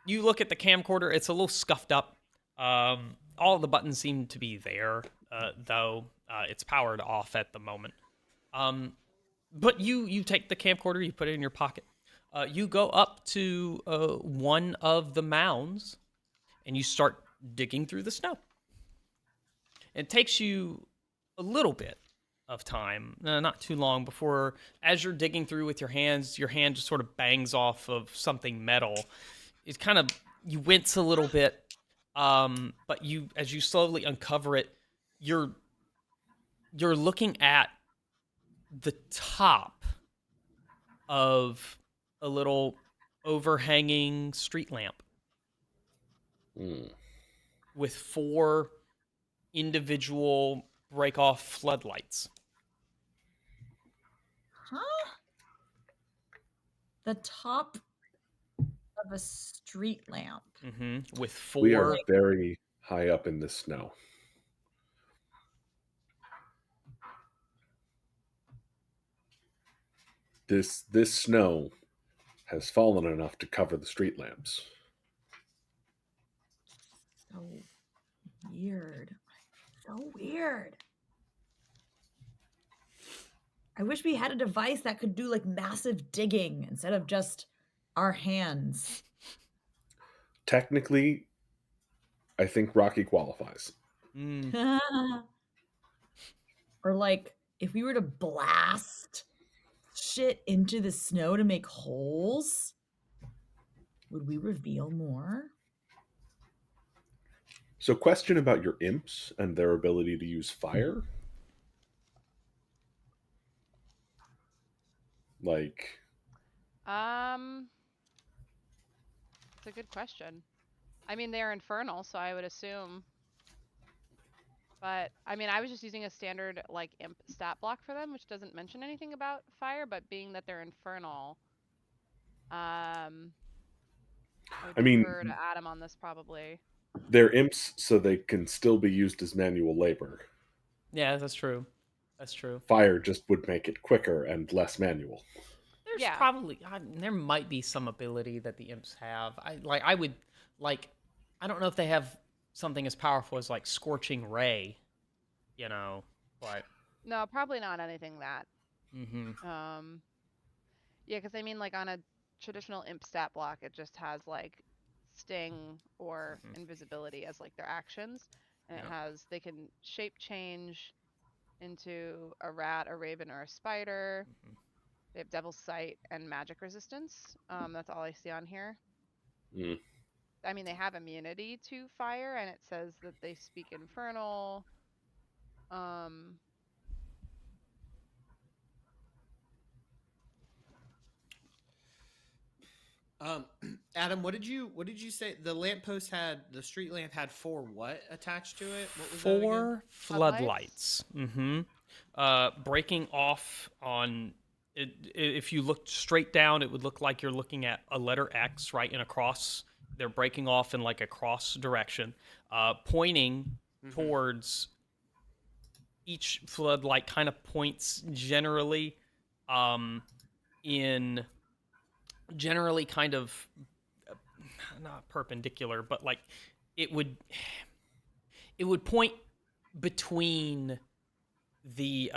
You look at the camcorder; it's a little scuffed up. All the buttons seem to be there, though it's powered off at the moment. But you take the camcorder, you put it in your pocket. You go up to one of the mounds, and you start digging through the snow. It takes you a little bit of time, not too long, before, as you're digging through with your hand just sort of bangs off of something metal. It's kind of, you wince a little bit, but as you slowly uncover it, you're looking at the top of a little overhanging street lamp with 4 individual break-off floodlights. Huh? The top of a street lamp. With 4. We are very high up in the snow. This snow has fallen enough to cover the street lamps. So weird. So weird. I wish we had a device that could do like massive digging instead of just our hands. technically, I think Rocky qualifies. Mm. Or like if we were to blast shit into the snow to make holes, would we reveal more? So, question about your imps and their ability to use fire. Like, It's a good question. I mean, they're infernal, so I would assume. But I mean, I was just using a standard like imp stat block for them, which doesn't mention anything about fire. But being that they're infernal, I would I mean, defer to Adam on this probably. they're imps, so they can still be used as manual labor. Yeah, that's true. That's true. Fire just would make it quicker and less manual. There's Yeah. probably there might be some ability that the imps have. I would like I don't know if they have something as powerful as like scorching ray, you know, but No, probably not anything that. mhm. Yeah, because I mean, like on a traditional imp stat block, it just has like sting or invisibility as like their actions, and it Yeah. has they can shape change into a rat, a raven, or a spider. Mhm. They have devil's sight and magic resistance. That's all I see on here. Mm. I mean, they have immunity to fire, and it says that they speak infernal. Um, Adam, what did you say? The street lamp had 4 what attached to it? What was that again? 4 floodlights. Mm-hmm. Breaking off on it. If you looked straight down, it would look like you're looking at a letter X, right, in a cross. They're breaking off in like a cross direction, pointing towards each floodlight. Kind of points generally, in generally kind of not perpendicular, but like it would point between the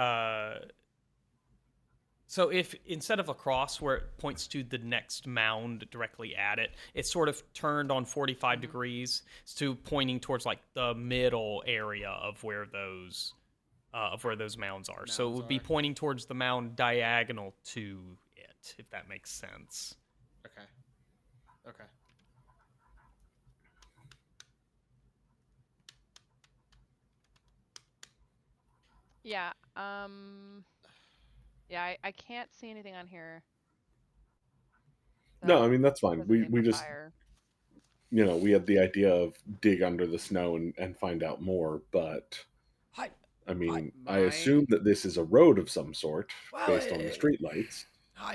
so if instead of a cross where it points to the next mound directly at it, it's sort of turned on 45 degrees to pointing towards like the middle area of where those mounds are. So it would be pointing towards the mound diagonal to it, if that makes sense. Okay. Okay. yeah. Yeah, I can't see anything on here. No, I That mean that's fine. We designate for just fire. we had the idea of dig under the snow and find out more, but I mean, I assume that this is a road of some sort based on the streetlights.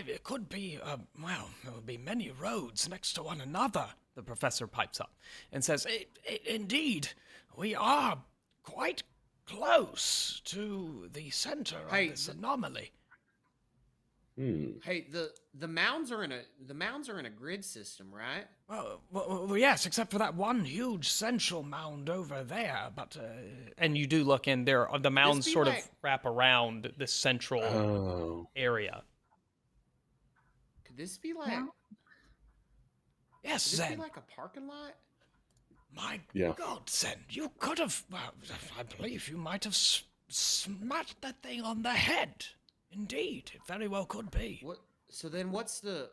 It could be, well, there would be many roads next to one another, the professor pipes up and says, Indeed, we are quite close to the center of this anomaly. Hey, the mounds are in a grid system, right? Well, yes, except for that one huge central mound over there. But and you do look in there; the mounds sort of wrap around this central area. Could this be like? Yeah. Yes, could this Zen. be like a parking lot? My God, Zen, you could have. Well, I believe you might have smashed that thing on the head. Indeed, it very well could be. What? So then, what's the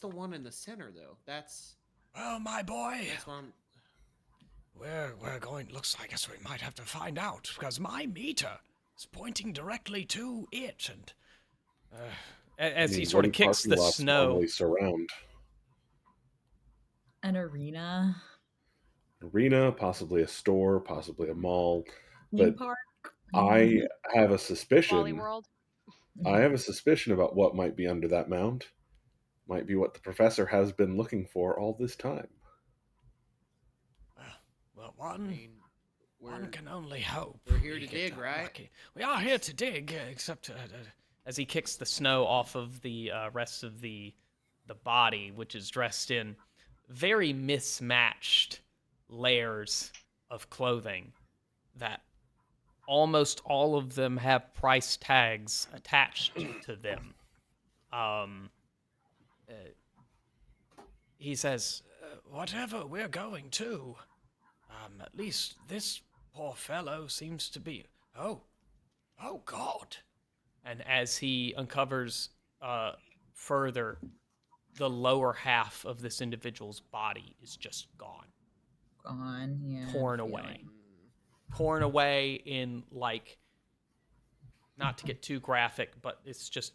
one in the center though? That's. Well, my boy. That's what I'm. We're going. Looks like us. We might have to find out because my meter is pointing directly to it, and as he sort of kicks the snow. Surround An arena. Possibly a store, possibly a mall. Theme But park. I have a Wally suspicion. World. I have a suspicion about what might be under that mound. Might be what the professor has been looking for all this time. Well, one can only hope. We're here to dig, right? Lucky. We are here to dig, except as he kicks the snow off of the rest of the body, which is dressed in very mismatched layers of clothing that almost all of them have price tags attached to them. He says, whatever we're going to, at least this poor fellow seems to be. Oh God! And as he uncovers further, the lower half of this individual's body is just gone, Gone. Yeah. torn away, torn away in like. Not to get too graphic, but it's just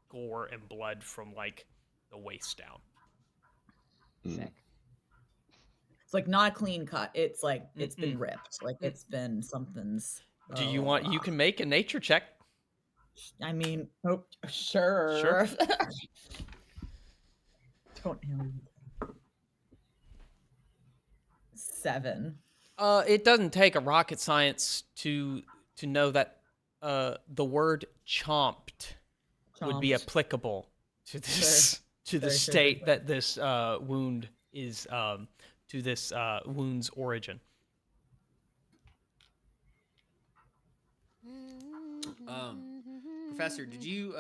gore and blood from like the waist down. Sick. It's like not a clean cut. It's like it's been ripped. Like Mm. it's been something's. Do you want? You can make a nature check. I mean, oh, sure. Sure. Don't know. 7. It doesn't take a rocket science to know that the word chomped would be Chomped. applicable to this to the Sure, sure, state sure. that this wound is to this wound's origin. Professor, did you?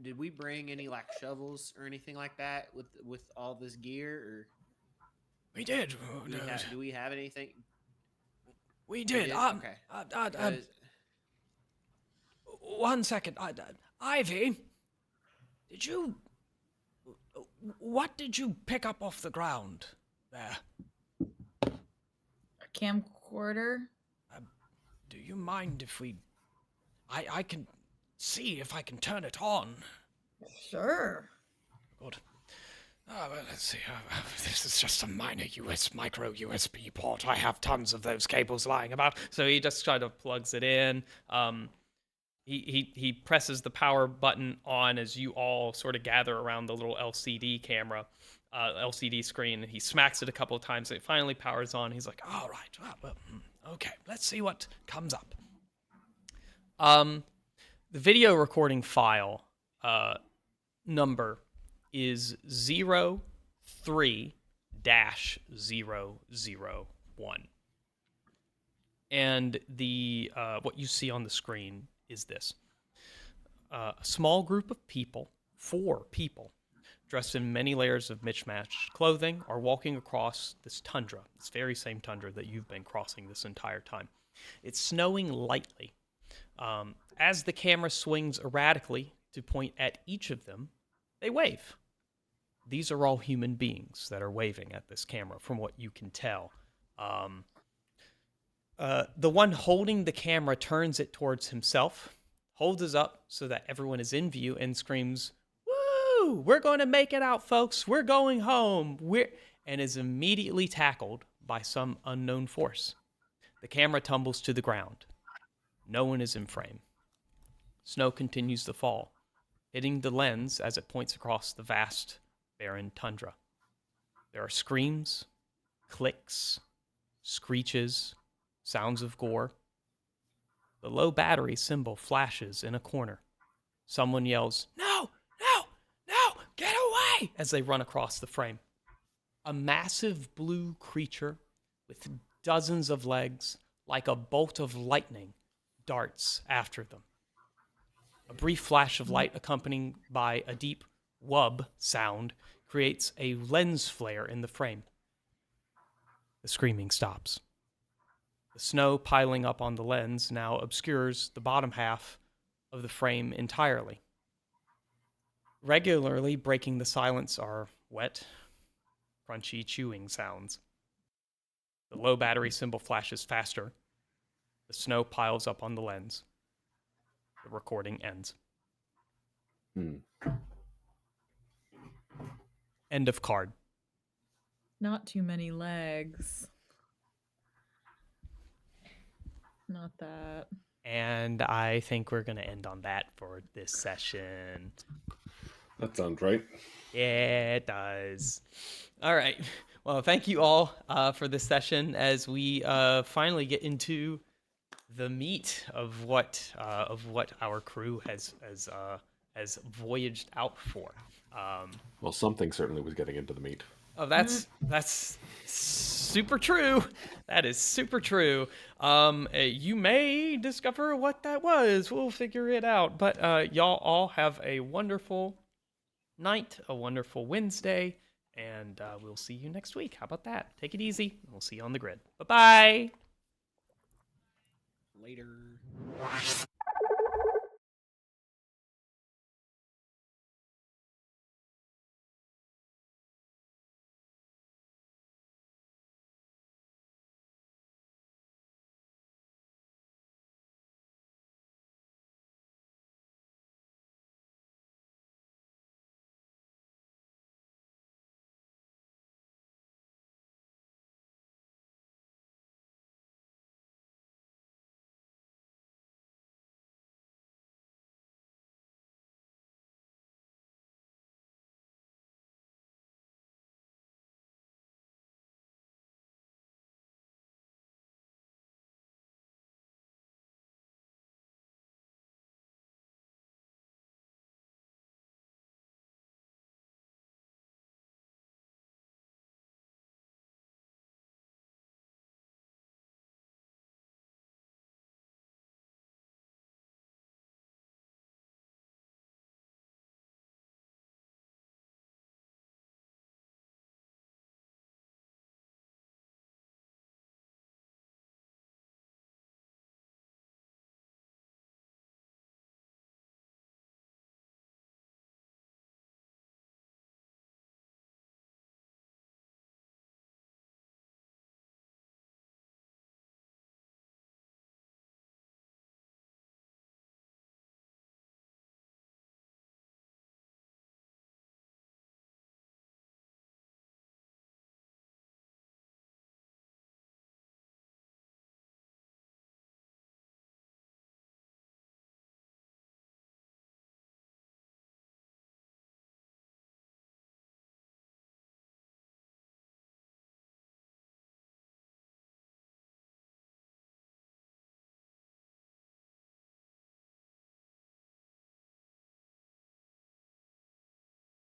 Did we bring any like shovels or anything like that with all this gear? Or We did. do we have anything? We did. Okay. 'Cause- One second. Ivy, did you? What did you pick up off the ground there? A camcorder. Do you mind if we? I can see if I can turn it on. Sure. Good. Well, let's see. This is just a minor micro USB port. I have tons of those cables lying about. So he just kind of plugs it in. He presses the power button on as you all sort of gather around the little LCD camera, LCD screen. He smacks it a couple of times. It finally powers on. He's like, all right. Okay, let's see what comes up. The video recording file number is 03-001. And the what you see on the screen is this. A small group of people, 4 people, dressed in many layers of mismatched clothing, are walking across this tundra, this very same tundra that you've been crossing this entire time. It's snowing lightly. As the camera swings erratically to point at each of them, they wave. These are all human beings that are waving at this camera, from what you can tell. The one holding the camera turns it towards himself, holds it up so that everyone is in view, and screams, "Woo! We're going to make it out, folks. We're going home." And is immediately tackled by some unknown force. The camera tumbles to the ground. No one is in frame. Snow continues to fall, hitting the lens as it points across the vast, barren tundra. There are screams, clicks, screeches, sounds of gore. The low battery symbol flashes in a corner. Someone yells, "No! No! No! Get away!" as they run across the frame. A massive blue creature with dozens of legs, like a bolt of lightning, darts after them. A brief flash of light accompanied by a deep wub sound creates a lens flare in the frame. The screaming stops. The snow piling up on the lens now obscures the bottom half of the frame entirely. Regularly breaking the silence are wet, crunchy chewing sounds. The low battery symbol flashes faster. The snow piles up on the lens. The recording ends. End of card. Not too many legs. Not that. And I think we're going to end on that for this session. That sounds right. Yeah, it does. All right. Well, thank you all for this session as we finally get into the meat of what our crew has voyaged out for. Well, something certainly was getting into the meat. Oh, that's super true. That is super true. You may discover what that was. We'll figure it out. But y'all all have a wonderful night, a wonderful Wednesday, And we'll see you next week. How about that? Take it easy. We'll see you on the grid. Bye-bye. Later.